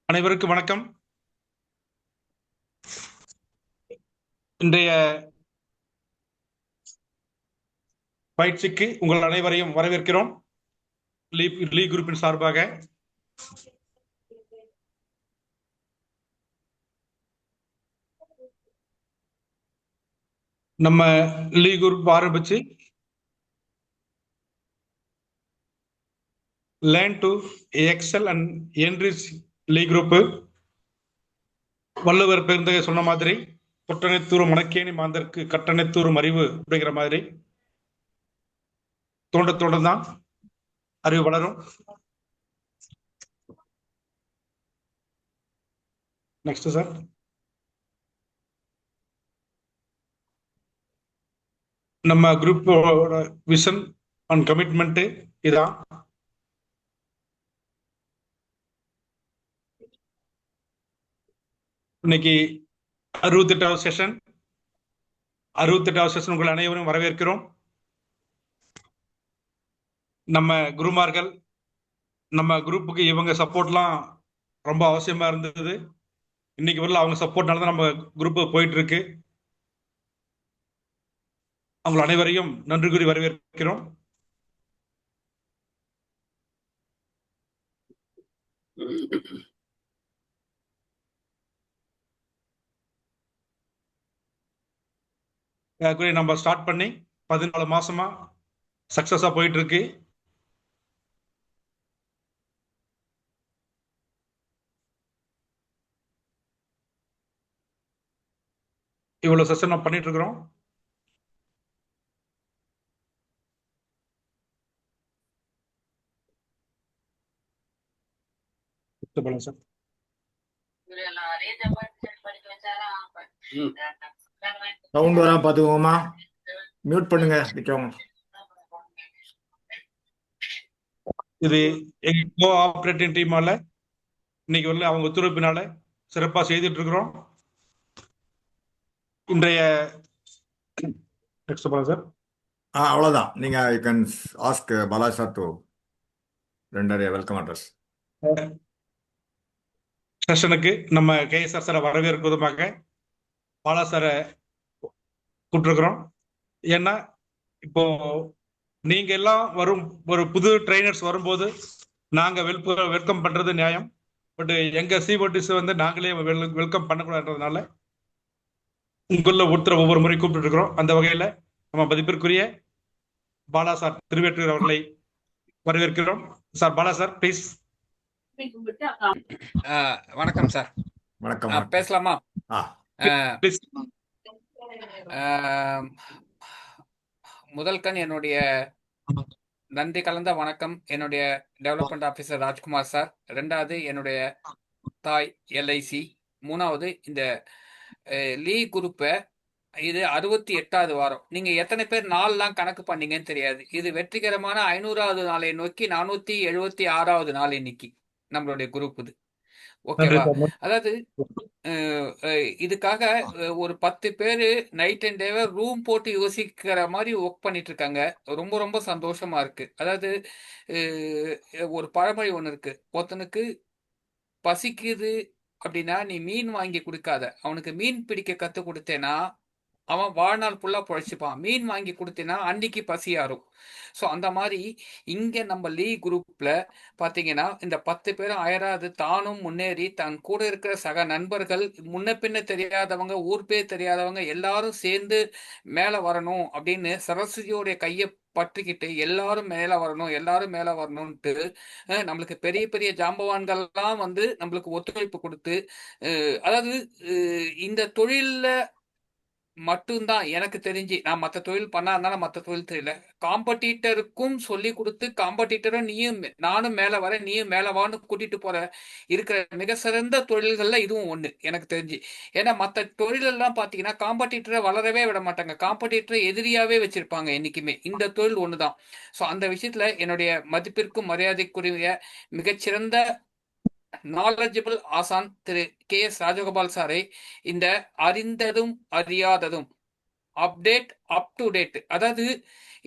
அனைவருக்கும் வணக்கம். இன்றைய பயிற்சிக்கு உங்கள் அனைவரையும் வரவேற்கிறோம். லீ குரூப்பின் சார்பாக நம்ம லீ குரூப் ஆரம்பிச்சு learn to excel and enrich Lee group. Valluvar பெருந்தகை சொன்ன மாதிரி தொட்டனைத்தூரும் மணக்கேணி மாந்தற்கு கட்டணைத்தூரும் அறிவு அப்படிங்கிற மாதிரி தோண்ட தோண்டதான் அறிவு வளரும். Next sir. நம்ம குரூப்போட விஷன் அண்ட் கமிட்மெண்ட் இதான். இன்னைக்கு 68வது செஷன். 68வது செஷன் உங்கள் அனைவரும் வரவேற்கிறோம். நம்ம குருமார்கள் நம்ம குரூப்புக்கு இவங்க சப்போர்ட்லாம் ரொம்ப அவசியமா இருந்தது. இன்னைக்கு வரல அவங்க சப்போர்ட்னால தான் நம்ம குரூப் போயிட்டு இருக்கு. அவங்க அனைவரையும் நன்றி கூறி வரவேற்கிறோம். நம்ம ஸ்டார்ட் பண்ணி 14 மாசமா சக்சஸா போயிட்டு இருக்கு. இவ்வளவு செஷன் நம்ம பண்ணிட்டு இருக்கிறோம். சார் சவுண்ட் வரா பாத்துக்கோமா, மியூட் பண்ணுங்க. இது எங்க கோ ஆபரேட்டிவ் டீமால இன்னைக்கு வரல அவங்க ஒத்துழைப்பினால சிறப்பா செய்துட்டு இருக்கிறோம். இன்றைய சார் அவ்வளவுதான். நீங்க you can ask Bala sir to render welcome address. செஷனுக்கு நம்ம கேஎஸ்ஆர் சாரை வரவேற்கும் விதமாக பாலா சாரை கூப்பிட்டுருக்கிறோம். ஏன்னா இப்போ நீங்க எல்லாம் வரும் ஒரு புது ட்ரைனர்ஸ் வரும்போது நாங்க வெல்கம் பண்றது நியாயம். பட் எங்க சிஓடிஸ் வந்து நாங்களே வெல்கம் பண்ணக்கூடாதுன்றதுனால உங்கள ஒருத்தர் ஒவ்வொரு முறை கூப்பிட்டு இருக்கிறோம். அந்த வகையில நம்ம மதிப்பிற்குரிய பாலா சார் திருவேற்றூர் அவர்களை வரவேற்கிறோம். Sir Bala sir please. வணக்கம் சார். வணக்கம். பேசலாமா? முதல் கண் என்னுடைய நன்றி கலந்த வணக்கம் என்னுடைய டெவலப்மெண்ட் ஆஃபீஸர் ராஜ்குமார் சார். ரெண்டாவது என்னுடைய தாய் எல்ஐசி. மூணாவது இந்த லீ குரூப்பை இது 68வது வாரம். நீங்க எத்தனை பேர் நாள்லாம் கணக்கு பண்ணீங்கன்னு தெரியாது. இது வெற்றிகரமான 500வது நாளை நோக்கி 476வது நாள் இன்னைக்கு நம்மளுடைய குரூப் இது. ஓகேவா? அதாவது இதுக்காக ஒரு 10 பேரு நைட் அண்ட் டேவை ரூம் போட்டு யோசிக்கிற மாதிரி ஒர்க் பண்ணிட்டு இருக்காங்க. ரொம்ப ரொம்ப சந்தோஷமா இருக்கு. அதாவது ஒரு பழமொழி ஒண்ணு இருக்கு, ஒருத்தனுக்கு பசிக்குது அப்படின்னா நீ மீன் வாங்கி கொடுக்காத, அவனுக்கு மீன் பிடிக்க கத்து கொடுத்தேன்னா அவன் வாழ்நாள் ஃபுல்லா பொழைச்சிப்பான். மீன் வாங்கி கொடுத்தேன்னா அன்னைக்கு பசியாரும். ஸோ அந்த மாதிரி இங்க நம்ம லீ குரூப்ல பாத்தீங்கன்னா இந்த 10 பேரும் அயராது தானும் முன்னேறி தன் கூட இருக்கிற சக நண்பர்கள், முன்ன பின்ன தெரியாதவங்க, ஊர் பேர் தெரியாதவங்க எல்லாரும் சேர்ந்து மேல வரணும் அப்படின்னு சரஸ்வதியோடைய கையை பற்றிக்கிட்டு எல்லாரும் மேல வரணும், எல்லாரும் மேல வரணும்ட்டு நம்மளுக்கு பெரிய பெரிய ஜாம்பவான்கள்லாம் வந்து நம்மளுக்கு ஒத்துழைப்பு கொடுத்து, அதாவது இந்த தொழில்ல மட்டும்தான் எனக்கு தெரிஞ்சு, நான் மற்ற தொழில் பண்ணாதனால மற்ற தொழில் தெரியல, காம்படிட்டருக்கும் சொல்லி கொடுத்து காம்படிட்டரும் நீயும் நானும் மேல வர நீயும் மேல வான்னு கூட்டிட்டு போற இருக்கிற மிக சிறந்த தொழில்கள்ல இதுவும் ஒண்ணு எனக்கு தெரிஞ்சு. ஏன்னா மற்ற தொழிலெல்லாம் பாத்தீங்கன்னா காம்படிட்டரை வளரவே விட மாட்டாங்க, காம்படிட்டரை எதிரியாவே வச்சிருப்பாங்க என்னைக்குமே. இந்த தொழில் ஒண்ணுதான். ஸோ அந்த விஷயத்துல என்னுடைய மதிப்பிற்கும் மரியாதைக்குரிய மிகச்சிறந்த நாலெட்ஜபிள் ஆசான் திரு கே எஸ் ராஜகோபால் சாரை இந்த அறிந்ததும் அறியாததும் அப்டேட், அப் டு டேட். அதாவது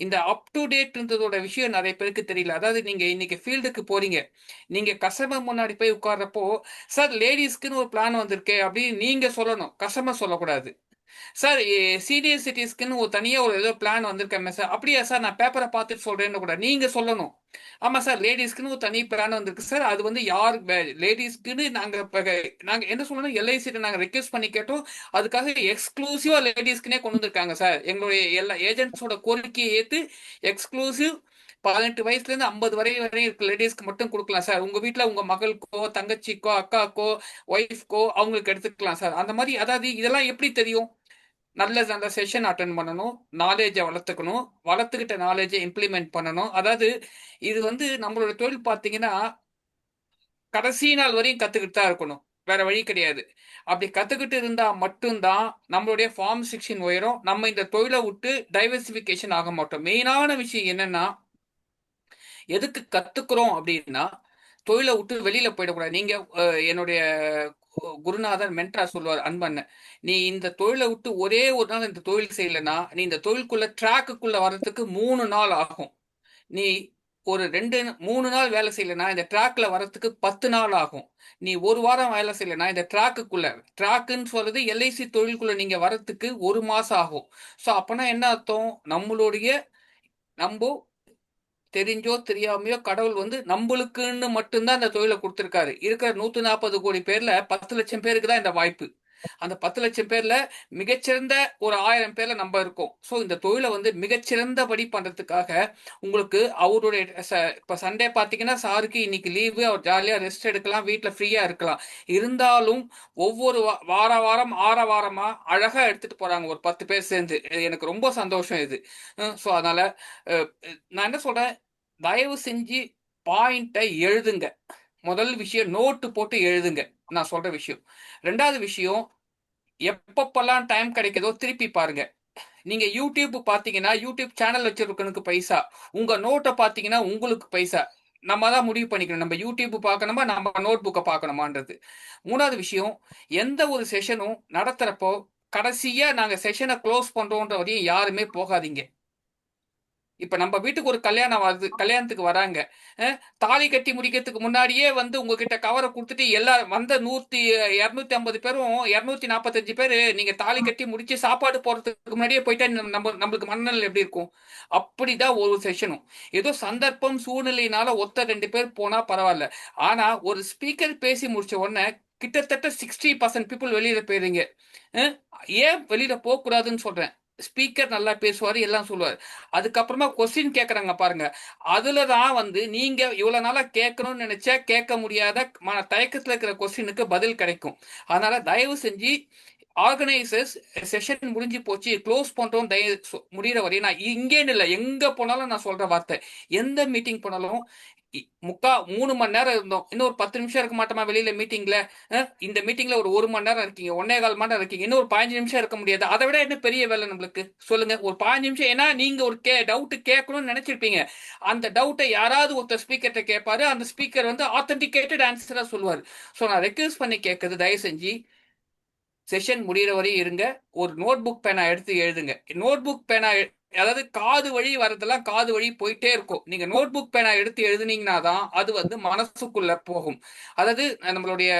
இந்த அப் டு டேட்ன்றதோட விஷயம் நிறைய பேருக்கு தெரியல. அதாவது நீங்க இன்னைக்கு ஃபீல்டுக்கு போறீங்க, நீங்க கஸ்டமர் முன்னாடி போய் உட்கார்றப்போ, சார் லேடிஸ்க்குன்னு ஒரு பிளான் வந்திருக்கு அப்படின்னு நீங்க சொல்லணும், கஸ்டமர் சொல்லக்கூடாது. சார் சீனியர் சிட்டிஸ்க்குன்னு ஒரு தனியாக ஒரு ஏதோ பிளான் வந்திருக்கேன் சார். அப்படியா சார், நான் பேப்பரை பார்த்துட்டு சொல்றேன்னு கூட நீங்க சொல்லணும். ஆமா சார், லேடிஸ்க்குன்னு ஒரு தனி பிளான் வந்திருக்கு சார். அது வந்து யார் லேடிஸ்க்குன்னு நாங்க என்ன சொல்லணும், எல்ஐசிட்ட நாங்க ரெக்வெஸ்ட் பண்ணி கேட்டோம். அதுக்காக எக்ஸ்க்ளூசிவா லேடிஸ்க்குனே கொண்டு வந்திருக்காங்க சார். எங்களுடைய எல்லா ஏஜென்ட்ஸோட கோரிக்கையை ஏத்து எக்ஸ்க்ளூசிவ் 18 வயசுல இருந்து 50 வரை இருக்க லேடிஸ்க்கு மட்டும் கொடுக்கலாம் சார். உங்க வீட்ல உங்க மகளுக்கோ, தங்கச்சிக்கோ, அக்காக்கோ, ஒய்ஃப்கோ அவங்களுக்கு எடுத்துக்கலாம் சார். அந்த மாதிரி, அதாவது இதெல்லாம் எப்படி தெரியும்? நல்ல நல்ல செஷன் அட்டன் பண்ணணும், நாலேஜை வளர்த்துக்கணும், வளர்த்துக்கிட்ட நாலேஜை இம்ப்ளிமெண்ட் பண்ணணும். அதாவது இது வந்து நம்மளோட தொழில் பார்த்தீங்கன்னா கடைசி நாள் வரையும் கத்துக்கிட்டு தான் இருக்கணும், வேற வழி கிடையாது. அப்படி கத்துக்கிட்டு இருந்தா மட்டும்தான் நம்மளுடைய ஃபார்ம் 16 உயரும். நம்ம இந்த தொழிலை விட்டு டைவர்சிஃபிகேஷன் ஆக மாட்டோம். மெயினான விஷயம் என்னன்னா, எதுக்கு கத்துக்கிறோம் அப்படின்னா, தொழிலை விட்டு வெளியில போயிடக்கூடாது. நீங்க என்னுடைய குருநாதர் மென்டரா சொல்லுவார், அன்பண்ணன், நீ இந்த தொழிலை விட்டு ஒரே ஒரு நாள் இந்த தொழில் செய்யலைன்னா, நீ இந்த தொழிலுக்குள்ள ட்ராக்குக்குள்ள வர்றதுக்கு 3 நாள் ஆகும். நீ ஒரு 3 நாள் வேலை செய்யலைன்னா இந்த ட்ராக்ல வர்றதுக்கு 10 நாள் ஆகும். நீ ஒரு வாரம் வேலை செய்யலைன்னா இந்த ட்ராக்குன்னு சொல்றது எல்ஐசி தொழிலுக்குள்ள நீங்க வர்றதுக்கு 1 மாசம் ஆகும். ஸோ அப்பனா என்ன அர்த்தம்? நம்ம தெரிஞ்சோ தெரியாமையோ கடவுள் வந்து நம்மளுக்குன்னு மட்டும்தான் இந்த தொழிலை கொடுத்திருக்காரு. இருக்கிற 140 கோடி பேர்ல 10 லட்சம் பேருக்கு தான் இந்த வாய்ப்பு. அந்த 10 லட்சம் பேர்ல மிகச்சிறந்த ஒரு 1000 பேர்ல நம்ம இருக்கோம். ஸோ இந்த தொழிலை வந்து மிகச்சிறந்தபடி பண்றதுக்காக உங்களுக்கு அவருடைய இப்ப சண்டே பாத்தீங்கன்னா சாருக்கு இன்னைக்கு லீவு, அவர் ஜாலியா ரெஸ்ட் எடுக்கலாம், வீட்டுல ஃப்ரீயா இருக்கலாம். இருந்தாலும் ஒவ்வொரு வாரம் வாரமா அழகா எடுத்துட்டு போறாங்க ஒரு 10 பேர் சேர்ந்து. எனக்கு ரொம்ப சந்தோஷம் இது. ஸோ அதனால நான் என்ன சொல்றேன், தயவு செஞ்சு பாயிண்ட்டை எழுதுங்க. முதல் விஷயம் நோட்டு போட்டு எழுதுங்க, நான் சொல்ற விஷயம். ரெண்டாவது விஷயம், எப்பப்பெல்லாம் டைம் கிடைக்குதோ திருப்பி பாருங்க. நீங்க யூடியூப் பாத்தீங்கன்னா யூடியூப் சேனல் வச்சிருக்கனுக்கு பைசா, உங்க நோட்டை பாத்தீங்கன்னா உங்களுக்கு பைசா. நம்ம தான் முடிவு பண்ணிக்கணும், நம்ம யூடியூப் பார்க்கணுமா நம்ம நோட் புக்கை பார்க்கணுமான்றது. மூணாவது விஷயம், எந்த ஒரு செஷனும் நடத்துறப்போ கடைசியா நாங்க செஷனை க்ளோஸ் பண்றோன்ற வரையும் யாருமே போகாதீங்க. இப்ப நம்ம வீட்டுக்கு ஒரு கல்யாணம் வருது, கல்யாணத்துக்கு வராங்க, தாலி கட்டி முடிக்கிறதுக்கு முன்னாடியே வந்து உங்ககிட்ட கவரை கொடுத்துட்டு எல்லா வந்த 250 பேரும் 245 பேரு நீங்க தாலி கட்டி முடிச்சு சாப்பாடு போறதுக்கு முன்னாடியே போயிட்டா நம்மளுக்கு மனநிலை எப்படி இருக்கும்? அப்படிதான் ஒரு செஷனும். ஏதோ சந்தர்ப்பம் சூழ்நிலையினால 2 பேர் போனா பரவாயில்ல. ஆனா ஒரு ஸ்பீக்கர் பேசி முடிச்ச உடனே கிட்டத்தட்ட 60% பீப்புள் வெளியில போயிருங்க. ஏன் வெளியில போக கூடாதுன்னு சொல்றேன், ஸ்பீக்கர் நல்லா பேசுவாரு, எல்லாம் சொல்லுவாரு. அதுக்கப்புறமா கொஸ்டின் கேட்கறாங்க பாருங்க, அதுலதான் வந்து நீங்க இவ்வளவு நாளா கேட்கணும்னு நினைச்சா கேட்க முடியாத தயக்கத்துல இருக்கிற கொஸ்டினுக்கு பதில் கிடைக்கும். அதனால தயவு செஞ்சு ஆர்கனைசர்ஸ் செஷன் முடிஞ்சு போச்சு க்ளோஸ் பண்றோம் முடிகிற வரையும், நான் இங்கேன்னு இல்லை எங்க போனாலும் நான் சொல்ற வார்த்தை, எந்த மீட்டிங் போனாலும் 3 மணி நேரம் இருந்தோம், இன்னும் ஒரு 10 நிமிஷம் இருக்க மாட்டோமா வெளியில மீட்டிங்ல? இந்த மீட்டிங்ல ஒரு 1 மணி நேரம் இருக்கீங்க, 1.25 மணி நேரம் இருக்கீங்க, இன்னும் ஒரு 15 நிமிஷம் இருக்க முடியாது? அதை விட என்ன பெரிய வேலை நம்மளுக்கு சொல்லுங்க? ஒரு 15 நிமிஷம், ஏன்னா நீங்க ஒரு டவுட் கேட்கணும்னு நினைச்சிருப்பீங்க. அந்த டவுட்டை யாராவது ஒருத்தர் ஸ்பீக்கர்கிட்ட கேட்பாரு, அந்த ஸ்பீக்கர் வந்து ஆத்தென்டிகேட்டட் ஆன்சரா சொல்லுவாரு. ஸோ நான் ரெக்வெஸ்ட் பண்ணி கேட்கறது, தயவு செஞ்சு செஷன் முடிகிற வரையும் இருங்க, ஒரு நோட் புக் பேனா எடுத்து எழுதுங்க. நோட் புக் பேனா அதாவது காது வழி வரதெல்லாம் காது வழி போயிட்டே இருக்கும். நீங்க நோட் புக் பேனா எடுத்து எழுதுனீங்கன்னா தான் அது வந்து மனசுக்குள்ள போகும். அதாவது நம்மளுடைய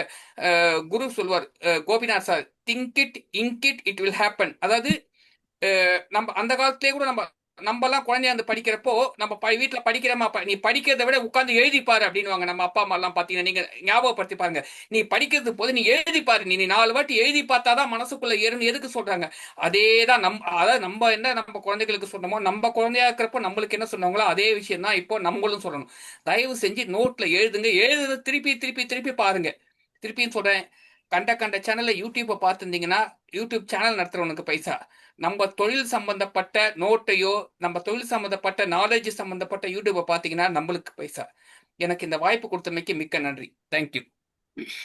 குரு சொல்வார், Gopinath sir, think it ink it it will happen. அதாவது நம்ம அந்த காலத்திலேயே கூட நம்ம எல்லாம் குழந்தைய வந்து படிக்கிறப்போ நம்ம வீட்டுல படிக்கிறமா, நீ படிக்கிறத விட உட்காந்து எழுதிப்பாரு அப்படின்னுவாங்க நம்ம அப்பா அம்மா எல்லாம். பாத்தீங்கன்னா நீங்க ஞாபகப்படுத்தி பாருங்க, நீ படிக்கிறது போது நீ எழுதிப்பாரு, நீ 4 வாட்டி எழுதி பார்த்தாதான் மனசுக்குள்ள ஏறுன்னு எதுக்கு சொல்றாங்க? அதேதான் அதாவது நம்ம என்ன நம்ம குழந்தைகளுக்கு சொன்னோமோ, நம்ம குழந்தையா இருக்கிறப்போ நம்மளுக்கு என்ன சொன்னாங்களோ அதே விஷயம் தான் இப்போ நம்மளும் சொல்லணும். தயவு செஞ்சு நோட்ல எழுதுங்க, எழுதுறது திருப்பி திருப்பி திருப்பி பாருங்க. திருப்பியும் சொல்றேன், கண்ட சேனல்ல யூடியூப்பை பார்த்துருந்தீங்கன்னா யூடியூப் சேனல் நடத்துறவனுக்கு பைசா, நம்ம தொழில் சம்பந்தப்பட்ட நோட்டையோ நம்ம தொழில் சம்பந்தப்பட்ட நாலேஜ் சம்பந்தப்பட்ட யூடியூப்பை பார்த்தீங்கன்னா நம்மளுக்கு பைசா. எனக்கு இந்த வாய்ப்பு கொடுத்தமைக்கு மிக்க நன்றி. Thank you.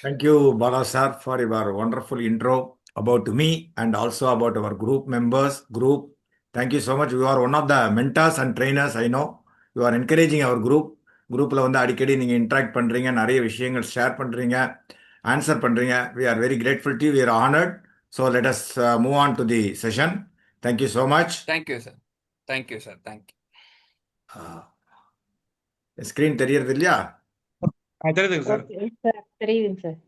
Thank you, Bala sir, for your wonderful intro about me and also about our group members. Thank you so much. You are one of the mentors and trainers. I know you are encouraging our group. குரூப்பில் வந்து அடிக்கடி நீங்கள் interact பண்ணுறீங்க, நிறைய விஷயங்கள் share பண்ணுறீங்க, answer பண்ணுறீங்க. We are very grateful to you. We are honored. So let us move on to the session. Thank you so much. Thank you sir. Thank you sir. Thank you. Screen தெரியறது இல்லையா? தெரியுதுங்க சார். ஓகே சார், தெரியுதுங்க sir.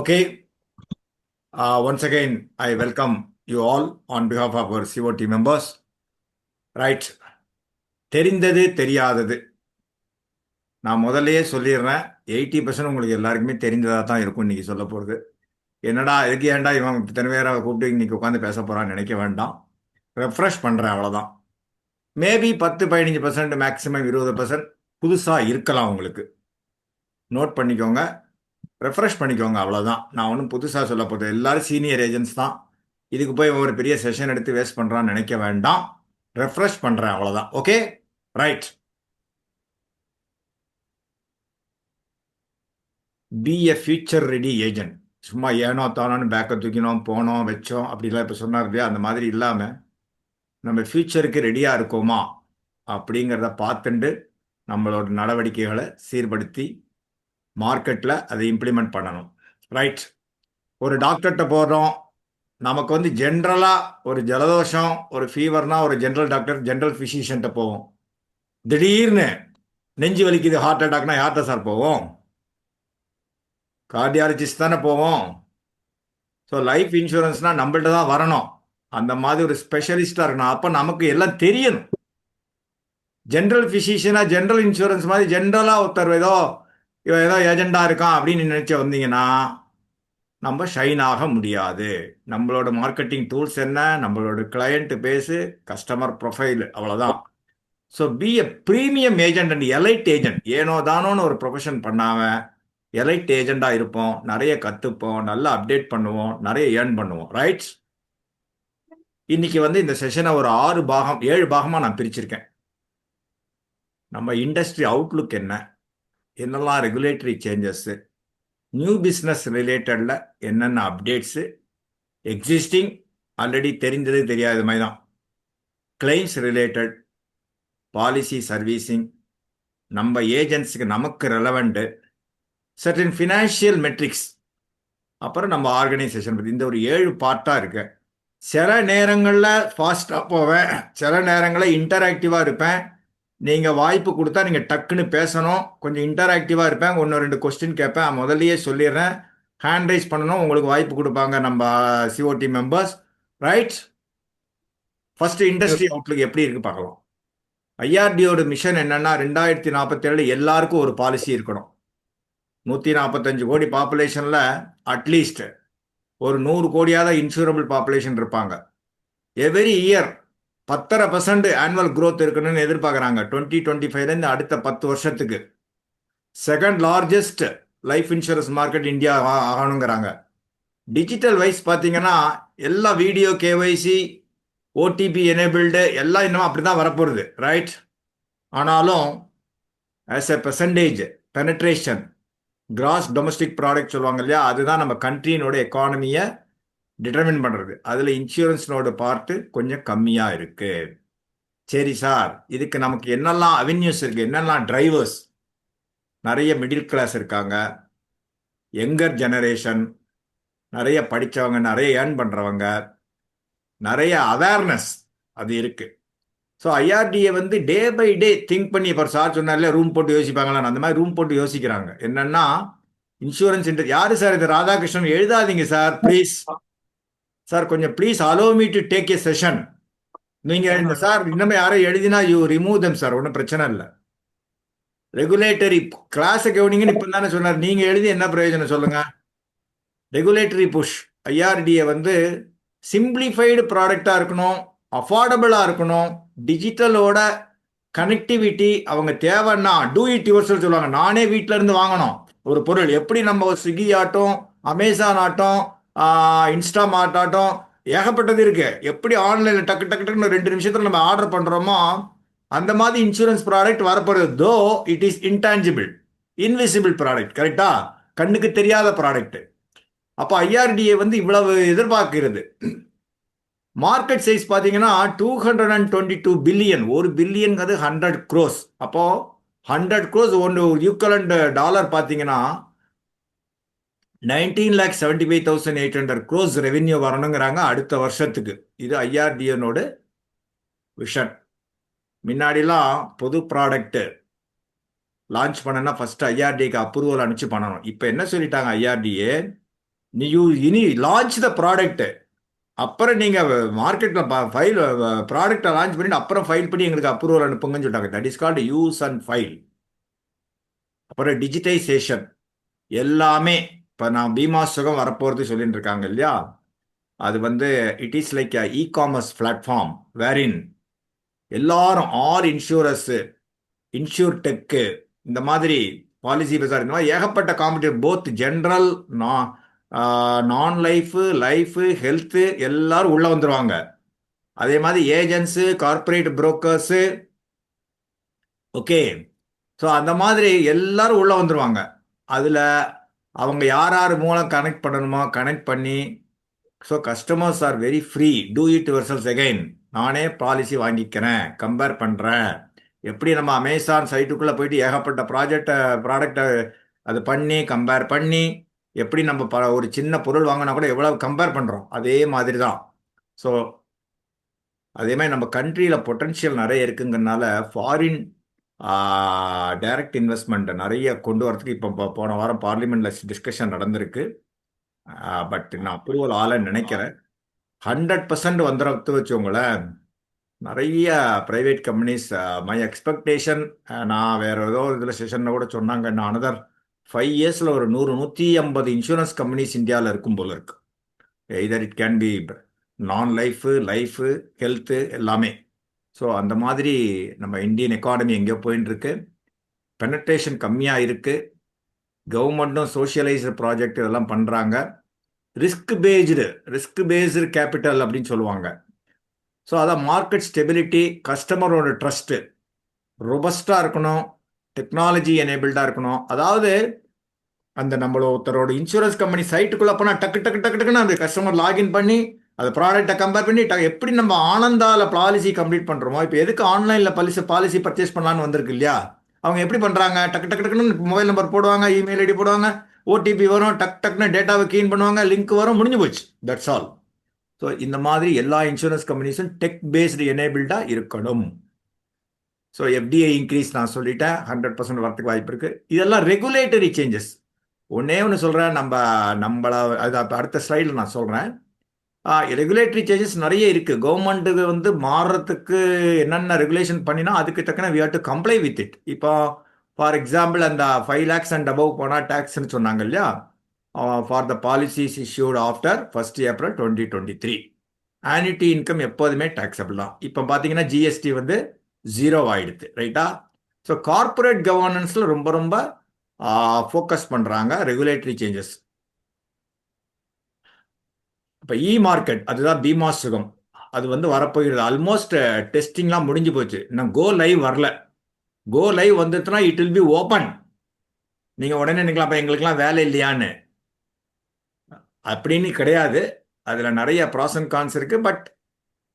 Okay. Once again, I welcome you all on behalf of our COT members. Right. தெரிந்தது தெரியாதது நான் முதல்லயே சொல்லிடுறேன். 80% உங்களுக்கு எல்லாருக்குமே தெரிந்ததாக தான் இருக்கும் இன்னைக்கு சொல்ல போகிறது. என்னடா எதுக்கு ஏன்டா இவன் இத்தனை பேரை கூப்பிட்டு இன்னைக்கு உட்காந்து பேச போகிறான்னு நினைக்க வேண்டாம். ரெஃப்ரெஷ் பண்ணுறேன், அவ்வளோதான். மேபி 10-15%, மேக்ஸிமம் 20% புதுசாக இருக்கலாம் உங்களுக்கு. நோட் பண்ணிக்கோங்க, ரெஃப்ரெஷ் பண்ணிக்கோங்க, அவ்வளோதான். நான் ஒன்றும் புதுசாக சொல்ல போகிறது. எல்லாரும் சீனியர் ஏஜென்ட்ஸ் தான். இதுக்கு போய் ஒரு பெரிய செஷன் எடுத்து வேஸ்ட் பண்ணுறான்னு நினைக்க வேண்டாம். ரெஃப்ரெஷ் பண்ணுறேன், அவ்வளோதான். Okay, right. பி எ ஃபியூச்சர் ரெடி ஏஜென்ட். சும்மா ஏனோ தானோன்னு பேக்கை தூக்கினோம், போனோம், வச்சோம் அப்படிலாம் இப்போ சொன்னார் இல்லையா, அந்த மாதிரி இல்லாமல் நம்ம ஃபியூச்சருக்கு ரெடியாக இருக்கோமா அப்படிங்கிறத பார்த்துட்டு நம்மளோட நடவடிக்கைகளை சீர்படுத்தி மார்க்கெட்டில் அதை இம்ப்ளிமெண்ட் பண்ணணும். ரைட். ஒரு டாக்டர்கிட்ட போகிறோம், நமக்கு வந்து ஜென்ரலாக ஒரு ஜலதோஷம், ஒரு ஃபீவர்னா ஒரு ஜென்ரல் டாக்டர், ஜென்ரல் ஃபிசிஷியன்ட்ட போவோம். திடீர்னு நெஞ்சு வலிக்குது, ஹார்ட் அட்டாக்னா யார்கிட்ட சார் போவோம்? கார்டியாலஜிஸ்ட் தானே போவோம். ஸோ லைஃப் இன்சூரன்ஸ்னால் நம்மள்ட்ட தான் வரணும். அந்த மாதிரி ஒரு ஸ்பெஷலிஸ்டாக இருக்கணும். அப்போ நமக்கு எல்லாம் தெரியணும். ஜென்ரல் ஃபிசிஷியனாக ஜென்ரல் இன்சூரன்ஸ் மாதிரி ஜென்ரலாக ஒருத்தர் இவன் ஏதோ ஏஜெண்டாக இருக்கான் அப்படின்னு நினச்சி வந்தீங்கன்னா நம்ம ஷைன் ஆக முடியாது. நம்மளோட மார்க்கெட்டிங் டூல்ஸ் என்ன, நம்மளோட கிளையண்ட் பேஸு, கஸ்டமர் ப்ரொஃபைல், அவ்வளோதான். So B a premium agent and elite agent. ஏனோ தானோன்னு ஒரு ப்ரொஃபஷன் பண்ணாமல் எலைட் ஏஜெண்டாக இருப்போம். நிறைய கற்றுப்போம், நல்லா அப்டேட் பண்ணுவோம், நிறைய ஏர்ன் பண்ணுவோம். ரைட். இன்னைக்கு வந்து இந்த செஷனை ஒரு 7 பாகமாக நான் பிரிச்சிருக்கேன். நம்ம இண்டஸ்ட்ரி அவுட்லுக் என்ன, என்னெல்லாம் ரெகுலேட்டரி சேஞ்சஸ்ஸு, நியூ பிஸ்னஸ் ரிலேட்டடில் என்னென்ன அப்டேட்ஸு, எக்ஸிஸ்டிங் ஆல்ரெடி தெரிந்தது தெரியாத மாதிரி தான், கிளைம்ஸ் ரிலேட்டட், பாலிசி சர்வீசிங், நம்ம ஏஜென்ட்ஸுக்கு நமக்கு ரெலவெண்ட்டு, சர்டன் ஃபினான்ஷியல் மெட்ரிக்ஸ், அப்புறம் நம்ம ஆர்கனைசேஷன் பற்றி. இந்த ஒரு 7 பார்ட்டாக இருக்கு. சில நேரங்களில் ஃபாஸ்ட்டாக போவேன், சில நேரங்களில் இன்டராக்டிவாக இருப்பேன். நீங்கள் வாய்ப்பு கொடுத்தா நீங்கள் டக்குன்னு பேசணும். கொஞ்சம் இன்டராக்டிவாக இருப்பேன். 1-2 கொஸ்டின் கேட்பேன். முதல்லையே சொல்லிடுறேன், ஹேண்ட் ரைஸ் பண்ணணும், உங்களுக்கு வாய்ப்பு கொடுப்பாங்க நம்ம COD members. Right. First industry Outlook எப்படி இருக்கு பார்க்கலாம். ஐஆர்டியோட மிஷன் என்னன்னா 2047 எல்லாருக்கும் ஒரு பாலிசி இருக்கணும். 145 கோடி பாப்புலேஷனில் அட்லீஸ்ட் ஒரு 100 கோடியாவது இன்சூரபிள் பாப்புலேஷன் இருப்பாங்க. எவ்ரி இயர் 10% ஆனுவல் க்ரோத் இருக்கணும்னு எதிர்பார்க்குறாங்க. 2025 அடுத்த 10 வருஷத்துக்கு second largest life insurance market India ஆகணுங்கிறாங்க. டிஜிட்டல் வைஸ் பார்த்தீங்கன்னா எல்லா வீடியோ கேஒய்சி, ஓடிபி எனேபிள்டு எல்லாம் இன்னும் அப்படி தான் வரப்போகுது. ரைட். ஆனாலும் as a percentage penetration, gross domestic product சொல்லுவாங்க இல்லையா, அதுதான் நம்ம கண்ட்ரியினோட எக்கானமியை டிட்டர்மின் பண்ணுறது. அதில் இன்சூரன்ஸ்னோட பார்ட்டு கொஞ்சம் கம்மியாக இருக்குது. சரி சார், இதுக்கு நமக்கு என்னெல்லாம் அவென்யூஸ் இருக்குது, என்னெல்லாம் டிரைவர்ஸ்? நிறைய மிடில் கிளாஸ் இருக்காங்க, யங்கர் ஜெனரேஷன், நிறைய படித்தவங்க, நிறைய ஏர்ன் பண்ணுறவங்க, நிறைய அவேர்னஸ் அது இருக்குது. ஸோ ஐஆர்டிஏ வந்து டே பை டே திங்க் பண்ணி, இப்போ சார் சொன்னார்ல ரூம் போட்டு யோசிப்பாங்களான்னு, அந்த மாதிரி ரூம் போட்டு யோசிக்கிறாங்க. என்னென்னா இன்சூரன்ஸ் யார் சார் இது? ராதாகிருஷ்ணன் எழுதாதீங்க சார் ப்ளீஸ். சார் கொஞ்சம் please allow me to take a session. நீங்கள் இந்த சார் இன்னமே யாரும் எழுதினா யூ ரிமூவ் தம் சார், ஒன்றும் பிரச்சனை இல்லை. ரெகுலேட்டரி கிளாஸை கவனிங்கன்னு இப்போ தானே சொன்னார். நீங்கள் எழுதி என்ன பிரயோஜனம் சொல்லுங்கள்? Regulatory push. ஐஆர்டிஏ வந்து சிம்பிளிஃபைடு ப்ராடக்டாக இருக்கணும், அஃபோர்டபுளாக இருக்கணும், டிஜிட்டலோட கனெக்டிவிட்டி அவங்க தேவைன்னா டூ இட் யுவர் செல்ஃப் சொல்லுவாங்க. நானே வீட்டில இருந்து வாங்கணும் ஒரு பொருள். எப்படி நம்ம ஸ்விக்கி ஆட்டம், அமேசான் ஆட்டம், இன்ஸ்டாமார்ட் ஆட்டம் ஏகப்பட்டது இருக்கு. எப்படி ஆன்லைனில் டக்கு டக்கு டக்குன்னு 2 நிமிஷத்தில் நம்ம ஆர்டர் பண்ணுறோமோ அந்த மாதிரி இன்சூரன்ஸ் ப்ராடக்ட் வரப்போகிறது. Though it is intangible, invisible product. கரெக்டா? கண்ணுக்கு தெரியாத ப்ராடக்ட். அப்போ ஐஆர்டிஏ வந்து இவ்வளவு எதிர்பார்க்கிறது. மார்க்கெட் சைஸ் பார்த்தீங்கன்னா 222 பில்லியன். 1 பில்லியன்ங்கிறது 100 crores. அப்போது 100 crores ஒன்று ஈக்குவலண்ட் டாலர் பார்த்தீங்கன்னா 19,75,800 crores ரெவென்யூ வரணுங்கிறாங்க அடுத்த வருஷத்துக்கு. இது ஐஆர்டிஎனோட விஷன். முன்னாடிலாம் பொது ப்ராடக்ட் லான்ச் பண்ணனா ஃபர்ஸ்ட் ஐஆர்டிஏக்கு அப்ரூவல் அனுப்பிச்சு பண்ணணும். இப்போ என்ன சொல்லிட்டாங்க ஐஆர்டிஏ, இனி லான்ச் த ப்ராடக்ட், அப்புறம் நீங்க மார்க்கெட்ல ஃபைல் ப்ராடக்டை லான்ச் பண்ணிட்டு அப்புறம் ஃபைல் பண்ணி எங்களுக்கு அப்ரூவல் அனுப்புங்கன்னு சொல்லிட்டாங்க. That is called use and file. அப்புறம் டிஜிட்டைசேஷன் எல்லாமே. இப்போ நான் பீமா சுகம் வரப்போகிறது சொல்லிட்டு இருக்காங்க இல்லையா, அது வந்து it is like e commerce platform wherein எல்லாரும் ஆல் இன்சூரன்ஸு, இன்சூர் டெக்கு, இந்த மாதிரி பாலிசி பசார், இந்த மாதிரி ஏகப்பட்ட காம்படிட்டிவ் போத் ஜென்ரல் நான் லைஃபு, லைஃபு, ஹெல்த்து எல்லாரும் உள்ளே வந்துடுவாங்க. அதே மாதிரி agents, corporate brokers, okay. So அந்த மாதிரி எல்லாரும் உள்ளே வந்துடுவாங்க. அதில் அவங்க யார் யார் மூலம் கனெக்ட் பண்ணணுமோ கனெக்ட் பண்ணி, so customers are very free, do it yourselves again. நானே பாலிசி வாங்கிக்கிறேன், கம்பேர் பண்ணுறேன். எப்படி நம்ம அமேசான் சைட்டுக்குள்ளே போயிட்டு ஏகப்பட்ட ப்ராடக்டை அது பண்ணி கம்பேர் பண்ணி, எப்படி நம்ம ஒரு சின்ன பொருள் வாங்கினா கூட எவ்வளோ கம்பேர் பண்ணுறோம், அதே மாதிரி தான். ஸோ அதே மாதிரி நம்ம கண்ட்ரியில் பொட்டன்ஷியல் நிறைய இருக்குங்கிறனால ஃபாரின் டைரக்ட் இன்வெஸ்ட்மெண்ட் நிறைய கொண்டு வரதுக்கு இப்போ போன வாரம் பார்லிமெண்ட்டில் டிஸ்கஷன் நடந்திருக்கு. பட் நான் அப்ரூவல் ஆலன்னு நினைக்கிறேன். 100% வந்துடுறது வச்சுக்கோங்களேன். நிறைய ப்ரைவேட் கம்பெனிஸ், மை எக்ஸ்பெக்டேஷன், நான் வேற ஏதோ இதில் செஷனில் கூட சொன்னாங்க, இன்னும் அனதர் 5 இயர்ஸில் ஒரு 100-150 இன்சூரன்ஸ் கம்பெனிஸ் இந்தியாவில் இருக்கும் போல இருக்கு. எய்தர் இட் கேன் பி நான் லைஃபு, லைஃபு, ஹெல்த்து எல்லாமே. ஸோ அந்த மாதிரி நம்ம இந்தியன் எக்கானமி எங்கேயோ போயின்னு இருக்கு. பெனட்ரேஷன் கம்மியாக இருக்குது. கவர்மெண்ட்டும் சோஷியலைஸ்டு ப்ராஜெக்ட் இதெல்லாம் பண்ணுறாங்க. ரிஸ்க் பேஸ்டு கேபிட்டல் அப்படின்னு சொல்லுவாங்க. ஸோ அதான் மார்க்கெட் ஸ்டெபிலிட்டி, கஸ்டமரோட ட்ரஸ்ட்டு ரொபஸ்டாக இருக்கணும், டெக்னாலஜி எனேபிள்டாக இருக்கணும். அதாவது அந்த நம்மளோட ஒருத்தரோட இன்சூரன்ஸ் கம்பெனி சைட்டுக்குள்ளே போனால் டக்குன்னு அந்த கஸ்டமர் லாகின் பண்ணி அந்த ப்ராடக்டை கம்பேர் பண்ணி எப்படி நம்ம ஆனந்தாவில் பாலிசி கம்ப்ளீட் பண்ணுறோமோ, இப்போ எதுக்கு ஆன்லைனில் பாலிசி பர்ச்சேஸ் பண்ணலான்னு வந்திருக்கு இல்லையா, அவங்க எப்படி பண்ணுறாங்க, டக்குன்னு மொபைல் நம்பர் போடுவாங்க, இமெயில் ஐடி போடுவாங்க, ஓடிபி வரும், டக்குன்னு டேட்டாவை கீன் பண்ணுவாங்க, லிங்க் வரும், முடிஞ்சு போச்சு, தட்ஸ் ஆல். ஸோ இந்த மாதிரி எல்லா இன்சூரன்ஸ் கம்பெனிஸும் டெக் பேஸ்டு எனேபிள்டாக இருக்கணும். ஸோ எஃப்டிஐ இன்க்ரீஸ் நான் சொல்லிட்டேன், 100% வரத்துக்கு வாய்ப்பு இருக்குது. இதெல்லாம் ரெகுலேட்டரி சேஞ்சஸ். ஒன்றே ஒன்று சொல்கிறேன், நம்மளை அது அடுத்த ஸ்லைடில் நான் சொல்கிறேன். ரெகுலேட்டரி சேஞ்சஸ் நிறைய இருக்குது. கவர்மெண்ட்டுக்கு வந்து மாறுறதுக்கு என்னென்ன ரெகுலேஷன் பண்ணினா அதுக்கு தக்கன we have to comply with it. இப்போ ஃபார் எக்ஸாம்பிள் அந்த 5 lakhs அண்ட் above போனால் டேக்ஸ்ன்னு சொன்னாங்க இல்லையா, for the policies issued after 1st April 2023. Annuity income எப்போதுமே டேக்ஸபிள் தான். இப்போ பார்த்தீங்கன்னா ஜிஎஸ்டி வந்து 0 ஆயிடுது, ரைட்டா. ஸோ கார்பரேட் கவர்னன்ஸில் ரொம்ப ஃபோக்கஸ் பண்ணுறாங்க ரெகுலேட்டரி சேஞ்சஸ். இப்போ மார்க்கெட் அதுதான் பீமா சுகம், அது வந்து வரப்போகிறது. ஆல்மோஸ்ட் டெஸ்டிங்லாம் முடிஞ்சு போச்சு, இன்னும் கோ லைவ் வரல. கோ லைவ் வந்துட்டுனா இட் வில் பி ஓப்பன். நீங்கள் உடனே நினைக்கலாம் அப்போ எங்களுக்கெல்லாம் வேலை இல்லையான்னு, அப்படின்னு கிடையாது. அதில் நிறைய ப்ராஸ் அண்ட் கான்ஸ் இருக்குது. பட்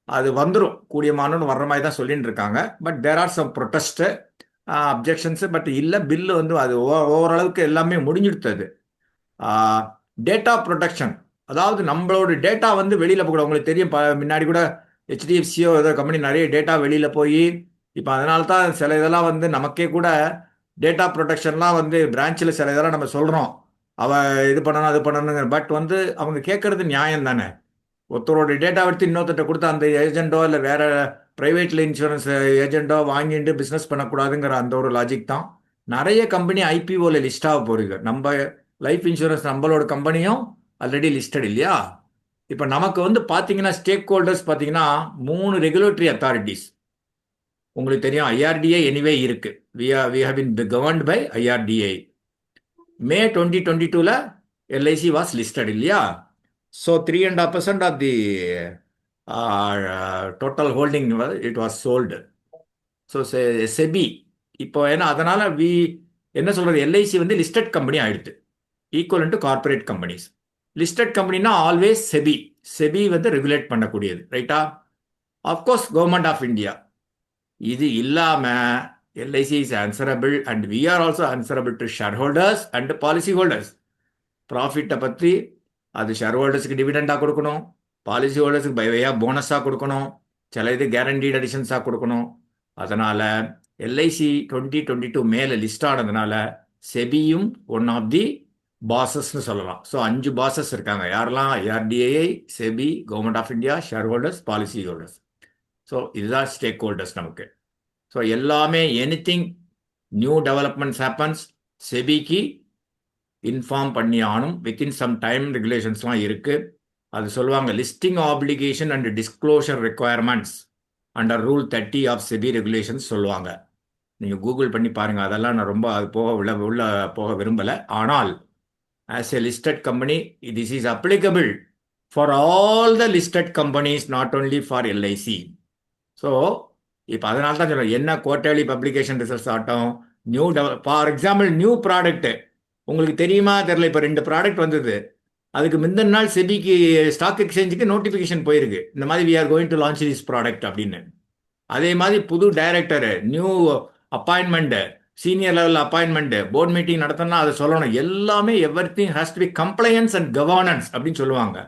அது வந்துடும், கூடிய மானம்னு வர்ற மாதிரி தான் சொல்லிட்டு இருக்காங்க. But there are some protest, objections. But இல்லை, பில்லு வந்து அது ஓரளவுக்கு எல்லாமே முடிஞ்சுடுத்தது. டேட்டா ப்ரொடெக்ஷன், அதாவது நம்மளோட டேட்டா வந்து வெளியில் போகக்கூடாது. உங்களுக்கு தெரியும், முன்னாடி கூட ஹெச்டிஎஃப்சியோ ஏதோ கம்பெனி நிறைய டேட்டா வெளியில் போய், இப்போ அதனால தான் சில இதெல்லாம் வந்து நமக்கே கூட டேட்டா ப்ரொடெக்ஷன்லாம் வந்து பிரான்ச்சில் சில இதெல்லாம் நம்ம சொல்கிறோம், இது பண்ணணும் அது பண்ணணுங்க. பட் வந்து அவங்க கேட்குறது நியாயம் தானே. ஒருத்தரோட டேட்டா எடுத்து இன்னொருத்தட்ட கொடுத்து அந்த ஏஜென்ட்டோ இல்லை வேறு ப்ரைவேட்டில் இன்சூரன்ஸ் ஏஜென்ட்டோ வாங்கிட்டு பிஸ்னஸ் பண்ணக்கூடாதுங்கிற அந்த ஒரு லாஜிக் தான். நிறைய கம்பெனி ஐபிஓவில் லிஸ்ட் ஆக போகிறீங்க. நம்ம லைஃப் இன்சூரன்ஸ் நம்மளோட கம்பெனியும் ஆல்ரெடி லிஸ்டட் இல்லையா. இப்போ நமக்கு வந்து பார்த்தீங்கன்னா ஸ்டேக் ஹோல்டர்ஸ் பார்த்தீங்கன்னா 3 ரெகுலேட்டரி அத்தாரிட்டிஸ் உங்களுக்கு தெரியும். ஐஆர்டிஏ எனிவே இருக்கு, we have been governed by IRDA. May 2022 LIC was listed இல்லையா. So 3.5% of the total holding it was sold. So SEBI இப்போ ஏன்னா அதனால் என்ன சொல்கிறது, எல்ஐசி வந்து லிஸ்டட் கம்பெனி ஆயிடுது, equal to corporate companies. Listed கம்பெனினா ஆல்வேஸ் செபி வந்து ரெகுலேட் பண்ணக்கூடியது, ரைட்டா. Of course government of India. இது இல்லாமல் LIC is answerable and we are also answerable to share holders and policy holders. ப்ராஃபிட்டை பற்றி அது ஷேர் ஹோல்டர்ஸுக்கு டிவிடெண்டாக கொடுக்கணும், பாலிசி ஹோல்டர்ஸுக்கு பை வேயாக போனஸாக கொடுக்கணும், சில இது கேரண்டீட் அடிஷன்ஸாக கொடுக்கணும். அதனால் எல்ஐசி 2022 மேலே லிஸ்ட் ஆனதுனால செபியும் ஒன் ஆஃப் தி பாசஸ்ன்னு சொல்லலாம். ஸோ 5 பாசஸ் இருக்காங்க. யாரெல்லாம்? IRDAI, SEBI, government of India, share holders, policy holders. So இதுதான் ஸ்டேக் ஹோல்டர்ஸ் நமக்கு. ஸோ எல்லாமே எனிதிங் நியூ டெவலப்மெண்ட்ஸ் ஹேப்பன்ஸ் செபிக்கு இன்ஃபார்ம் பண்ணி ஆகணும். வித்தின் சம் டைம் ரெகுலேஷன்ஸ்லாம் இருக்குது. அது சொல்லுவாங்க listing application and disclosure requirements under rule 30 of SEBI regulations சொல்லுவாங்க. நீங்கள் கூகுள் பண்ணி பாருங்கள். அதெல்லாம் நான் ரொம்ப அது உள்ள போக விரும்பலை. ஆனால் as a listed company, this is applicable for all the listed companies, not only for LIC. So இப்போ அதனால தான் சொல்கிறேன், என்ன குவார்டர்லி பப்ளிகேஷன் ரிசல்ட்ஸ் ஆகட்டும், ஃபார் எக்ஸாம்பிள் நியூ ப்ராடக்ட்டு உங்களுக்கு தெரியுமா தெரில, இப்போ 2 ப்ராடக்ட் வந்தது. அதுக்கு முந்தின நாள் செபிக்கு ஸ்டாக் எக்ஸ்சேஞ்சுக்கு நோட்டிஃபிகேஷன் போயிருக்கு, இந்த மாதிரி we are going to launch this product அப்படின்னு. அதே மாதிரி புது director, new appointment, senior level appointment, board meeting நடத்தணும்னா அதை சொல்லணும். எல்லாமே everything has to be compliance and governance அப்படின்னு சொல்லுவாங்க.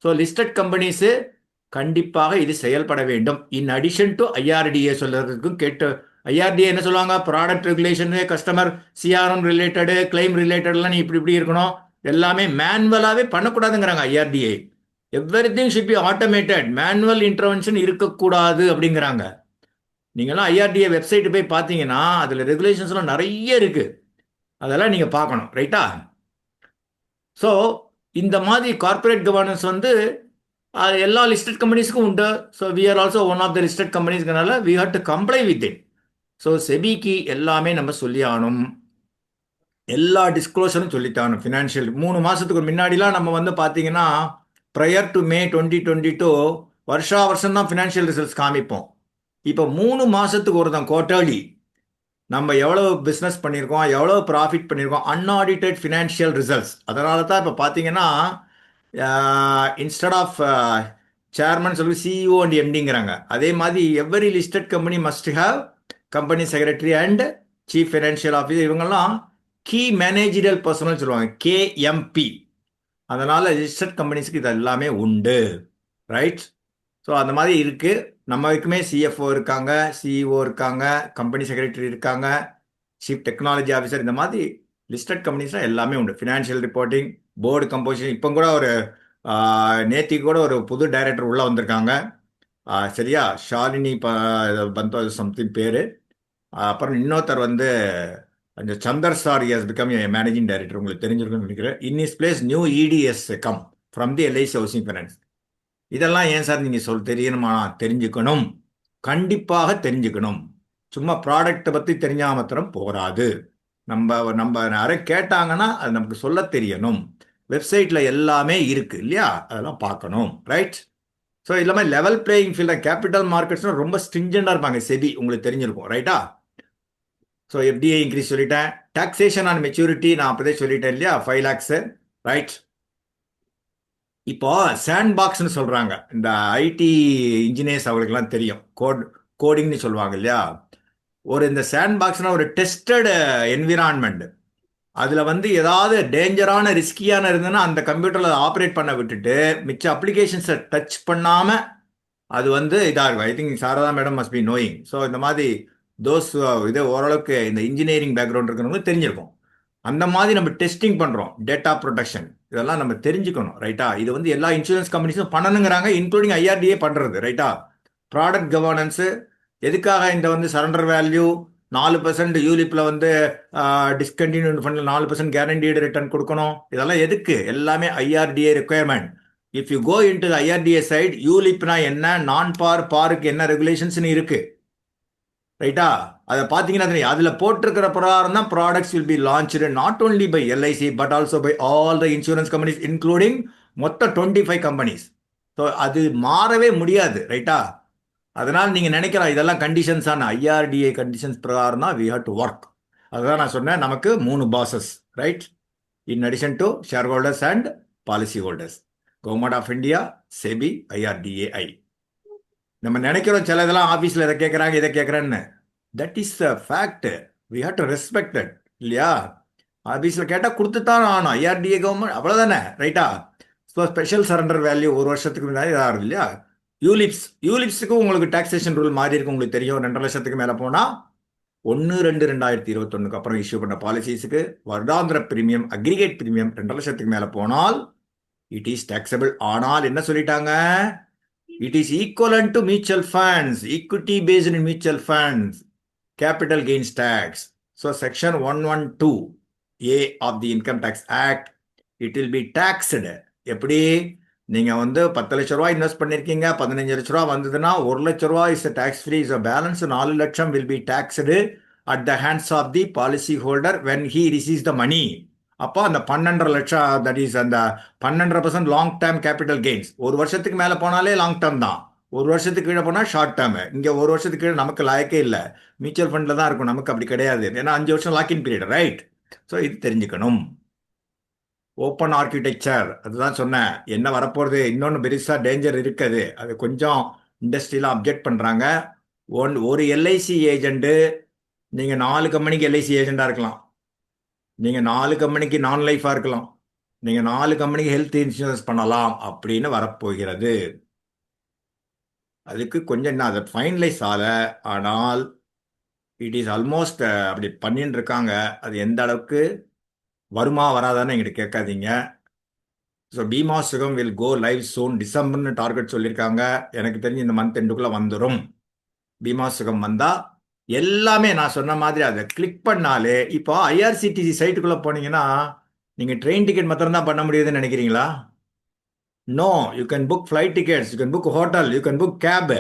ஸோ லிஸ்டட் கம்பெனிஸு கண்டிப்பாக இது செயல்பட வேண்டும். இன் அடிஷன் டு ஐஆர்டிஏ சொல்றதுக்கும் கேட்டு, ஐஆர்டிஏ என்ன சொல்லுவாங்க? Product regulation, customer CRM related, claim ரிலேட்டட்லாம் நீ இப்படி இருக்கணும், எல்லாமே மேனுவலாகவே பண்ணக்கூடாதுங்கிறாங்க IRDA. Everything should be automated, manual intervention இருக்கக்கூடாது அப்படிங்கிறாங்க. நீங்களாம் ஐஆர்டிஏ வெப்சைட்டு போய் பார்த்தீங்கன்னா அதில் ரெகுலேஷன்ஸ்லாம் நிறைய இருக்குது, அதெல்லாம் நீங்கள் பார்க்கணும். ரைட்டா? ஸோ இந்த மாதிரி கார்பரேட் கவர்னன்ஸ் வந்து எல்லா லிஸ்டட் கம்பெனிஸ்க்கும் உண்டு. So we are also one of the listed கம்பெனிஸ்னால we have to comply with it. So செபிக்கு எல்லாமே நம்ம சொல்லி ஆகணும், எல்லா டிஸ்க்ளோஷரும் சொல்லித்தாகணும். ஃபினான்ஷியல் 3 மாதத்துக்கு முன்னாடிலாம் நம்ம வந்து பார்த்தீங்கன்னா ப்ரையர் டு மே 2022 வருஷம் தான் ஃபினான்ஷியல் ரிசல்ட்ஸ் காமிப்போம். இப்போ 3 மாதத்துக்கு ஒரு தான் குவார்டர்லி நம்ம எவ்வளோ பிஸ்னஸ் பண்ணியிருக்கோம், எவ்வளோ ப்ராஃபிட் பண்ணியிருக்கோம், அன்ஆடிட்டட் ஃபினான்ஷியல் ரிசல்ட்ஸ். அதனால தான் இப்போ பார்த்தீங்கன்னா இன்ஸ்டெட் ஆஃப் சேர்மன் சொல்லி சிஇஓ அண்ட் எம்டிங்கிறாங்க. அதே மாதிரி every listed company must have company secretary and chief financial officer, இவங்கெல்லாம் கீ மேனேஜரியல் பர்சனல் சொல்லுவாங்க, கேஎம்பி. அதனால் லிஸ்டட் கம்பெனிஸ்க்கு இது எல்லாமே உண்டு. ரைட்? ஸோ அந்த மாதிரி இருக்குது. நம்மக்குமே சிஎஃப்ஓ இருக்காங்க, சிஇஓ இருக்காங்க, கம்பெனி செக்ரட்டரி இருக்காங்க, சீஃப் டெக்னாலஜி ஆஃபீஸர். இந்த மாதிரி லிஸ்டட் கம்பெனிஸ்லாம் எல்லாமே உண்டு. Financial reporting, board composition. இப்போ கூட ஒரு நேத்திக்கு கூட ஒரு புது டைரக்டர் உள்ளே வந்திருக்காங்க. சரியா? ஷாலினி பந்தோ சம்திங் பேர். அப்புறம் இன்னொருத்தர் வந்து அந்த Chander sir has become a managing director, உங்களுக்கு தெரிஞ்சிருக்குன்னு நினைக்கிறேன். In his place new EDs come from the LIC housing finance. இதெல்லாம் ஏன் சார் நீங்கள் தெரியணுமா? தெரிஞ்சுக்கணும், கண்டிப்பாக தெரிஞ்சுக்கணும். சும்மா ப்ராடக்டை பற்றி தெரிஞ்சால் மாத்திரம் போராது. நம்ம நிறைய கேட்டாங்கன்னா அது நமக்கு சொல்ல தெரியணும். வெப்சைட்டில் எல்லாமே இருக்குது இல்லையா? அதெல்லாம் பார்க்கணும். ரைட்? ஸோ இல்லாமல் லெவல் பிளேயிங் ஃபீல்டாக கேபிட்டல் மார்க்கெட்ஸ்னால் ரொம்ப ஸ்ட்ரிஞ்சண்டாக இருப்பாங்க. செபி உங்களுக்கு தெரிஞ்சிருக்கும். ரைட்டா? ஸோ எஃப்டிஐ இன்க்ரீஸ் சொல்லிட்டேன். டாக்ஸேஷன் ஆன் மெச்சூரிட்டி நான் அப்போதே சொல்லிட்டேன் இல்லையா? 5 lakhs. ரைட்? இப்போ சாண்ட் பாக்ஸ்னு சொல்கிறாங்க. இந்த ஐடி இன்ஜினியர்ஸ் அவங்களுக்குலாம் தெரியும், கோடிங்னு சொல்லுவாங்க இல்லையா? இந்த சாண்ட் பாக்ஸ்னால் ஒரு டெஸ்டட் என்விரான்மெண்ட். அதில் வந்து ஏதாவது டேஞ்சரான ரிஸ்கியான இருந்ததுன்னா அந்த கம்ப்யூட்டரில் ஆப்ரேட் பண்ண விட்டுட்டு மிச்ச அப்ளிகேஷன்ஸை டச் பண்ணாமல் அது வந்து இதாக இருக்கும். I think Sarada madam must be knowing. So இந்த மாதிரி இது ஓரளவுக்கு இந்த இன்ஜினியரிங் பேக்ரவுண்ட் இருக்கிறவங்களுக்கு தெரிஞ்சிருக்கும். அந்த மாதிரி நம்ம டெஸ்டிங் பண்ணுறோம், டேட்டா ப்ரொடெக்ஷன், இதெல்லாம் நம்ம தெரிஞ்சுக்கணும். ரைட்டா? இது வந்து எல்லா இன்சூரன்ஸ் கம்பெனிஸும் பண்ணணுங்கிறாங்க, இன்க்ளூடிங் ஐஆர்டிஏ பண்ணுறது. ரைட்டா? ப்ராடக்ட் கவர்னன்ஸு எதுக்காக? இந்த வந்து சரண்டர் வேல்யூ 4% யூலிப்பில் வந்து டிஸ்கண்டினியூட் ஃபண்டில் 4% கேரண்டீடு ரிட்டர்ன் கொடுக்கணும். இதெல்லாம் எதுக்கு? எல்லாமே IRDA requirement. If you go into IRDA site, யூலிப்னா என்ன, நான் பாருக்கு என்ன ரெகுலேஷன்ஸ்னு இருக்குது. ரைட்டா? அதை பார்த்தீங்கன்னா தெரியும். அதில் போட்டிருக்கிற பிரகாரம் தான் products will be launched, not only by LIC but also by all the insurance companies including மொத்தம் 25 கம்பெனிஸ். ஸோ அது மாறவே முடியாது. ரைட்டா? அதனால் நீங்கள் நினைக்கலாம் இதெல்லாம் கண்டிஷன்ஸான ஐஆர்டிஏ கண்டிஷன்ஸ் பிரகாரம் தான் வி ஹேவ் டு ஒர்க். அதுதான் நான் சொன்னேன், நமக்கு 3 bosses. Right? In addition to share holders and policy holders, government of India, SEBI, IRDAI. நம்ம நினைக்கிறோம் சில இதெல்லாம் ஆஃபீஸில் இதை கேட்குறாங்க இதை கேட்குறேன்னு. That is the fact. We have to respect that இல்லையா? ஆபீஸ்ல கேட்டா கொடுத்துத்தான் ஆகணும். ஐஆர்டிஏ கவர்மெண்ட் அவ்வளவுதானே, ரைட்டா? ஸோ ஸ்பெஷல் சரண்டர் வேல்யூ ஒரு வருஷத்துக்கு முன்னாடி இதாக இல்லையா? யூலிப்ஸுக்கு உங்களுக்கு டாக்ஸேஷன் ரூல் மாறி இருக்கு, உங்களுக்கு தெரியும். 2.5 லட்சத்துக்கு மேல போனா 1/2/2021 அப்புறம் இஷ்யூ பண்ண பாலிசிஸுக்கு வருடாந்திர பிரீமியம் அக்ரிகேட் பிரீமியம் 2.5 லட்சத்துக்கு மேல போனால் இட் இஸ் டாக்ஸபிள். ஆனால் என்ன சொல்லிட்டாங்க? It is equivalent to mutual funds, equity based mutual funds, capital gains tax. So section 112A of the Income Tax Act, it will be taxed. எப்படி? நீங்க 10 லட்ச ரூபாய் இன்வெஸ்ட் பண்ணிருக்கீங்க, 15 லட்ச ரூபாய் வந்ததுன்னா 1 லட்ச ரூபாய் is tax free. So balance 4 லட்சம் will be taxed at the hands of the policy holder when he receives the money. அப்போ அந்த 12.5 லட்சம், தட் இஸ் அந்த 12% லாங் டேர்ம் கேபிட்டல் கெயின்ஸ். ஒரு வருஷத்துக்கு மேல போனாலே லாங் டேர்ம் தான், ஒரு வருஷத்துக்கு கீழே போனால் ஷார்ட் டேர்ம். இங்கே ஒரு வருஷத்துக்கு கீழே நமக்கு லாயக்கே இல்லை, மியூச்சுவல் ஃபண்டில் தான் இருக்கும், நமக்கு அப்படி கிடையாது. ஏன்னா 5 வருஷம் லாக்இன் பீரியட், ரைட்? ஸோ இது தெரிஞ்சுக்கணும். ஓப்பன் ஆர்கிடெக்சர், அதுதான் சொன்னேன். என்ன வரப்போகிறது, இன்னொன்று பெருசாக டேஞ்சர் இருக்குது. அது கொஞ்சம் இண்டஸ்ட்ரியில் அப்ஜெக்ட் பண்ணுறாங்க. ஒரு எல்ஐசி ஏஜென்ட்டு, நீங்கள் 4 கம்பெனிக்கு எல்ஐசி ஏஜெண்டாக இருக்கலாம், நீங்கள் 4 கம்பெனிக்கு நான் லைஃபாக இருக்கலாம், நீங்கள் 4 கம்பெனிக்கு ஹெல்த் இன்சூரன்ஸ் பண்ணலாம் அப்படின்னு வரப்போகிறது. அதுக்கு கொஞ்சம் என்ன, அதை ஃபைனலைஸ் ஆகலை. ஆனால் இட் இஸ் ஆல்மோஸ்ட் அப்படி பண்ணின்னு இருக்காங்க. அது எந்த அளவுக்கு வருமா வராதான்னு எங்கிட்ட கேட்காதீங்க. So Bima Sugam will go live soon. டிசம்பர்னு டார்கெட் சொல்லியிருக்காங்க. எனக்கு தெரிஞ்சு இந்த மந்த் எண்டுக்குள்ளே வந்துடும். பீமா சுகம் வந்தால் எல்லாமே நான் சொன்ன மாதிரி அதை கிளிக் பண்ணாலே, இப்போ ஐஆர்சிடிசி சைட்டுக்குள்ளே போனீங்கன்னா நீங்கள் ட்ரெயின் டிக்கெட் மாத்திரம் தான் பண்ண முடியுதுன்னு நினைக்கிறீங்களா? No, you can book flight tickets, you can book hotel, you can book cab,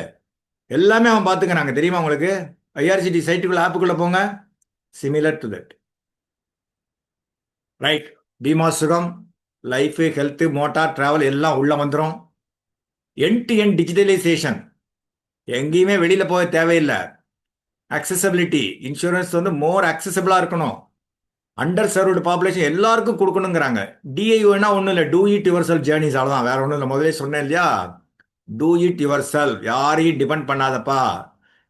எல்லாமே அவன் பார்த்துக்கிறாங்க. தெரியுமா உங்களுக்கு? ஐஆர்சிடி சைட்டுக்குள்ள ஆப்புக்குள்ள போங்க. Similar to that, right? Bima Sugam, life, health, motor, travel எல்லாம் உள்ள வந்துடும். எண்ட் டு எண்ட் டிஜிட்டலைசேஷன், எங்கேயுமே வெளியில போக தேவையில்லை. அக்சசபிலிட்டி, இன்சூரன்ஸ் மோர் அக்சசபிளா இருக்கணும். அண்டர் சர்வ்டு பாப்புலேஷன் எல்லாருக்கும் கொடுக்கணுங்கிறாங்க. டிஐஓனா ஒன்றும் இல்லை, do it your self journeys, அவ்வளோதான், வேற ஒன்றும் இல்லை. முதலே சொன்னேன் இல்லையா, டூ இட் யுவர் செல்ஃப். யாரையும் டிபெண்ட் பண்ணாதப்பா.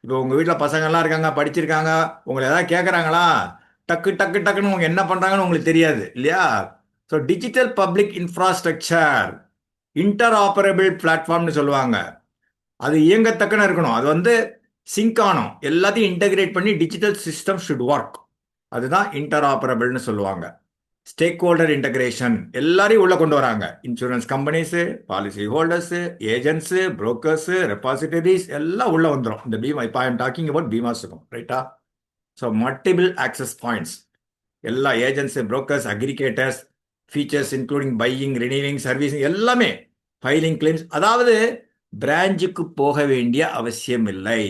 இப்போ உங்கள் வீட்டில் பசங்கள்லாம் இருக்காங்க, படிச்சிருக்காங்க, உங்களை ஏதாவது கேட்குறாங்களா, டக்கு டக்கு டக்குன்னு அவங்க என்ன பண்ணுறாங்கன்னு உங்களுக்கு தெரியாது இல்லையா? So digital public infrastructure, interoperable பிளாட்ஃபார்ம்னு சொல்லுவாங்க. அது இயங்கத்தக்கன்னு இருக்கணும். அது சிங்க் ஆனும், எல்லாத்தையும் இன்டகிரேட் பண்ணி டிஜிட்டல் சிஸ்டம் ஷுட் ஒர்க். அதுதான் இன்டர் ஆப்பரபிள்னு சொல்லுவாங்க. ஸ்டேக் ஹோல்டர் இன்டகிரேஷன், எல்லாரையும் உள்ள கொண்டு வராங்க. Insurance companies, policy holders, agents, brokers, repositories எல்லாம் உள்ள வந்துடும் இந்த பீமா. இப்போ I am talking about Bima Sugam, ரைட்டா? ஸோ மல்டிபிள் ஆக்சஸ் பாயிண்ட்ஸ், எல்லா agents, brokers, aggregators, features including buying, renewing, servicing எல்லாமே, ஃபைலிங் கிளைம்ஸ். அதாவது பிரான்ச்சுக்கு போக வேண்டிய அவசியம் இல்லை.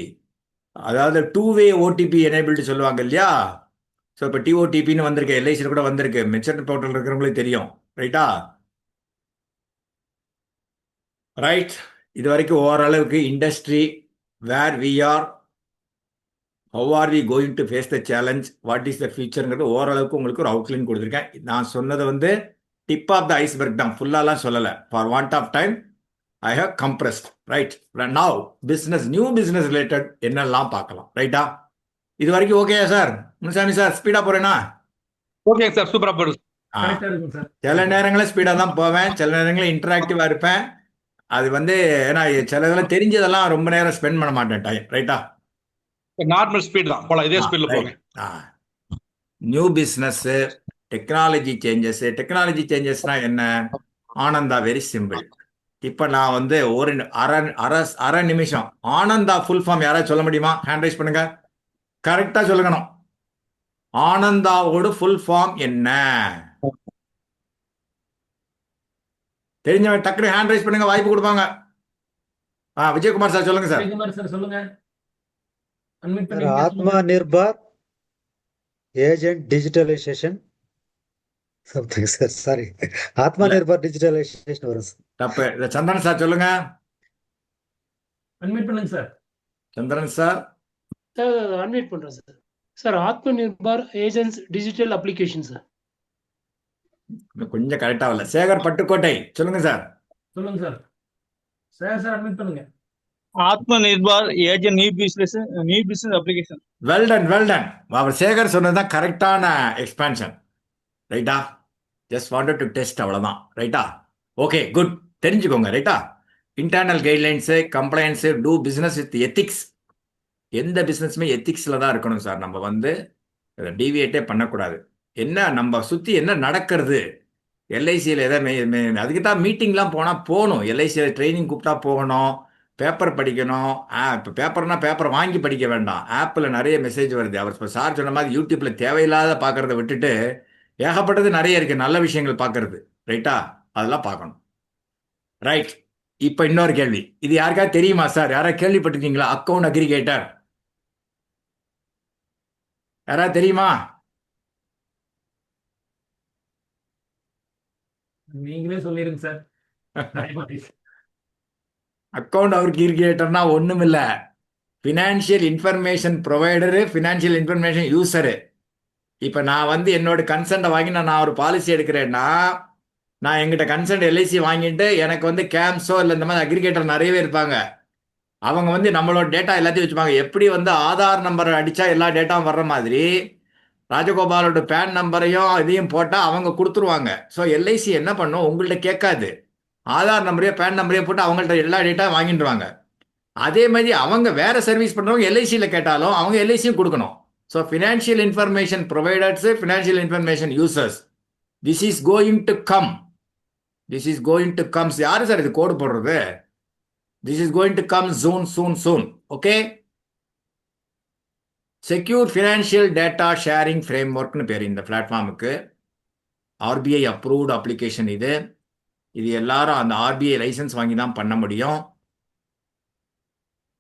அதாவது 2-way ஓடிபி எனேபிள்டு சொல்லுவாங்க இல்லையா? ஸோ இப்போ டிஓடிபின்னு வந்திருக்கு, எல்ஐசியில் கூட வந்திருக்கு, மெச்சூரிட்டி போர்ட்டல் இருக்கிறவங்களுக்கு தெரியும், ரைட்டா? ரைட். இது வரைக்கும் ஓரளவுக்கு industry, where we are, how are we going to face the challenge, what is the ஃபியூச்சருங்கிறது ஓரளவுக்கு உங்களுக்கு ஒரு அவுட்லைன் கொடுத்துருக்கேன். நான் சொன்னது டிப் ஆஃப் த ஐஸ்பர்க் தான், ஃபுல்லாலாம் சொல்லலை. For want of time I have compressed, right? Now business, new business related என்னெல்லாம் பார்க்கலாம், ரைட்டா? இது வரைக்கும் ஓகேயா சார்? முனுசாமி சார், ஸ்பீடா போறேனா? ஓகே சார், சூப்பரா போடுது. சில நேரங்களில் ஸ்பீடா தான் போவேன், சில நேரங்களில் இன்டராக்டிவா இருப்பேன். அது ஏன்னா சில இதெல்லாம் தெரிஞ்சதெல்லாம் ரொம்ப நேரம் ஸ்பெண்ட் பண்ண மாட்டேன் டைம், ரைட்டா? நார்மல் ஸ்பீட் தான் போலாம், இதே ஸ்பீட்ல போங்க. New business, technology changes. Technology சேஞ்சஸ்னா என்ன? Ananda, very simple. இப்ப நான் ஒரு அரை நிமிஷம் ஆனந்தா ஃபுல் ஃபார்ம் யாராவது சொல்ல முடியுமா? ஹேண்ட் ரைஸ் பண்ணுங்க, கரெக்டா சொல்லணும். ஆனந்தாவோட ஃபுல் ஃபார்ம் என்ன தெரிஞ்சவங்க டக்குனு ஹேண்ட் ரைஸ் பண்ணுங்க, வாய்ப்பு கொடுப்பாங்க. விஜயகுமார் சார் சொல்லுங்க சார். விஜயகுமார் சார் சொல்லுங்க. ஆத்மா Nirbhar agent digitalisation something sir, sorry, ஆத்மா நிர்பார் டிஜிட்டலைசேஷன் வரும் சார். தப்பு. சந்திரன் சார் சொல்லுங்க. அன்மியூட் பண்ணுங்க சார். சந்திரன் சார். அன்மியூட் பண்றேன் sir. Sir, Atma Nirbhar agents digital application sir. கொஞ்சம் கரெக்டா இல்ல. சேகர் பட்டுக்கோட்டை சொல்லுங்க சார். சொல்லுங்க சார். சார் சார் அட்மிட் பண்ணுங்க. Aatma Nirbhar agent new business application. Well done, well done. அவர் சேகர் சொன்னதுதான் கரெக்டான எக்ஸ்பான்ஷன். ரைட்டா? ஜஸ்ட் வாண்டட் டு டெஸ்ட் அவ்வளோதான். ரைட்டா? Okay good. தெரிஞ்சுக்கோங்க. ரைட்டா? Internal guidelines, complaints, do business with ethics. எந்த பிஸ்னஸுமே எத்திக்ஸில் தான் இருக்கணும் சார். நம்ம வந்து டீவியேட்டே பண்ணக்கூடாது. என்ன நம்ம சுற்றி என்ன நடக்கிறது, எல்ஐசியில் எதாவது அதுக்கு தான் மீட்டிங்லாம் போனால் போகணும். எல்ஐசியில் ட்ரைனிங் கூப்பிட்டா போகணும், பேப்பர் படிக்கணும். இப்போ பேப்பர்னா பேப்பர் வாங்கி படிக்க வேண்டாம், ஆப்பில் நிறைய மெசேஜ் வருது. அவர் இப்போ சார் சொன்ன மாதிரி யூடியூப்பில் தேவையில்லாத பார்க்குறத விட்டுட்டு ஏகப்பட்டது நிறைய இருக்குது நல்ல விஷயங்கள் பார்க்கறது. ரைட்டா? அதெல்லாம் பார்க்கணும். ரைட். இப்போ இன்னொரு கேள்வி. இது யாருக்காவது தெரியுமா சார்? யாராவது கேள்விப்பட்டிருக்கீங்களா? அக்கௌண்ட் அக்ரிகேட்டர் யாராவது தெரியுமா? நீங்களே சொல்லிருங்க சார். அக்கௌண்ட் அக்ரிகேட்டர்னா ஒன்றும் இல்லை, financial information provider, financial information user. இப்போ நான் வந்து என்னோட கன்சென்ட்டை வாங்கி நான் ஒரு பாலிசி எடுக்கிறேன்னா, நான் எங்கிட்ட கன்சென்ட் எல்ஐசி வாங்கிட்டு எனக்கு வந்து கேம்ஸோ இல்லை இந்த மாதிரி அக்ரிகேட்டர் நிறையவே இருப்பாங்க. அவங்க வந்து நம்மளோட டேட்டா எல்லாத்தையும் வச்சுப்பாங்க. எப்படி வந்து ஆதார் நம்பர் அடித்தா எல்லா டேட்டாவும் வர்ற மாதிரி ராஜகோபாலோட பேன் நம்பரையும் இதையும் போட்டால் அவங்க கொடுத்துருவாங்க. ஸோ எல்ஐசி என்ன பண்ணும், உங்கள்கிட்ட கேட்காது, ஆதார் நம்பரையோ பேன் நம்பரையோ போட்டு அவங்கள்ட்ட எல்லா டேட்டாவும் வாங்கிடுவாங்க. அதே மாதிரி அவங்க வேற சர்வீஸ் பண்ணுறவங்க எல்ஐசியில் கேட்டாலும் அவங்க எல்ஐசியும் கொடுக்கணும். So financial information providers, financial information users, this is going to come. This is going to comes. யாரு சார் இது கோடு போடுறது? This is going to come soon soon soon. Okay. Secure financial data sharing ஃப்ரேம்ஒர்க்னு பேர் இந்த பிளாட்ஃபார்முக்கு. RBI approved application இது. இது எல்லாரும் அந்த ஆர்பிஐ லைசன்ஸ் வாங்கி தான் பண்ண முடியும்.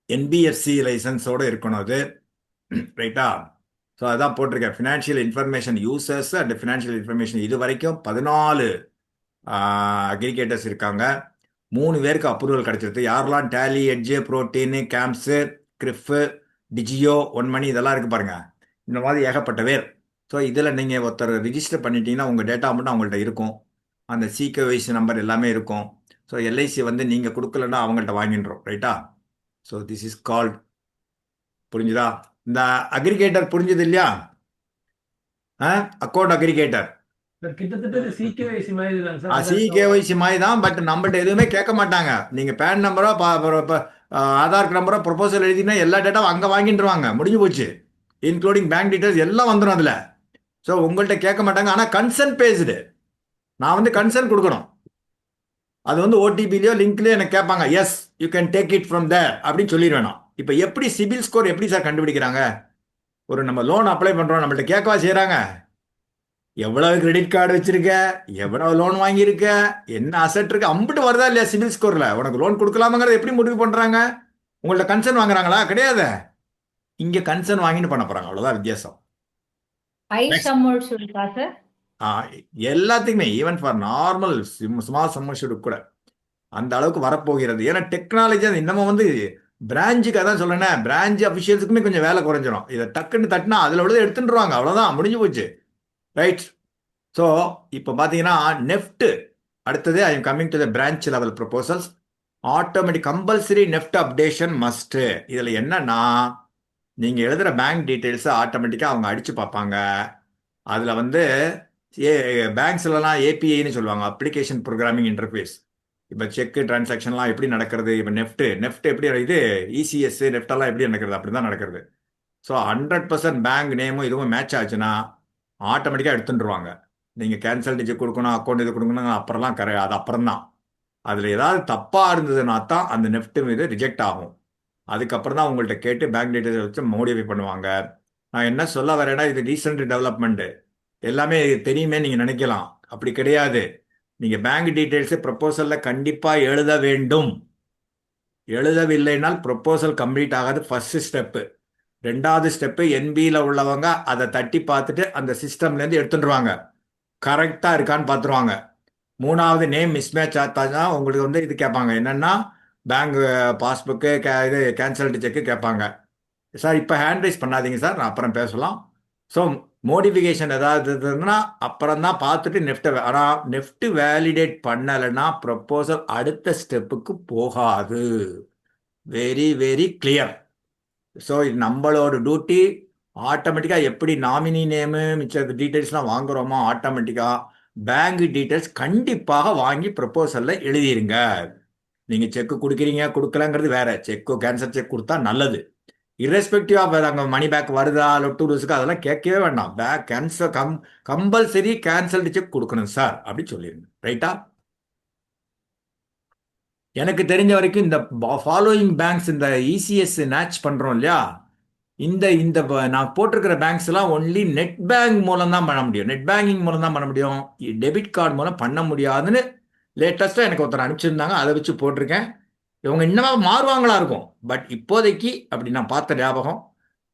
என்பிஎஃப்சி லைசன்ஸோடு இருக்கணும் அது. ரைட்டா? ஸோ அதான் போட்டிருக்கேன், financial information users and financial information. இது வரைக்கும் 14 அக்ரிகேட்டர்ஸ் இருக்காங்க. 3 பேருக்கு அப்ரூவல் கிடைச்சிருக்கு. யாரெல்லாம் Tally, Edge, Protean, CAMS, CRIF, Digio, One Money இதெல்லாம் இருக்குது பாருங்கள். இந்த மாதிரி ஏகப்பட்ட பேர். ஸோ இதில் நீங்கள் ஒருத்தர் ரிஜிஸ்டர் பண்ணிட்டீங்கன்னா உங்கள் டேட்டா மட்டும் அவங்கள்ட்ட இருக்கும், அந்த சிகேஒய்சி நம்பர் எல்லாமே இருக்கும். ஸோ எல்ஐசி வந்து நீங்கள் கொடுக்கலன்னா அவங்கள்ட்ட வாங்கின்றோம். ரைட்டா? So this is called. புரிஞ்சுதா? இந்த அக்ரிகேட்டர் புரிஞ்சுது இல்லையா? அக்கௌண்ட் அக்ரிகேட்டர் கிட்டத்தட்ட சிகேஒய்சி மாதிரி தான் சார். சிகேஒய்சி மாதிரி தான். பட் நம்மள்ட்ட எதுவுமே கேட்க மாட்டாங்க. நீங்கள் பேன் நம்பரோ ஆதார் நம்பரோ ப்ரொபோசல் எழுதினா எல்லா டேட்டாவும் அங்கே வாங்கிட்டுருவாங்க. முடிஞ்சு போச்சு. இன்க்ளூடிங் பேங்க் டீட்டெயில்ஸ் எல்லாம் வந்துடும் அதில். ஸோ உங்கள்கிட்ட கேட்க மாட்டாங்க. ஆனால் கன்சென்ட் பேஸ்டு, நான் வந்து கன்சென்ட் கொடுக்கணும். அது வந்து ஓடிபிலையோ லிங்க்லேயோ எனக்கு கேட்பாங்க, yes you can take it from there அப்படின்னு சொல்லிடுவேன் நான். இப்போ எப்படி சிபில் ஸ்கோர் எப்படி சார் கண்டுபிடிக்கிறாங்க? ஒரு நம்ம லோன் அப்ளை பண்ணுறோம், நம்மள்ட்ட கேட்கவா செய்கிறாங்க? எவ்வளவு கிரெடிட் கார்டு வச்சிருக்க, எவ்வளவு லோன் வாங்கியிருக்க, என்ன அசெட் இருக்கு, அம்பிட்டு வருதா இல்லையா சிபில் ஸ்கோரில்? உனக்கு லோன் கொடுக்கலாமாங்கிறத எப்படி முடிவு பண்ணுறாங்க? உங்கள்ட்ட கன்சர்ன் வாங்குறாங்களா? கிடையாது. இங்கே கன்சர்ன் வாங்கிட்டு பண்ண போகிறாங்க. அவ்வளோதான் வித்தியாசம். எல்லாத்துக்குமே, even for normal small sum assured கூட அந்த அளவுக்கு வரப்போகிறது. ஏன்னா டெக்னாலஜி அது இன்னமும் வந்து பிரான்ச்சுக்கு, அதான் சொல்றேன், பிரான்ச் அஃபிஷியல்ஸுக்குமே கொஞ்சம் வேலை குறைஞ்சிரும். இதை டக்குன்னு தட்டினா அதில் உள்ளதை எடுத்துட்டுருவாங்க. அவ்வளோதான், முடிஞ்சு போச்சு. ரைட். ஸோ இப்போ பார்த்தீங்கன்னா நெஃப்ட் அடுத்தது. I am coming to the branch level proposals. Automatic compulsory NEFT updation must. இதில் என்னன்னா, நீங்கள் எழுதுகிற பேங்க் டீட்டெயில்ஸை ஆட்டோமேட்டிக்காக அவங்க அடித்து பார்ப்பாங்க. அதில் வந்து பேங்க்ஸ்லாம் ஏபிஐன்னு சொல்லுவாங்க, அப்ளிகேஷன் ப்ரோக்ராமிங் இன்டர்ஃபேஸ். இப்போ செக்கு டிரான்சாக்ஷன்லாம் எப்படி நடக்கிறது, இப்போ நெஃப்ட் எப்படி இது, இசிஎஸ் நெஃப்டெல்லாம் எப்படி நடக்கிறது, அப்படி தான் நடக்கிறது. ஸோ 100% பேங்க் நேமும் இதுவும் மேட்ச் ஆச்சுன்னா ஆட்டோமேட்டிக்காக எடுத்துட்டுருவாங்க. நீங்கள் கேன்சல் டிஜெக்ட் கொடுக்கணும், அக்கௌண்ட் இது கொடுக்கணும், அப்புறம்லாம் அது அப்புறம் தான். அதில் ஏதாவது தப்பாக இருந்ததுன்னா தான் அந்த நெஃப்ட் மீது ரிஜெக்ட் ஆகும். அதுக்கப்புறம் தான் உங்கள்கிட்ட கேட்டு பேங்க் டீட்டெயில்ஸ் வச்சு மோடிஃபை பண்ணுவாங்க. நான் என்ன சொல்ல வரேன்னா, இது ரீசெண்ட் டெவலப்மெண்ட்டு, எல்லாமே தெரியுமே நீங்கள் நினைக்கலாம். அப்படி கிடையாது. நீங்கள் பேங்க் டீட்டெயில்ஸு ப்ரொப்போசலில் கண்டிப்பாக எழுத வேண்டும். எழுதவில்லைனால் ப்ரொப்போசல் கம்ப்ளீட் ஆகாது. First step. 2வது ஸ்டெப்பு, என்பியில் உள்ளவங்க அதை தட்டி பார்த்துட்டு அந்த சிஸ்டம்லேருந்து எடுத்துட்டுருவாங்க, கரெக்டாக இருக்கான்னு பார்த்துருவாங்க. 3வது நேம் மிஸ்மேட்ச் ஆத்தாதான் உங்களுக்கு வந்து இது கேட்பாங்க, என்னென்னா பேங்க் பாஸ்புக்கு இது கேன்சல்டு செக்கு கேட்பாங்க. சார் இப்போ ஹேண்ட் ரைஸ் பண்ணாதீங்க சார், நான் அப்புறம் பேசலாம். ஸோ மோடிஃபிகேஷன் ஏதாவது இருந்ததுன்னா அப்புறம் தான் பார்த்துட்டு நெஃப்ட்டை. ஆனால் நெஃப்ட் வேலிடேட் பண்ணலைன்னா ப்ரொப்போசல் அடுத்த ஸ்டெப்புக்கு போகாது. Very very clear. ஸோ இது நம்மளோட டியூட்டி. ஆட்டோமேட்டிக்காக எப்படி நாமினி நேமு மிச்ச டீட்டெயில்ஸ்லாம் வாங்குறோமோ ஆட்டோமேட்டிக்காக பேங்க் டீட்டெயில்ஸ் கண்டிப்பாக வாங்கி ப்ரொபோசலில் எழுதிருங்க. நீங்கள் செக்கு கொடுக்குறீங்க கொடுக்கலங்கிறது வேற. செக்கு கேன்சல் செக் கொடுத்தா நல்லது. irrespective ஆஃப் அங்கே மணி பேக் வருதா லொட்டு லூஸுக்கு அதெல்லாம் கேட்கவே வேண்டாம். Back cancel compulsory cancelled cheque கொடுக்கணும் சார் அப்படி சொல்லிடுங்க. ரைட்டா? எனக்கு தெரிஞ்ச வரைக்கும் இந்த ஃபாலோயிங் பேங்க்ஸ் இந்த இசிஎஸ் மேட்ச் பண்ணுறோம் இல்லையா, இந்த இந்த நான் போட்டிருக்கிற பேங்க்ஸ் எல்லாம் ஒன்லி நெட் பேங்க் மூலம் தான் பண்ண முடியும். நெட் பேங்கிங் மூலம் தான் பண்ண முடியும். டெபிட் கார்டு மூலம் பண்ண முடியாதுன்னு லேட்டஸ்ட்டாக எனக்கு ஒருத்தர் அனுப்பிச்சிருந்தாங்க. அதை வச்சு போட்டிருக்கேன். இவங்க இன்னமும் மாறுவாங்களா இருக்கும். பட் இப்போதைக்கு அப்படி நான் பார்த்த ஞாபகம்.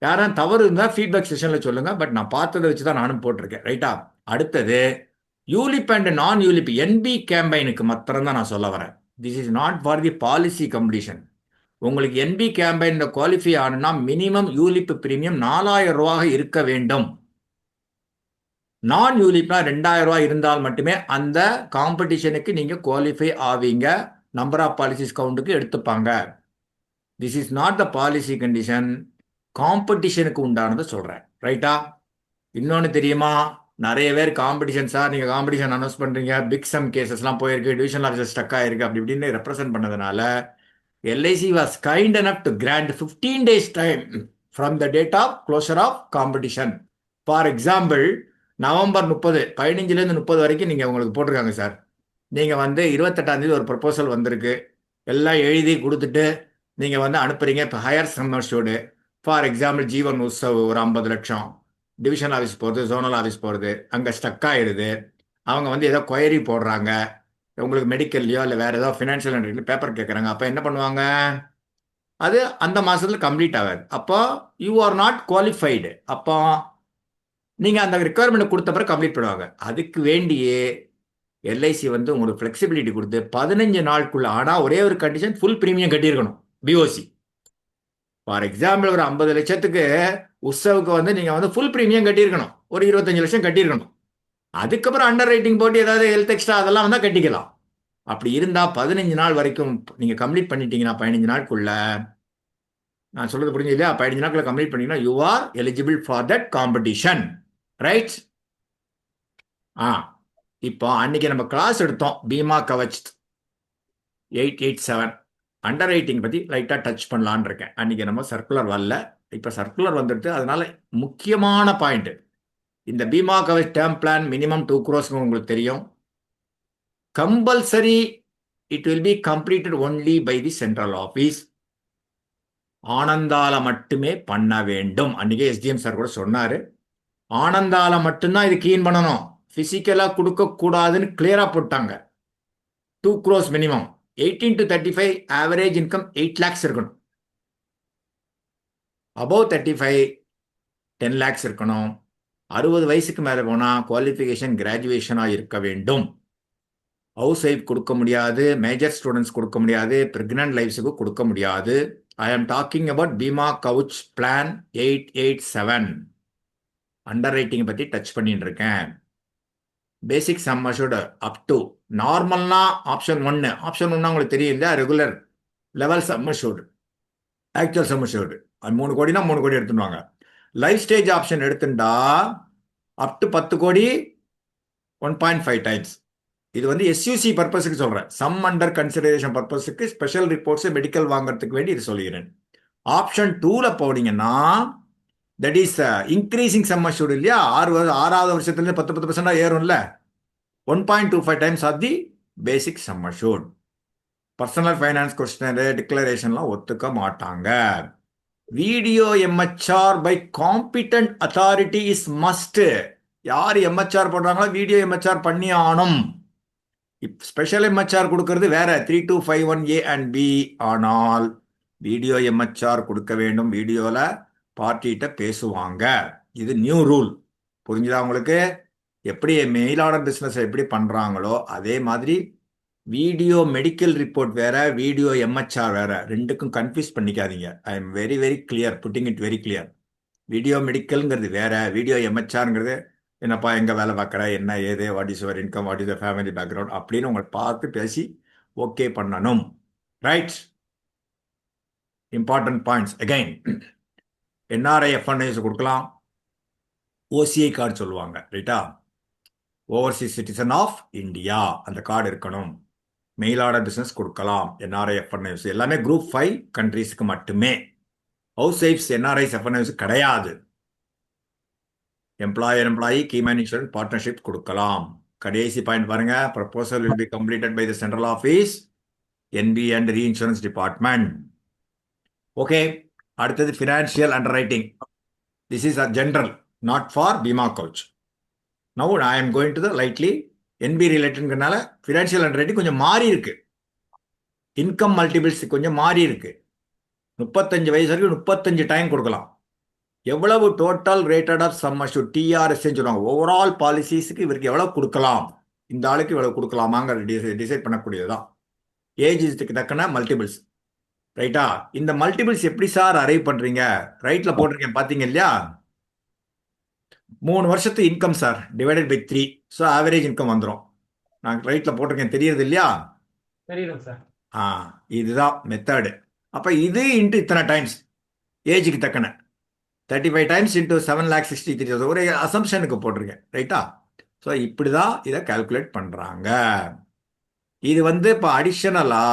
யாரும் தவறு இருந்தால் ஃபீட்பேக் செஷனில் சொல்லுங்கள். பட் நான் பார்த்ததை வச்சு தான் நானும் போட்டிருக்கேன். ரைட்டா? அடுத்தது யூலிப் அண்ட் நான் யூலிப் என்பி கேம்பெயினுக்கு மாத்திரம் தான் நான் சொல்ல வரேன். This is not for the policy completion. உங்களுக்கு என்பி கேம்பெயின் குவாலிஃபை ஆனா மினிமம் யூலிப் பிரீமியம் 4000 ரூபாக இருக்க வேண்டும். நான் யூலிப்னா 2000 ரூபாய் இருந்தால் மட்டுமே அந்த காம்படிஷனுக்கு நீங்க குவாலிஃபை ஆவீங்க. நம்பர் ஆஃப் பாலிசிஸ் கவுண்டுக்கு எடுத்துப்பாங்க. This is not the policy condition. காம்படிஷனுக்கு உண்டானதை சொல்றேன். ரைட்டா? இன்னொன்று தெரியுமா, நிறைய பேர் காம்படிஷன் சார் நீங்கள் காம்படிஷன் அனௌன்ஸ் பண்ணுறீங்க, பிக் சம் கேசஸ்லாம் போயிருக்கு, டிவிஷனல் ஆஃபீஸர் ஸ்டக் ஆயிருக்கு அப்படி இப்படின்னு ரெப்ரசென்ட் பண்ணதுனால LIC was kind enough to grant 15 days time from the date of closure of competition. For example, November 30 15லேருந்து 30 வரைக்கும் நீங்கள் உங்களுக்கு போட்டிருக்காங்க சார். நீங்கள் 28ஆம் தேதி ஒரு ப்ரப்போசல் வந்திருக்கு, எல்லாம் எழுதி கொடுத்துட்டு நீங்கள் அனுப்புறீங்க. இப்போ ஹையர் சம்மர்ஷூடு ஃபார் எக்ஸாம்பிள் ஜீவன் உற்சவ் ஒரு 50 லட்சம், டிவிஷனல் ஆஃபீஸ் போகிறது, ஜோனல் ஆஃபீஸ் போகிறது, அங்கே ஸ்டக் ஆயிடுது. அவங்க ஏதோ கொயரி போடுறாங்க, உங்களுக்கு மெடிக்கல்லையோ இல்லை வேறு ஏதோ ஃபினான்ஷியல் என்ட்ரிலையோ பேப்பர் கேட்குறாங்க. அப்போ என்ன பண்ணுவாங்க, அது அந்த மாதத்தில் கம்ப்ளீட் ஆகாது. அப்போ யூ ஆர் நாட் குவாலிஃபைடு. அப்போ நீங்கள் அந்த ரெக்குயர்மெண்ட் கொடுத்த பிறகு கம்ப்ளீட் பண்ணுவாங்க. அதுக்கு வேண்டியே LIC உங்களுக்கு ஃப்ளெக்சிபிலிட்டி கொடுத்து 15 நாளுக்குள்ள, ஆனால் ஒரே ஒரு கண்டிஷன், ஃபுல் ப்ரீமியம் கட்டியிருக்கணும். பிஓசி ஃபார் எக்ஸாம்பிள் ஒரு 50 லட்சத்துக்கு உற்சவுக்கு நீங்கள் ஃபுல் ப்ரீமியம் கட்டியிருக்கணும். ஒரு 25 லட்சம் கட்டியிருக்கணும். அதுக்கப்புறம் அண்டர் ரைட்டிங் போட்டு ஏதாவது ஹெல்த் எக்ஸ்ட்ரா அதெல்லாம் வந்தால் கட்டிக்கலாம். அப்படி இருந்தால் 15 நாள் வரைக்கும் நீங்கள் கம்ப்ளீட் பண்ணிட்டீங்கன்னா 15 நாளுக்குள்ள, நான் சொல்றது புரிஞ்சு இல்லையா, 15 நாட்களை கம்ப்ளீட் பண்ணீங்கன்னா you are eligible for that competition. Right? இப்போ அன்னைக்கு நம்ம கிளாஸ் எடுத்தோம் பீமா கவச் 887 அண்டர் ரைட்டிங் பற்றி லைட்டாக டச் பண்ணலான்னு இருக்கேன். அன்னைக்கு நம்ம சர்க்குலர் வரல, இப்போ சர்க்குலர் வந்துடுது. அதனால முக்கியமான பாயிண்ட், இந்த Bima Kavach term plan minimum 2 crores உங்களுக்கு தெரியும். Compulsory it will be completed only by the central office. ஆனந்தால மட்டுமே பண்ண வேண்டும். அன்னைக்கே SDM சார் கூட சொன்னாரு, ஆனந்தால மட்டும்தான் இது கிளீன் பண்ணணும், பிசிக்கலாக கொடுக்கக்கூடாதுன்னு கிளியரா போட்டாங்க. 2 crores minimum. 18 to 35 average income 8 lakhs இருக்கணும். above 35 10 lakhs இருக்கணும். 60 வயசுக்கு மேலே போனால் குவாலிஃபிகேஷன் கிராஜுவேஷனாக இருக்க வேண்டும். ஹவுஸ் ஒய்ஃப் கொடுக்க முடியாது, மேஜர் ஸ்டூடெண்ட்ஸ் கொடுக்க முடியாது, பிரெக்னன்ட் லைஃப்ஸுக்கு கொடுக்க முடியாது. I am talking about Bima Kavach plan 887 underwriting பற்றி டச் பண்ணிட்டு இருக்கேன். Basic sum assured up to நார்மல்னா ஆப்ஷன் 1. ஆப்ஷன் 1 உங்களுக்கு தெரியும் இல்லையா, regular level sum assured, actual sum assured. அது 3 கோடினா 3 கோடி எடுத்துடுவாங்க. லைஃப் ஸ்டேஜ் ஆப்ஷன் எடுத்துட்டா அப் டு 10 கோடி 1.5 டைம்ஸ். இது SUC பர்பஸுக்கு சொல்கிறேன், சம் அண்டர் கன்சிடரேஷன் பர்பஸுக்கு, ஸ்பெஷல் ரிப்போர்ட்ஸ் மெடிக்கல் வாங்குறதுக்கு வேண்டி இது சொல்லிக்கிறேன். ஆப்ஷன் 2ல போனீங்கன்னா that is increasing sum assured இல்லையா, 6வது வருஷத்துல 10% ஏறும்ல, 1.25 times of the basic sum assured. Personal finance questionnaire டிக்ளரேஷன்லாம் ஒத்துக்க மாட்டாங்க. Video MHR by competent authority is must. யார் MHR போடுறாங்களோ வீடியோ MHR பண்ணி ஆகணும். ஸ்பெஷல் MHR கொடுக்கறது வேற 3251A and B. ஆனால் வீடியோ MHR கொடுக்க வேண்டும். வீடியோவில் பார்ட்டிகிட்ட பேசுவாங்க. இது நியூ ரூல். புரிஞ்சுதா உங்களுக்கு? எப்படி மெயில் ஆர்டர் பிஸ்னஸ் எப்படி பண்ணுறாங்களோ அதே மாதிரி வீடியோ மெடிக்கல் ரிப்போர்ட் வேற, வீடியோ MHR வேற. ரெண்டுக்கும் கன்ஃபியூஸ் பண்ணிக்காதீங்க. I am very very clear, putting it very clear. Video மெடிக்கல்ங்கிறது வேற, வீடியோ MHRங்கிறது என்னப்பா எங்கே வேலை பார்க்குற, என்ன ஏது, what is your income, what is the family background அப்படின்னு உங்களை பார்த்து பேசி ஓகே பண்ணணும். Right? Important points again. NRI FNIs கொடுக்கலாம், ஓசிஐ கார்டு சொல்லுவாங்க, ரைட்டா? ஓவர்சீஸ் சிட்டிசன் ஆஃப் இந்தியா அந்த கார்டு இருக்கணும். மெயில் ஆர்டர் பிசினஸ் கொடுக்கலாம், என்ஆர்ஐ எஃப்என்ஐஸ் எல்லாமே குரூப் 5 கண்ட்ரீஸ்க்கு மட்டுமே. ஹவுஸ் ஒய்ஃப்ஸ் என்ஆர்ஐஸ் எஃப்என்ஐஸ் கிடையாது. எம்ப்ளாயி கீமேன் இன்சூரன்ஸ் பார்ட்னர்ஷிப் கொடுக்கலாம். கடைசி பாயிண்ட் பாருங்க, proposal will be completed by the central office, NB and reinsurance department. Okay, அடுத்தது financial underwriting. This is a general, not for Bima Kavach. Now I am going to the lightly NB ரிலேட்டட்னால financial underwriting கொஞ்சம் மாறி இருக்கு. Income multiples கொஞ்சம் மாறி இருக்கு. 35 வயசு வரைக்கும் 35 டைம் கொடுக்கலாம். எவ்வளவு total rated of sum assured TRS சொல்லுவாங்க, ஓவரால் பாலிசிஸ்க்கு இவருக்கு எவ்வளவு கொடுக்கலாம், இந்த ஆளுக்கு இவ்வளவு கொடுக்கலாமாங்கிற டிசைட் பண்ணக்கூடியதுதான். ஏஜ் இதுக்கு தக்கன மல்டிபிள்ஸ், ரைட்டா? இந்த மல்டிபிள்ஸ் எப்படி சார் அரைவ் பண்றீங்க? ரைட்ல போட்டிருக்கேன் பாத்தீங்க இல்லையா? 3 வருஷத்து income sir divided by 3, so average income வந்துடும். நான் ரைட்ல போட்டிருக்கேன், தெரியுது இல்லையா? தெரியும் சார். இதுதான் மெத்தடு. அப்ப இது இன்ட்டு இத்தனை டைம்ஸ் ஏஜுக்கு தக்கன 35 டைம்ஸ் இன்ட்டு 7,63,000 ஒரு அசம்ஷனுக்கு போட்டிருக்கேன், ரைட்டா? ஸோ இப்படிதான் இதை கால்குலேட் பண்றாங்க. இது வந்து இப்போ அடிஷனலா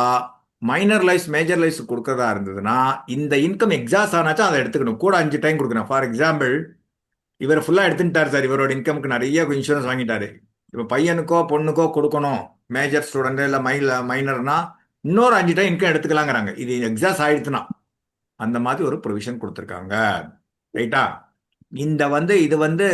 மைனர் லைஃப் மேஜர் லைஃப் கொடுக்கறதா இருந்ததுன்னா இந்த இன்கம் எக்ஸாஸ்ட் ஆனாச்சும் அதை எடுத்துக்கணும், கூட 5 டைம் கொடுக்கணும். ஃபார் எக்ஸாம்பிள், இவர் ஃபுல்லா எடுத்துட்டார் சார், இவரோட இன்கமுக்கு நிறைய இன்சூரன்ஸ் வாங்கிட்டாரு. இப்போ பையனுக்கோ பொண்ணுக்கோ கொடுக்கணும், மேஜர் ஸ்டூடெண்ட் இல்லை மைனர்னா இன்னொரு 5 டைம் இன்கம் எடுத்துக்கலாங்கிறாங்க. இது எக்ஸாஸ்ட் ஆயிடுச்சுன்னா அந்த மாதிரி ஒரு ப்ரொவிஷன் கொடுத்துருக்காங்க, ரைட்டா? இது வந்து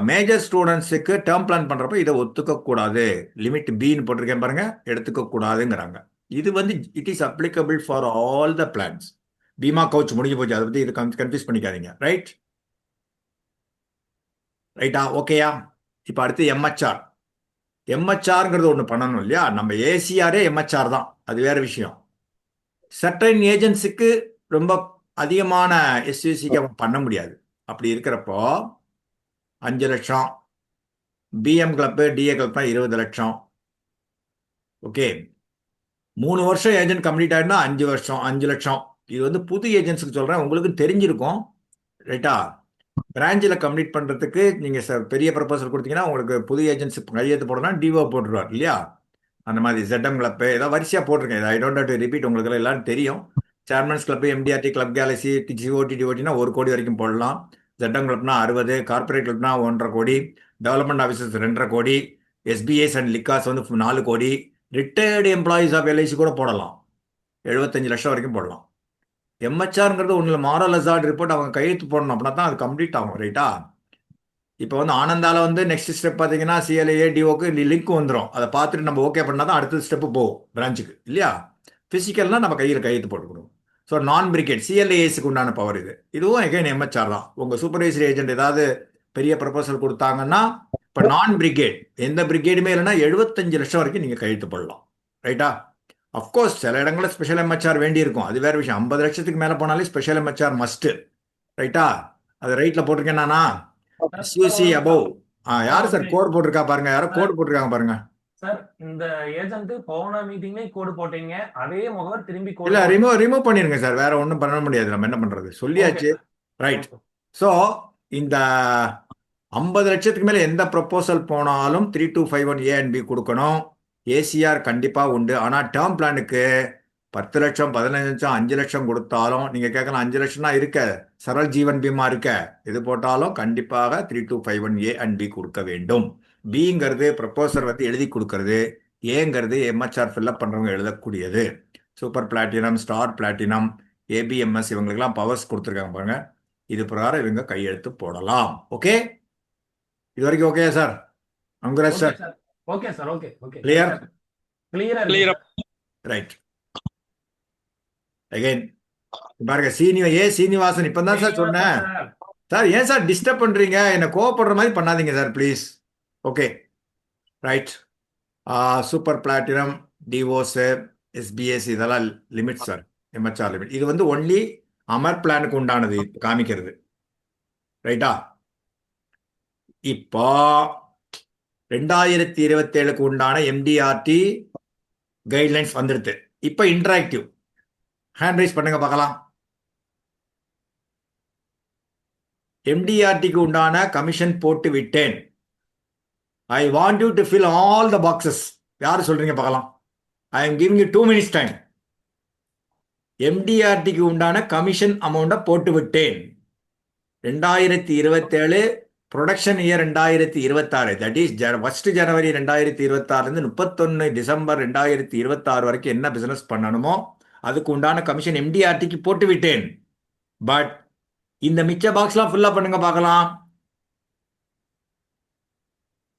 மேஜர் ஸ்டூடெண்ட்ஸுக்கு டேர்ம் பிளான் பண்றப்ப இதை ஒத்துக்க கூடாது, லிமிட் பின்னு போட்டிருக்கேன் பாருங்க, எடுத்துக்க கூடாதுங்கிறாங்க. இது வந்து it is applicable for all the plans. Bima Kavach முடிஞ்சு போச்சு, அதை பத்தி இது கன்ஃபியூஸ் பண்ணிக்காதீங்க, ரைட்? ரைட்டா? ஓகேயா? இப்போ அடுத்து எம்ஹெச்ஆர். எம்ஹெச்ஆர்ங்கிறது ஒன்று பண்ணணும் இல்லையா? நம்ம ஏசிஆரே எம்ஹெச்ஆர் தான், அது வேற விஷயம். சர்டன் ஏஜென்சிக்கு ரொம்ப அதிகமான எஸ்யூசிக்கு அவன் பண்ண முடியாது. அப்படி இருக்கிறப்போ 5 லட்சம், பிஎம் கிளப்பு டிஏ கிளப்னா 20 லட்சம். ஓகே, 3 வருஷம் ஏஜென்ட் கம்ப்ளீட் ஆயிடுனா 5 வருஷம் 5 லட்சம். இது வந்து புது ஏஜென்ட்ஸுக்கு சொல்றேன், உங்களுக்கு தெரிஞ்சிருக்கும், ரைட்டா? பிரான்ச்சில் கம்ப்ளீட் பண்றதுக்கு நீங்க பெரிய ப்ரப்போசல் கொடுத்தீங்கன்னா உங்களுக்கு புது ஏஜென்ட்ஸ் கையெழுத்து போடணும், டிஓ போட்டுருவார் இல்லையா? அந்த மாதிரி ZM கிளப்பு ஏதாவது வரிசையா போட்டிருக்கேன், I don't have to repeat, உங்களுக்கு எல்லாரும் தெரியும். Chairman's club, MDRT, club galaxy, GOT, டிஓடினா 1 கோடி வரைக்கும் போடலாம். ZM கிளப்னா 60, கார்பரேட் கிளப்னா 1.5 கோடி, டெவலப்மெண்ட் ஆஃபீஸர்ஸ் 2.5 கோடி, எஸ்பிஎஸ் அண்ட் லிக்காஸ் வந்து 4 கோடி, ரிட்டையர்டு எம்ப்ளாயிஸ் ஆஃப் எல்ஐசி கூட போடலாம், 75 லட்சம் வரைக்கும் போடலாம். எம்ஹெச்ஆர்ங்கிறது ஒன்றில் மாரல் ஹசார்ட் ரிப்போர்ட் அவங்க கையெழுத்து போடணும், அப்படின்னா தான் அது கம்ப்ளீட் ஆகும், ரைட்டா? இப்போ வந்து ஆனந்தால வந்து நெக்ஸ்ட் ஸ்டெப் பார்த்தீங்கன்னா சிஎல்ஏ டிஓக்கு லிங்க் வந்துடும், அதை பார்த்துட்டு நம்ம ஓகே பண்ணால் தான் அடுத்த ஸ்டெப்பு போகும் பிரான்ச்சுக்கு இல்லையா? ஃபிசிக்கல்னா நம்ம கையில் கையெழுத்து போட்டுக்கணும். ஸோ நான் பிரிகேட் சிஎல்ஏஎஸ்க்கு உண்டான பவர் இது. இதுவும் எகைன் எம்ஹெச்ஆர் தான். உங்கள் சூப்பர்வைசரி ஏஜென்ட் ஏதாவது பெரிய ப்ரப்போசல் கொடுத்தாங்கன்னா, இப்போ நான் பிரிகேட் எந்த பிரிகேடுமே இல்லைன்னா 75 லட்சம் வரைக்கும் நீங்கள் கையெழுத்து போடலாம், ரைட்டா? அஃப்கோர்ஸ் சில இடங்களில் ஸ்பெஷல் எம்ஹெச்ஆர் வேண்டி இருக்கும், அது வேற விஷயம். 50 லட்சத்துக்கு மேலே போனாலே ஸ்பெஷல் எம்ஹெச்ஆர் மஸ்ட், ரைட்டா? அது ரைட்ல போட்டிருக்கேன் நானா? எஸ்யூசி அபவ். யாரு சார் கோட் போட்டிருக்கா பாருங்க, யாரோ கோட் போட்டிருக்காங்க பாருங்க சார். இந்த ஏஜென்ட் போன மீட்டிங்ல கோடு போட்டீங்க, அதே முகவர் திரும்பி கோடு இல்ல, ரிமூவ் பண்ணிருங்க சார், வேற ஒன்றும் பண்ண முடியாது, நம்ம என்ன பண்றது, சொல்லியாச்சு, ரைட்? ஸோ இந்த 50 லட்சத்துக்கு மேல எந்த ப்ரொபோசல் போனாலும் 3251A and B கொடுக்கணும். ஏசிஆர் கண்டிப்பா உண்டு. ஆனா டேர்ம் பிளானுக்கு 10 லட்சம் 15 லட்சம் 5 லட்சம் கொடுத்தாலும் நீங்க கேட்கலாம், 5 லட்சம்னா இருக்க சரல் ஜீவன் பீமா இருக்க, இது போட்டாலும் கண்டிப்பாக 3251A and B கொடுக்க வேண்டும். பிங்கிறது ப்ரொபோசர் வந்து எழுதி கொடுக்கறது, ஏங்கிறது எம்ஹெச்ஆர் ஃபில்அப் பண்றவங்க எழுதக்கூடியது. சூப்பர் பிளாட்டினம், ஸ்டார் பிளாட்டினம், ஏபிஎம்எஸ் இவங்களுக்கெல்லாம் பவர்ஸ் கொடுத்துருக்காங்க பாருங்க. இது பிரகாரம் இவங்க கையெழுத்து போடலாம். ஓகே, இது வரைக்கும் okay sir? Anguraj sir, okay sir. Okay okay, clear? கிளியரா ரைட். அகைன் பாருங்க, சீனிவாசன் இப்பதான் சார் சொன்னேன் சார். ஏன் சார் டிஸ்டர்ப் பண்றீங்க? என்ன கோவப்படுற மாதிரி பண்ணாதீங்க sir please. Okay, right. Super platinum, divorce, SBS இதெல்லாம் லிமிட் சார், எம்ஹெச்ஆர் லிமிட். இது வந்து ஒன்லி அமர் பிளானுக்கு உண்டானது காமிக்கிறது, ரைட்டா? இப்போ 2027க்கு உண்டான எம்டிஆர்டி கைட்லைன்ஸ் வந்துடுது. இப்போ இன்டராக்டிவ் ஹேண்ட் ரைஸ் பண்ணுங்க பார்க்கலாம். எம்டிஆர்டிக்கு உண்டான கமிஷன் போட்டு விட்டேன். I want you to fill all the boxes. யார் சொல்றீங்க பார்க்கலாம்? I am giving you 2 minutes time. எம்டிஆர்டிக்கு உண்டான கமிஷன் அமௌண்ட்டை போட்டு விட்டேன். 2027 production year 2026, that is 1 January 2026 31 December 2026 வரைக்கும் என்ன பிசினஸ் பண்ணணுமோ அதுக்கு உண்டான கமிஷன் எம்டிஆர்டிக்கு போட்டு விட்டேன். பட் இந்த மிச்ச பாக்ஸ்லாம் ஃபுல்லா பண்ணுங்க பார்க்கலாம்.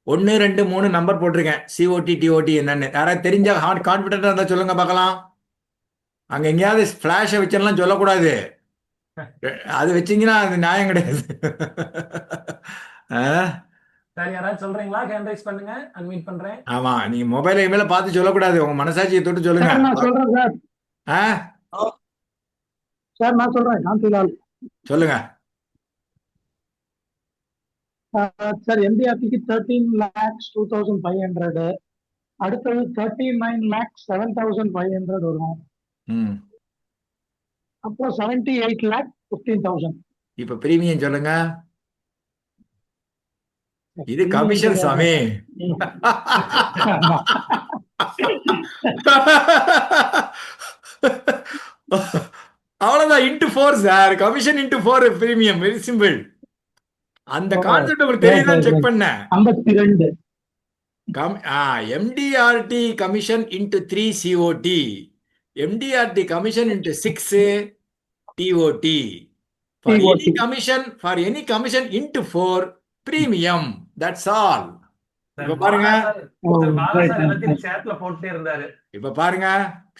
1 2 3 நம்பர் போட்டிருக்கேன். சிஓடி டிஓடி என்னன்னு யாராவது தெரிஞ்ச கான்பிடண்டா இருந்தா சொல்லுங்க பார்க்கலாம். அங்க எங்கேயாவது ஃபிளாஷை வச்செல்லாம் சொல்லக்கூடாது. அது வச்சீங்கன்னா அது நியாயம் கிடையாது. சார் யாராவது சொல்றீங்களா? ஹேண்ட் ரைஸ் பண்ணுங்க, அன்மியூட் பண்றேன். ஆமா, நீங்க மொபைல் இமெயில பார்த்து சொல்லக்கூடாது. உங்க மனசாட்சியை தொட்டு சொல்லுங்க. சார் நான் சொல்றேன் சார். ஆ, சார் நான் சொல்றேன். காந்திலால். சொல்லுங்க. சார் எம்டிஆர்டிக்கு 13,02,500. அடுத்தது 39,07,500 வரும். ம். அப்புறம் 78,15,000. இப்ப பிரீமியம் சொல்லுங்க. இது கமிஷன் சாமி. ஆமா. அவ்வளவுதான். Into 4 sir. Commission into 4 premium. Very simple. அந்த கான்செப்ட் உங்களுக்கு தெரியுதான்னு செக் பண்ணேன். 52. MDRT commission into 3 COD, MDRT commission into 6 DOD. For any commission into 4 premium. That's all. இப்ப பாருங்க. சேட்ல போட்டே இருந்தாரு. இப்ப பாருங்க,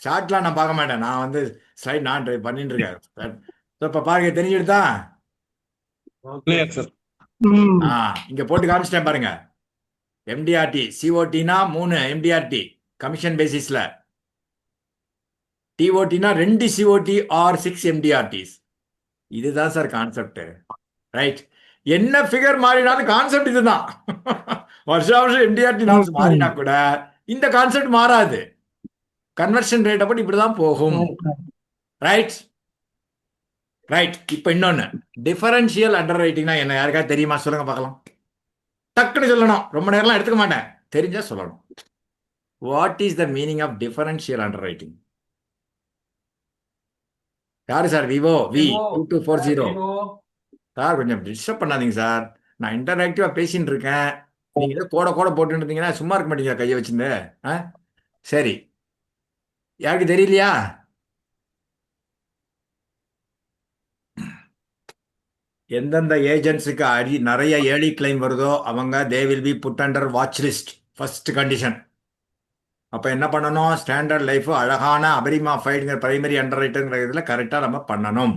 ஷார்ட்லாம் நான் பார்க்க மாட்டேன். நான் வந்து ஸ்லைட் நான் ட்ரை பண்ணிட்டு இருக்கேன். இப்ப பாருங்க, தெரிஞ்சுடுதா? Clear sir. இங்க போட்டு காமிச்சிட்டேன் பாருங்க. எம்டிஆர்டி சிஓடினா 3 எம்டிஆர்டி கமிஷன் பேசிஸ்ல, டிஓடினா 2 சிஓடி ஆர் 6 எம்டிஆர்டிஸ். இதுதான் சார் கான்செப்ட். ரைட். என்ன ஃபிகர் மாறினாலும் கான்செப்ட் இதுதான். வருஷம் எம்டிஆர்டி நாம்ஸ் மாறினா கூட இந்த கான்செப்ட் மாறாது. கன்வர்ஷன் ரேட் அப்படி இப்படிதான் போகும். Right right. இப்ப இன்னொன்னு, டிஃபரன்ஷியல் அண்டர் ரைட்டிங்னா என்ன? யாருக்காவது தெரியுமா? சொல்லுங்க பார்க்கலாம். டக்குன்னு சொல்லணும். ரொம்ப நேரம்லாம் எடுத்துக்க மாட்டேன். தெரிஞ்சா சொல்லணும். What is the meaning of differential underwriting? யாரு சார்? Vivo V2240 sir. கொஞ்சம் டிஸ்டர்ப் பண்ணாதீங்க சார். நான் இன்டராக்டிவா பேசிட்டு இருக்கேன். நீங்க ஏதோ கோட போட்டு இருந்தீங்கன்னா சும்மா இருக்க மாட்டீங்க கையை வச்சுருந்து. சரி, யாருக்கு தெரியலையா? எந்தெந்த ஏஜென்ட்ஸுக்கு நிறைய ஏர்லி கிளைம் வருதோ அவங்க they will be put under watch list. First condition. அப்போ என்ன பண்ணணும்? ஸ்டாண்டர்ட் லைஃப் அழகான அபரிமாஃபைடுங்கிற பிரைமரி அண்டர் ரைட்டருங்கிற இதில் கரெக்டாக நம்ம பண்ணணும்.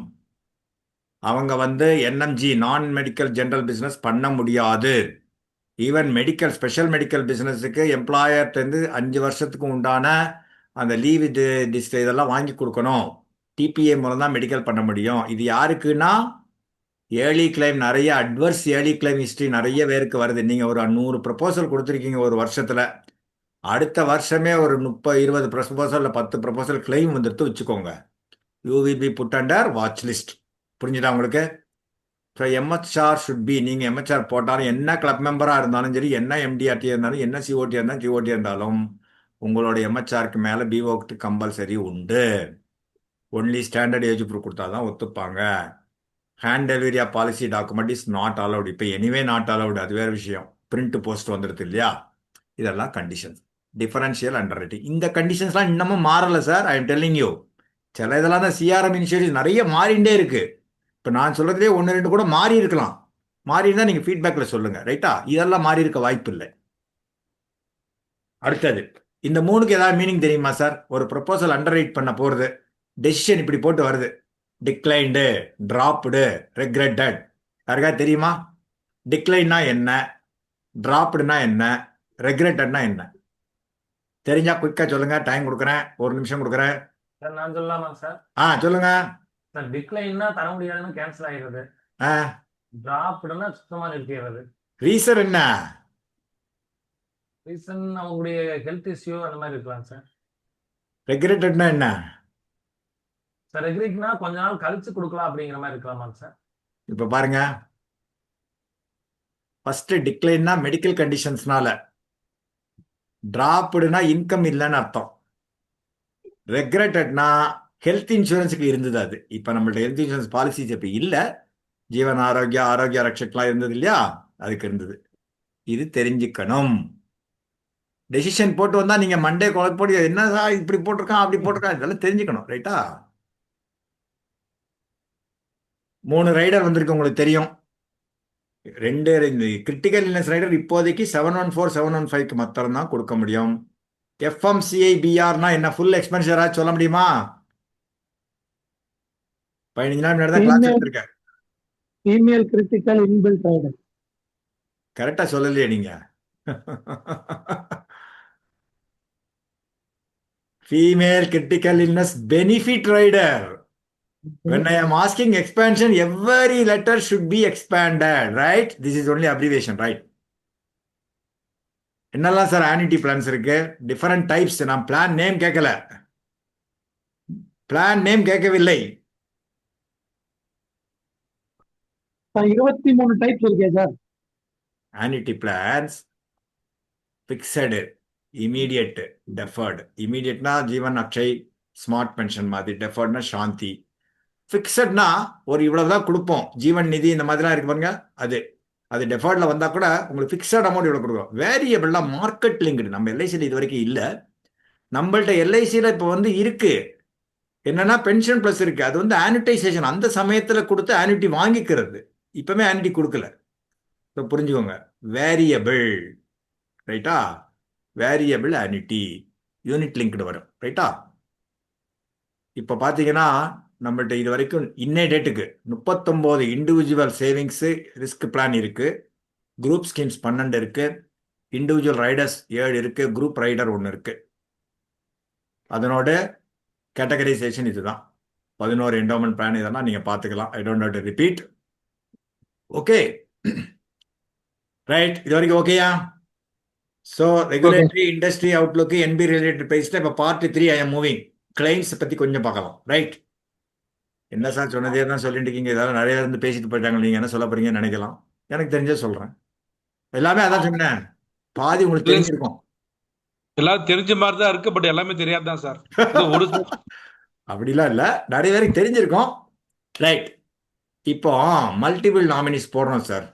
அவங்க வந்து என்எம்ஜி நான் மெடிக்கல் ஜென்ரல் பிஸ்னஸ் பண்ண முடியாது. ஈவன் மெடிக்கல் ஸ்பெஷல் மெடிக்கல் பிஸ்னஸுக்கு எம்ப்ளாயர்லேருந்து 5 வருஷத்துக்கு உண்டான அந்த லீவ் இதெல்லாம் வாங்கி கொடுக்கணும். டிபிஏ மூலம் தான் மெடிக்கல் பண்ண முடியும். இது யாருக்குன்னா ஏர்லி கிளைம் நிறைய அட்வர்ஸ் ஏர்லி கிளைம் ஹிஸ்ட்ரி நிறைய பேருக்கு வருது. நீங்கள் ஒரு 100 ப்ரப்போசல் கொடுத்துருக்கீங்க ஒரு வருஷத்தில். அடுத்த வருஷமே ஒரு 30-20 ப்ரப்போசல் இல்லை 10 ப்ரப்போசல் கிளைம் வந்துட்டு வச்சுக்கோங்க. You will be put under watch list. புரிஞ்சுதா உங்களுக்கு? So MHR should be. நீங்கள் எம்ஹெச்ஆர் போட்டாலும் என்ன கிளப் மெம்பராக இருந்தாலும் சரி, என்ன எம்டிஆர்டி இருந்தாலும், என்ன சிஓடி இருந்தாலும் கிஓடி இருந்தாலும் உங்களோட எம்ஹெச்ஆருக்கு மேலே பிஓக்கு கம்பல்சரி உண்டு. ஒன்லி ஸ்டாண்டர்ட் ஏஜ் ப்ரூஃப் கொடுத்தா தான் ஒத்துப்பாங்க. Hand delivery of policy document is not allowed. இப்போ எனிவே நாட் அலவுட். அது வேறு விஷயம். பிரிண்ட் போஸ்ட் வந்துடுது இல்லையா? இதெல்லாம் கண்டிஷன்ஸ். Differential under writing. இந்த கண்டிஷன்ஸ்லாம் இன்னமும் மாறலை sir. I am telling you. சில இதெல்லாம் தான் சிஆர்எம் இனிஷியேட்டிவ் நிறைய மாறிண்டே இருக்கு. இப்போ நான் சொல்றதுலேயே 1-2 கூட மாறி இருக்கலாம். மாறி இருந்தால் நீங்கள் ஃபீட்பேக்கில் சொல்லுங்கள். ரைட்டா? இதெல்லாம் மாறி இருக்க வாய்ப்பு இல்லை. அடுத்தது, இந்த 3க்கு ஏதாவது மீனிங் தெரியுமா சார்? ஒரு ப்ரொபோசல் அண்டர் ரைட் பண்ண போகிறது, டெசிஷன் இப்படி போட்டு வருது. Declined, dropped, regretted. யாருக்காவது தெரியுமா? டிக்ளைன்னா என்ன, டிராப்டுனா என்ன, ரெக்ரெட்டட்னா என்ன? தெரிஞ்சா குயிக்காக சொல்லுங்க. டைம் கொடுக்குறேன். 1 நிமிஷம் கொடுக்குறேன். சார் நான் சொல்லலாமா சார்? சொல்லுங்க. சார் டிக்ளைன்னா தர முடியாதுன்னு கேன்சல் ஆகிடுது. டிராப்டுன்னா சுத்தமா நிறுத்திடுறது. ரீசன் என்ன? ரீசன் அவங்களுடைய ஹெல்த் இஷ்யூ அந்த மாதிரி இருக்கலாம் சார். ரெக்ரெட்டட்னா என்ன? சார் ரெக்ரெட்னா கொஞ்ச நாள் கழிச்சு கொடுக்கலாம் அப்படிங்கிற மாதிரி இருக்கலாமா சார்? இப்போ பாருங்க, ஃபர்ஸ்ட் டிக்ளைன்னா மெடிக்கல் கண்டிஷன்ஸ்னால, டிராப்டுனா இன்கம் இல்லைன்னு அர்த்தம். ரெக்ரெட்டட்னா ஹெல்த் இன்சூரன்ஸுக்கு இருந்தது அது. இப்போ நம்மள்ட்ட ஹெல்த் இன்சூரன்ஸ் பாலிசிஸ் இப்போ இல்லை. ஜீவன் ஆரோக்கிய ரக்ஷக்லாம் இருந்தது இல்லையா, அதுக்கு இருந்தது. இது தெரிஞ்சுக்கணும். டெசிஷன் போட்டு வந்தா நீங்க மண்டே குழப்படி என்ன இப்படி போட்டிருக்கான் அப்படி போட்டிருக்கான் இதெல்லாம் தெரிஞ்சுக்கணும். ரைட்டா? 3 ரைடர் வந்திருக்கு உங்களுக்கு தெரியும். 2 கிரிட்டிக்கல் இல்னஸ் ரைடர் இப்போதைக்கு 714 715க்கு மாத்திரம் தான் கொடுக்க முடியும். எஃப்எம்சிஐ பிஆர்னா என்ன, ஃபுல் எக்ஸ்பென்சரா சொல்ல முடியுமா? 15 நாள் முன்னாடி தான் கிளாஸ் எடுத்திருக்கேன். Female critical inbuilt rider. கரெக்டா சொல்லலையே நீங்க. Female critical illness benefit rider. When I am asking expansion, every letter should be expanded, right? This is only abbreviation, right? என்னெல்லாம் சார் ஆனிட்டி பிளான்ஸ் இருக்கு? Different types. நான் plan name கேட்கல, plan name கேட்கவில்லை. 23 types இருக்கே sir. Annuity plans fixed, immediate, deferred. இமீடியட்னா Jeevan Akshay smart pension மாதிரி, டெஃபர்ட்னா சாந்தி. ஃபிக்ஸட்னா ஒரு இவ்வளவுதான் கொடுப்போம், ஜீவன் நிதி இந்த மாதிரிலாம் இருக்கு பாருங்க, அது அது டெஃபர்ட்ல வந்தா கூட உங்களுக்கு ஃபிக்ஸட் அமௌண்ட் இவ்வளவு கொடுக்கும். வேரியபிள்லாம் மார்க்கெட் லிங்க்டு. நம்ம எல்ஐசியில் இது வரைக்கும் இல்லை. நம்மள்ட்ட எல்ஐசியில் இப்போ வந்து இருக்கு என்னன்னா பென்ஷன் பிளஸ் இருக்கு. அது வந்து ஆனிட்டைசேஷன், அந்த சமயத்தில் கொடுத்து ஆனிட்டி வாங்கிக்கிறது. இப்பவுமே ஆனிட்டி கொடுக்கல. இப்போ புரிஞ்சுக்கோங்க, வேரியபிள். ரைட்டா? வேரியபிள் ஆனிட்டி யூனிட் லிங்க்டு வரும். ரைட்டா? இப்போ பார்த்தீங்கன்னா நம்மள்ட்ட இது வரைக்கும் இன்னே டேட்டுக்கு 39 இண்டிவிஜுவல் சேவிங்ஸு ரிஸ்க் பிளான் இருக்கு. குரூப் ஸ்கீம்ஸ் 12 இருக்கு. இண்டிவிஜுவல் ரைடர்ஸ் 7 இருக்கு. குரூப் ரைடர் 1 இருக்கு. அதனோட கேட்டகரைசேஷன் இதுதான். 11 என்டோமெண்ட் பிளான். இதெல்லாம் நீங்க பார்த்துக்கலாம். I don't have to repeat. Okay right, இது வரைக்கும் ஓகேயா? So regulatory, industry outlook, NB related பேசிட்டு இப்போ part 3 I am moving. Claims பற்றி கொஞ்சம் பார்க்கலாம். ரைட்? என்ன சார் சொன்னதே தான் சொல்லிட்டு இருக்கீங்க, இதெல்லாம் நிறைய இருந்து பேசிட்டு போயிட்டாங்க, நீங்கள் என்ன சொல்ல போறீங்கன்னு நினைக்கலாம். எனக்கு தெரிஞ்சே சொல்கிறேன். எல்லாமே அதான் சொன்னேன், பாதி உங்களுக்கு தெரிஞ்சிருக்கும். எல்லாம் தெரிஞ்ச மாதிரி தான் இருக்கு, பட் எல்லாமே தெரியாதுதான் சார். ஒரு அப்படிலாம் இல்லை, நிறைய பேருக்கு தெரிஞ்சிருக்கும். ரைட், இப்போ மல்டிபிள் நாமினிஸ் போடுறோம் சார்.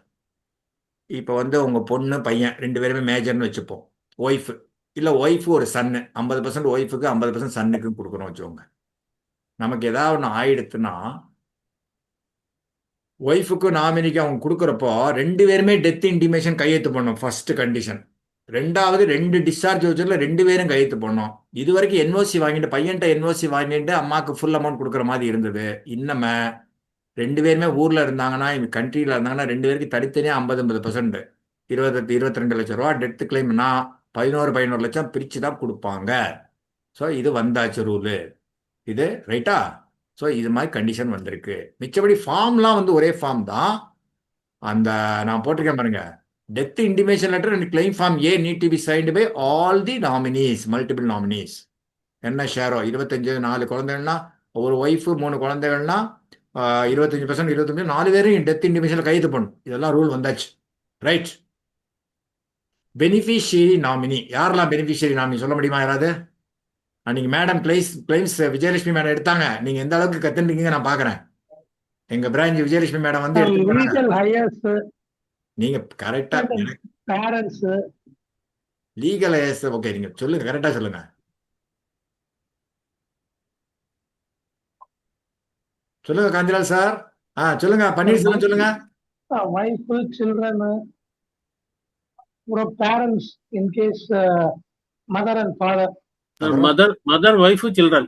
இப்போ வந்து உங்கள் பொண்ணு பையன் 2 பேருமே மேஜர்னு வச்சுப்போம். ஒய்ஃபு இல்லை ஒய்ஃபு ஒரு சன்னு, 50% ஒய்ஃபுக்கு 50% சன்னுக்கு கொடுக்குறோம் வச்சுக்கோங்க. நமக்கு ஏதாவது ஒன்று ஆயிடுத்துன்னா ஒய்ஃபுக்கு நாமினிக்கு அவங்க கொடுக்குறப்போ 2 பேருமே டெத் இன்டிமேஷன் கையெழுத்து பண்ணோம். First condition. 2வது 2 டிஸ்சார்ஜ் வச்சரில் 2 பேரும் கையெழுத்து பண்ணோம். இது வரைக்கும் என்ஓசி வாங்கிட்டு, பையன்ட்ட என்ஓசி வாங்கிட்டு அம்மாவுக்கு ஃபுல் அமௌண்ட் கொடுக்குற மாதிரி இருந்தது. இன்னமே 2 பேருமே ஊரில் இருந்தாங்கன்னா, கண்ட்ரியில் இருந்தாங்கன்னா 2 பேருக்கு தனித்தனியாக 50-50%, 22 லட்சம் ரூபா டெத் கிளைம்னா 11 லட்சம் பிரித்து தான் கொடுப்பாங்க. ஸோ இது வந்தாச்சு ரூலு. இது ரைட்டா? ஸோ இது மாதிரி கண்டிஷன் வந்திருக்கு. மிச்சபடி ஃபார்ம்லாம் வந்து ஒரே ஃபார்ம் தான். அந்த நான் போட்டிருக்கேன் பாருங்க, death intimation letter and claim form A need to be signed by all the nominees, multiple nominees. என்ன ஷேரோ 25, 4 குழந்தைகள்னா, ஒரு ஒய்ஃபு 3 குழந்தைகள்னா 25%, 25, 4 பேரும் டெத் இன்டிமேஷன்ல கைது பண்ணும். இதெல்லாம் ரூல் வந்தாச்சு. ரைட்? பெனிஃபிஷியரி நாமினி, யாரெல்லாம் பெனிஃபிஷியரி நாமினி சொல்ல முடியுமா யாராவது? அன்னைக்கு மேடம் கிளைம்ஸ் விஜயலட்சுமி மேடம் எடுத்தாங்க. நீங்க எந்த அளவுக்கு கத்துட்டீங்க நான் பாக்குறேன். எங்க பிரான்ச் விஜயலட்சுமி மேடம் வந்து லீகல் ஹையர்ஸ், நீங்க கரெக்டா பேரண்ட்ஸ், லீகல் ஹையர்ஸ். ஓகே, நீங்க சொல்லுங்க, கரெக்டா சொல்லுங்க. சொல்லுங்க காந்திலால் சார். சொல்லுங்க பன்னீர்செல்வம் சொல்லுங்க. வைஃப், சில்ட்ரன், அப்புறம் parents in case mother and father. Mother wife children.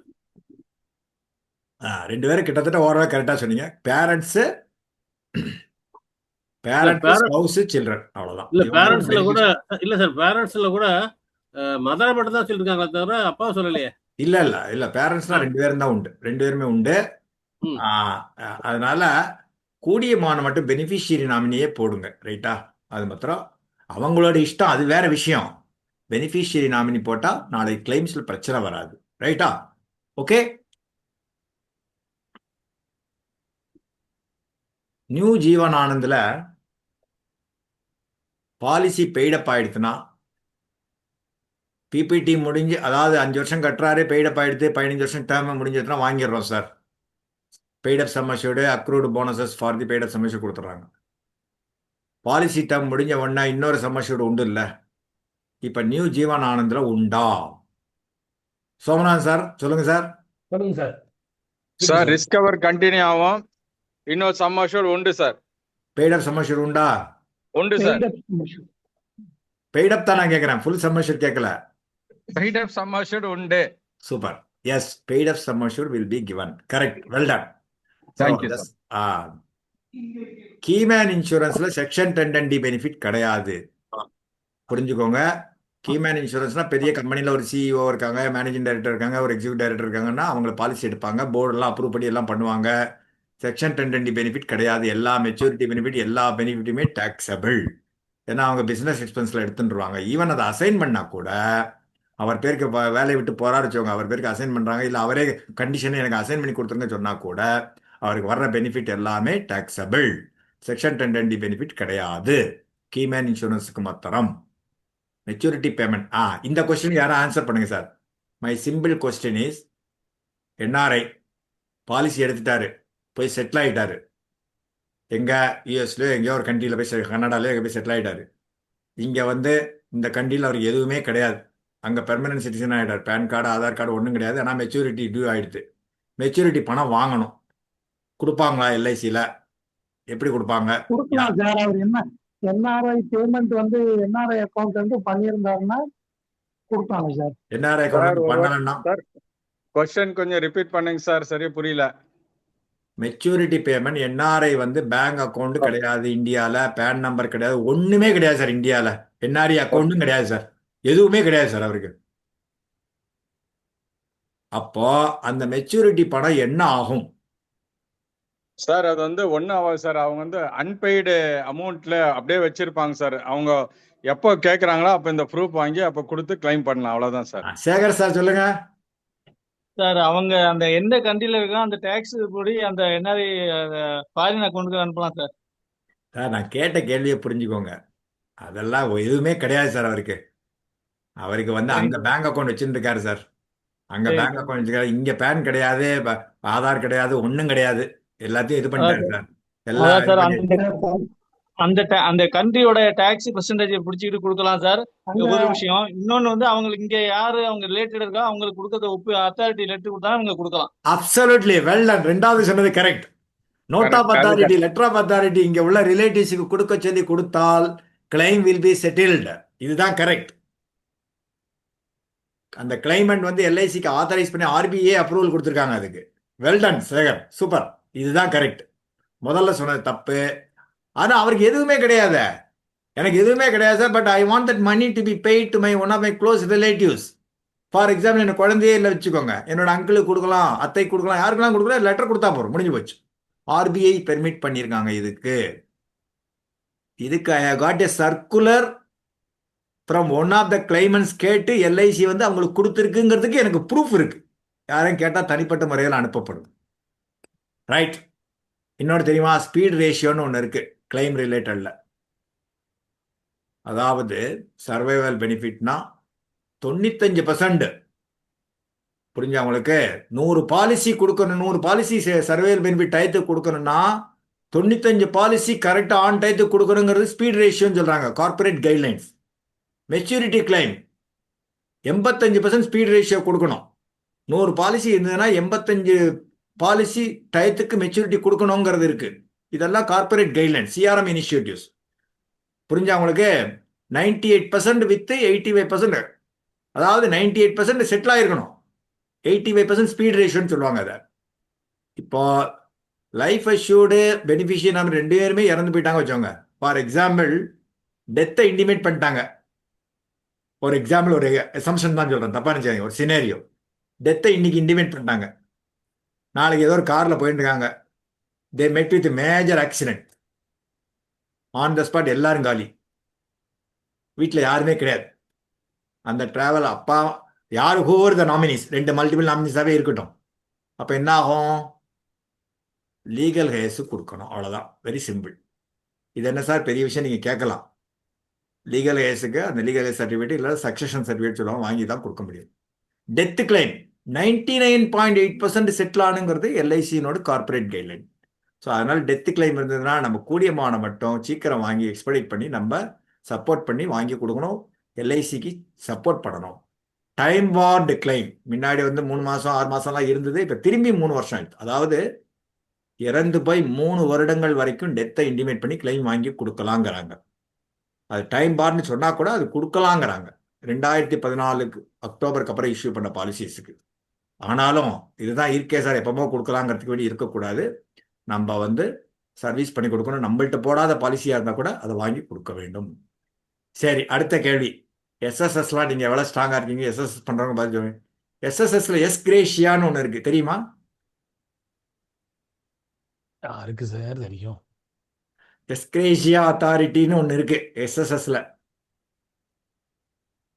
2 பேரும் கிட்டத்தட்ட ஓரளவு கரெக்டா சொன்னீங்க. பேரண்ட்ஸ், ஸ்பௌஸ், சில்ட்ரன், அவ்வளவுதான். இல்ல பேரண்ட்ஸ்ல கூட இல்ல சார், பேரண்ட்ஸ்ல கூட மதரை மட்டும் தான் சொல்லிருக்காங்களே தவிர அப்பா சொல்லலையே. இல்ல பேரண்ட்ஸ்னா 2 பேரும் தான் உண்டு, 2 பேருமே உண்டு. அதனால கூடியமான மட்டும் பெனிஃபிஷியரி நாமினியே போடுங்க. ரைட்டா? அது மாத்திரம் அவங்களோட இஷ்டம், அது வேற விஷயம். பெனிஃபிஷியரி நாமினி போட்டா நாளை கிளைம்ஸ்ல பிரச்சனை வராது. ரைட்டா? Okay. New Jeevan ஆனந்தில் policy paid-up ஆயிடுச்சுன்னா பிபிடி முடிஞ்சு, அதாவது 5 வருஷம் கட்டுறாரு, பெய்டப் ஆயிடுத்து, 15 வருஷம் டேர்ம் முடிஞ்சதுன்னா வாங்கிடுறோம் sir. Paid up sum assured, accrued bonuses for the paid up sum assured கொடுத்துட்றாங்க. பாலிசி டேர்ம் முடிஞ்ச உடனே இன்னொரு சம் அஷ்யூர்டு உண்டு இல்லை? இப்போ நியூ ஜீவன் ஆனந்தில் உண்டா? சோமநாதன் சார் சொல்லுங்க சார். சொல்லுங்க sir. Sir risk cover continue ஆகும். இன்னொரு சம் அஷ்யூர்ட் உண்டு சார். பெய்டப் சம் அஷ்யூர்டு உண்டா? உண்டு சார். பெய்டப் தான் நான் கேட்குறேன், ஃபுல் சம் அஷ்யூர்டு கேட்கல. பெய்டப் சம் அஷ்யூர்ட் உண்டு. Super. Yes, paid up sum assured will be given. Correct, well done. Thank you sir. Keyman இன்சூரன்ஸ்ல செக்ஷன் 10(10D) பெனிஃபிட் கிடையாது, புரிஞ்சுக்கோங்க. கீமேன் இன்சூரன்ஸ்னா பெரிய கம்பெனியில் ஒரு சிஇஓ இருக்காங்க, மேனேஜிங் டைரக்டர் இருக்காங்க, ஒரு எக்ஸிக்யூட்டிவ் டைரக்டர் இருக்காங்கன்னா அவங்கள பாலிசி எடுப்பாங்க, போர்டெல்லாம் அப்ரூவ் பண்ணி எல்லாம் பண்ணுவாங்க. செக்ஷன் 10(10D) பெனிஃபிட் கிடையாது. எல்லா மெச்சூரிட்டி பெனிஃபிட், எல்லா பெனிஃபிட்டுமே டாக்ஸபிள். ஏன்னா அவங்க பிஸ்னஸ் எக்ஸ்பென்ஸில் எடுத்துட்டுருவாங்க. ஈவன் அதை அசைன் பண்ணால் கூட அவர் பேருக்கு வேலையை விட்டு போராட வச்சவங்க அவர் பேருக்கு அசைன் பண்ணுறாங்க, இல்லை அவரே கண்டிஷனை எனக்கு அசைன் பண்ணி கொடுத்துருங்க சொன்னால் கூட அவருக்கு வர்ற பெனிஃபிட் எல்லாமே டாக்ஸபிள். செக்ஷன் 10(10D) பெனிஃபிட் கிடையாது கீமேன் இன்சூரன்ஸுக்கு மாத்திரம். மெச்சூரிட்டி பேமெண்ட், இந்த கொஸ்டின் யாரும் ஆன்சர் பண்ணுங்க sir. My simple question is, NRI policy எடுத்துட்டாரு, போய் செட்டில் ஆகிட்டாரு, எங்கே யூஎஸ்லையோ எங்கேயோ ஒரு கண்ட்ரியில் போய், கனடாலையோ எங்கே போய் செட்டில் ஆகிட்டாரு. இங்கே வந்து இந்த கண்ட்ரியில் அவருக்கு எதுவுமே கிடையாது, அங்கே பெர்மனன்ட் சிட்டிசன் ஆகிட்டார், பேன் கார்டு ஆதார் கார்டு ஒன்றும் கிடையாது. ஆனால் மெச்சூரிட்டி டியூ ஆகிடுது. மெச்சூரிட்டி பணம் வாங்கணும், கொடுப்பாங்களா எல்ஐசியில்? எப்படி கொடுப்பாங்க? கொடுக்கலாம் சார். அவர் என்ன என்ஆர்ஐ பேமெண்ட் வந்து என்ஆர்ஐ அக்கௌண்ட் வந்து பண்ணியிருந்தாருன்னா கொடுப்பாங்க சார். என்ஆர்ஐ அக்கௌண்ட் பண்ணலன்னா சார் கொஸ்டின் கொஞ்சம் ரிப்பீட் பண்ணுங்க சார், சரியா புரியல. மெச்சூரிட்டி பேமெண்ட் என்ஆர்ஐ வந்து பேங்க் அக்கௌண்ட் கிடையாது இந்தியாவில், பேன் நம்பர் கிடையாது, ஒன்றுமே கிடையாது சார் இந்தியாவில். என்ஆர்ஐ அக்கௌண்ட்டும் கிடையாது சார், எதுவுமே கிடையாது சார் அவருக்கு. அப்போ அந்த மெச்சூரிட்டி பணம் என்ன ஆகும் சார்? அது வந்து ஒன்றும் ஆகாது சார். அவங்க வந்து அன்பெய்டு அமௌண்ட்ல அப்படியே வச்சிருப்பாங்க சார். அவங்க எப்போ கேட்குறாங்களோ அப்போ இந்த ப்ரூஃப் வாங்கி அப்போ கொடுத்து கிளைம் பண்ணலாம், அவ்வளோதான் சார். சேகர் சார் சொல்லுங்க. சார் அவங்க அந்த எந்த கண்ட்ரில இருக்கோ அந்த டேக்ஸ் படி அந்த என்ஆர்ஐ ஃபாரின் அக்கௌண்ட்டுக்கு அனுப்பலாம் சார். சார் நான் கேட்ட கேள்வியை புரிஞ்சுக்கோங்க, அதெல்லாம் எதுவுமே கிடையாது சார் அவருக்கு. அவருக்கு வந்து அங்க பேங்க் அக்கௌண்ட் வச்சுருக்காரு சார், அங்க பேங்க் அக்கௌண்ட் வச்சிருக்காரு. இங்க பேன் கிடையாது, ஆதார் கிடையாது, ஒன்றும் கிடையாது, எல்லாத்தையும் இது பண்ணிட்டாரு சார். எல்லாம் அந்த கண்ட்ரியோட டாக்ஸ் பெர்சன்டேஜ் பிடிச்சிக்கிட்டு கொடுக்கலாம் சார். ஒரு விஷயம். இன்னொன்னு வந்து அவங்களுக்கு இங்க யாரு அவங்க ரிலேட்டட் இருக்கா அவங்களுக்கு கொடுக்கறது அத்தாரிட்டி லெட்டர் கொடுத்தா அவங்க கொடுக்கலாம். Absolutely well done. ரெண்டாவது சொன்னது correct. Note of authority, letter of authority இங்க உள்ள ரிலேட்டிவ்ஸுக்கு கொடுக்க சொல்லி கொடுத்தால் கிளைம் வில் பி செட்டில்டு. இதுதான் கரெக்ட். அந்த கிளைமெண்ட் வந்து எல்ஐசிக்கு ஆத்தரைஸ் பண்ணி ஆர்பிஐ அப்ரூவல் கொடுத்துருக்காங்க அதுக்கு. Well done Sekar, super. இதுதான் கரெக்ட். முதல்ல சொன்னது தப்பு. ஆனா அவருக்கு எதுவுமே கிடையாது, எனக்கு எதுவுமே கிடையாது sir, but I want that money to be paid to my one of my close relatives. For example என்னோட குழந்தையே இல்லை வச்சுக்கோங்க, என்னோட அங்கிளுக்கு கொடுக்கலாம், அத்தை கொடுக்கலாம், யாருக்கெல்லாம் கொடுக்கலாம், லெட்டர் கொடுத்தா போறோம், முடிஞ்சு போச்சு. ஆர்பிஐ பெர்மிட் பண்ணியிருக்காங்க இதுக்கு. I got a circular from one of the claimants கேட்டு எல்ஐசி வந்து அவங்களுக்கு கொடுத்துருக்குங்கிறதுக்கு எனக்கு ப்ரூஃப் இருக்கு. யாரையும் கேட்டால் தனிப்பட்ட முறையில் அனுப்பப்படும். ரைட். இன்னொன்று தெரியுமா, ஸ்பீட் ரேஷியோன்னு ஒன்று இருக்கு கிளைம் ரிலேட்டட்ல. அதாவது சர்வைவல் பெனிஃபிட்னா 95%. புரிஞ்சா உங்களுக்கு? 100 பாலிசி கொடுக்கணும், 100 பாலிசி சர்வைவல் பெனிஃபிட் டயத்துக்கு கொடுக்கணும்னா 95 பாலிசி கரெக்டாக ஆன் டயத்துக்கு கொடுக்கணுங்கிறது ஸ்பீட் ரேஷியோன்னு சொல்றாங்க, corporate guidelines. Maturity claim 85% speed ratio கொடுக்கணும். 100 பாலிசி இருந்ததுன்னா 85 பாலிசி டயத்துக்கு மெச்சூரிட்டி கொடுக்கணுங்கிறது இருக்கு. இதெல்லாம் கார்பரேட் கைட்லைன், சிஆர்எம் இனிஷியேட்டிவ்ஸ். புரிஞ்சா உங்களுக்கு? 98% வித் 85%, அதாவது 98% செட்டில் ஆயிருக்கணும், 85% ஸ்பீட் ரேஷியோன்னு சொல்லுவாங்க அதை. இப்போ லைஃப் அஷ்யூர்டு பெனிஃபிஷியரி 2 பேருமே இறந்து போயிட்டாங்க வச்சவங்க. ஃபார் எக்ஸாம்பிள் டெத்தை இன்டிமேட் பண்ணிட்டாங்க. ஒரு எக்ஸாம்பிள், ஒரு அசம்ஷன் தான் சொல்றேன், தப்பா நினைச்சாங்க. ஒரு சினேரியோ, டெத்தை இன்னைக்கு இன்டிமேட் பண்ணிட்டாங்க, நாளைக்கு ஏதோ ஒரு கார்ல போயிட்டு இருக்காங்க, they met with major accident, on the spot எல்லாரும் காலி, வீட்டில் யாருமே கிடையாது. அந்த டிராவல் அப்பா யார் ஹோவர் த நாமினிஸ், 2 மல்டிபிள் நாமினிஸாகவே இருக்கட்டும். அப்போ என்ன ஆகும்? லீகல் ஹேர்ஸு கொடுக்கணும், அவ்வளோதான். Very simple. இது என்ன சார் பெரிய விஷயம் நீங்கள் கேட்கலாம். லீகல் ஏஜுக்கு அந்த லீகல் ஏஜ் சர்டிஃபிகேட் இல்லை சக்சஷன் சர்டிஃபிகேட் சொல்லுவாங்க, வாங்கி தான் கொடுக்க முடியும். டெத் கிளைம் 99.8% செட்டில் ஆனுங்கிறது எல்ஐசியினோட கார்பரேட் கைட்லைன். ஸோ அதனால் டெத் கிளைம் இருந்ததுன்னா நம்ம கூடியமான மட்டும் சீக்கிரம் வாங்கி எக்ஸ்பெடிட் பண்ணி நம்ம சப்போர்ட் பண்ணி வாங்கி கொடுக்கணும், எல்ஐசிக்கு சப்போர்ட் பண்ணணும். டைம் வார்டு கிளைம் முன்னாடி வந்து 3 மாதம் 6 மாதம்லாம் இருந்தது, இப்போ திரும்பி 3 வருஷம் ஆயிடுது. அதாவது இறந்து போய் 3 வருடங்கள் வரைக்கும் டெத்தை இன்டிமேட் பண்ணி கிளைம் வாங்கி கொடுக்கலாங்கிறாங்க. அது டைம் பார்னு சொன்னால் கூட அது கொடுக்கலாங்கிறாங்க 2014 அக்டோபருக்கு அப்புறம் இஷ்யூ பண்ண பாலிசிஸுக்கு. ஆனாலும் இதுதான் இருக்கே சார், எப்பமோ கொடுக்கலாங்கிறதுக்கு வேண்டி இருக்கக்கூடாது. நம்ம வந்து சர்வீஸ் பண்ணி கொடுக்கணும். நம்மள்ட்ட போடாத பாலிசியாக இருந்தால் கூட அதை வாங்கி கொடுக்க வேண்டும். சரி, அடுத்த கேள்வி. எஸ்எஸ்எஸ்லாம் நீங்கள் எவ்வளோ ஸ்ட்ராங்காக இருக்கீங்க? எஸ்எஸ்எஸ் பண்ணுறவங்க பார்த்து சொல்லுங்க. எஸ்எஸ்எஸ்ல எஸ் கிரேஷியான்னு ஒன்று இருக்குது, தெரியுமா? யாருக்கு சார் தெரியும்? எஸ்கிரேஷியா அத்தாரிட்டின்னு ஒன்று இருக்கு எஸ்எஸ்எஸ்ல.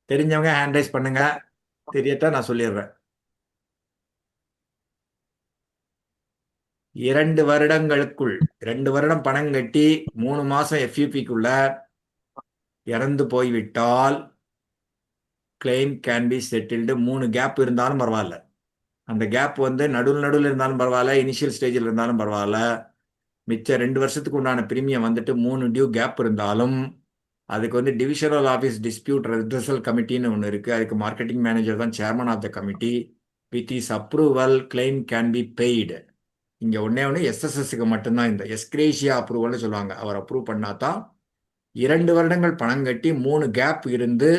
தெரிஞ்சவங்க ஹேண்ட் ரைஸ் பண்ணுங்க, தெரியட்டா நான் சொல்லிடுறேன். 2 வருடங்களுக்குள் 2 வருடம் பணம் கட்டி 3 மாசம் எஃப்யூபிக்குள்ள இறந்து போய்விட்டால் claim can be settled. 3 gap இருந்தாலும் பரவாயில்ல, அந்த கேப் வந்து நடுவில் இருந்தாலும் பரவாயில்ல, இனிஷியல் ஸ்டேஜில் இருந்தாலும் பரவாயில்ல, மிச்ச 2 வருஷத்துக்கு உண்டான பிரீமியம் வந்துட்டு 3 டியூ கேப் இருந்தாலும் அதுக்கு வந்து டிவிஷனல் ஆஃபீஸ் டிஸ்பியூட் ரெட்ரஸல் கமிட்டின்னு ஒன்று இருக்குது. அதுக்கு மார்க்கெட்டிங் மேனேஜர் தான் chairman of the committee. With is approval claim can be paid. இங்கே ஒன்று எஸ்எஸ்எஸ்க்கு மட்டும்தான் இந்த எஸ்கிரேஷியா அப்ரூவல்னு சொல்லுவாங்க. அவர் அப்ரூவ் பண்ணாதான் 2 வருடங்கள் பணம் கட்டி 3 கேப் இருந்து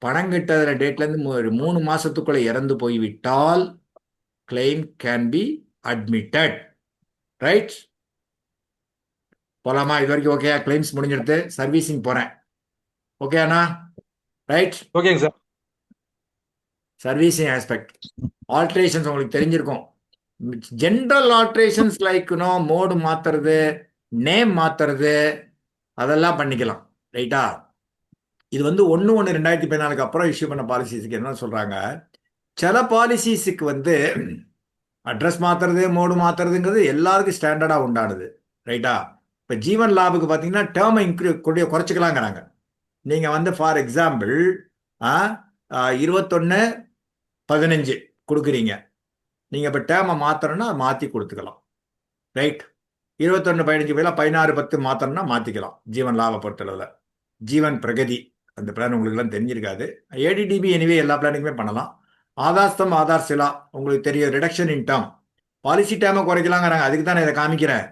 பணம் கட்டுற டேட்லேருந்து 3 மாதத்துக்குள்ளே இறந்து போய்விட்டால் claim can B admitted. Right, போலாமா? இது வரைக்கும் ஓகே? கிளைம்ஸ் முடிஞ்சிடுது, சர்வீசிங் போகிறேன். ஓகே அண்ணா? ரைட், ஓகேங்க சார். Servicing aspect. ஆல்ட்ரேஷன்ஸ் உங்களுக்கு தெரிஞ்சிருக்கும். ஜென்ரல் ஆல்ட்ரேஷன்ஸ் லைக் மோடு மாற்றுறது, நேம் மாற்றுறது, அதெல்லாம் பண்ணிக்கலாம். ரைட்டா? இது வந்து 1/1/2014 அப்புறம் இஷ்யூ பண்ண பாலிசிஸுக்கு என்ன சொல்கிறாங்க, சில பாலிசிஸுக்கு வந்து அட்ரஸ் மாற்றுறது, மோடு மாற்றுறதுங்கிறது எல்லாருக்கும் ஸ்டாண்டர்டாக உண்டானது. ரைட்டா? இப்போ ஜீவன் லாபுக்கு பார்த்தீங்கன்னா டேர்மை குறைச்சிக்கலாங்கிறாங்க. நீங்கள் வந்து ஃபார் எக்ஸாம்பிள் 21/15 கொடுக்குறீங்க, நீங்கள் இப்போ டேர்மை மாற்றணும்னா மாற்றி கொடுத்துக்கலாம். ரைட்? 21/15 பதிலாக 16/10 மாற்றணும்னா மாற்றிக்கலாம். ஜீவன் லாப பொறுத்தளவில். ஜீவன் பிரகதி அந்த பிளான் உங்களுக்குலாம் தெரிஞ்சிருக்காது. ஏடிடிபி எனிவே எல்லா பிளானுக்குமே பண்ணலாம். ஆதாஸ்தம் ஆதார் சிலா உங்களுக்கு தெரியும். ரிடக்ஷன் இன் டேர்ம் பாலிசி டேர்மை குறைக்கலாங்கிறாங்க. அதுக்கு தான் நான் இதை காமிக்கிறேன்.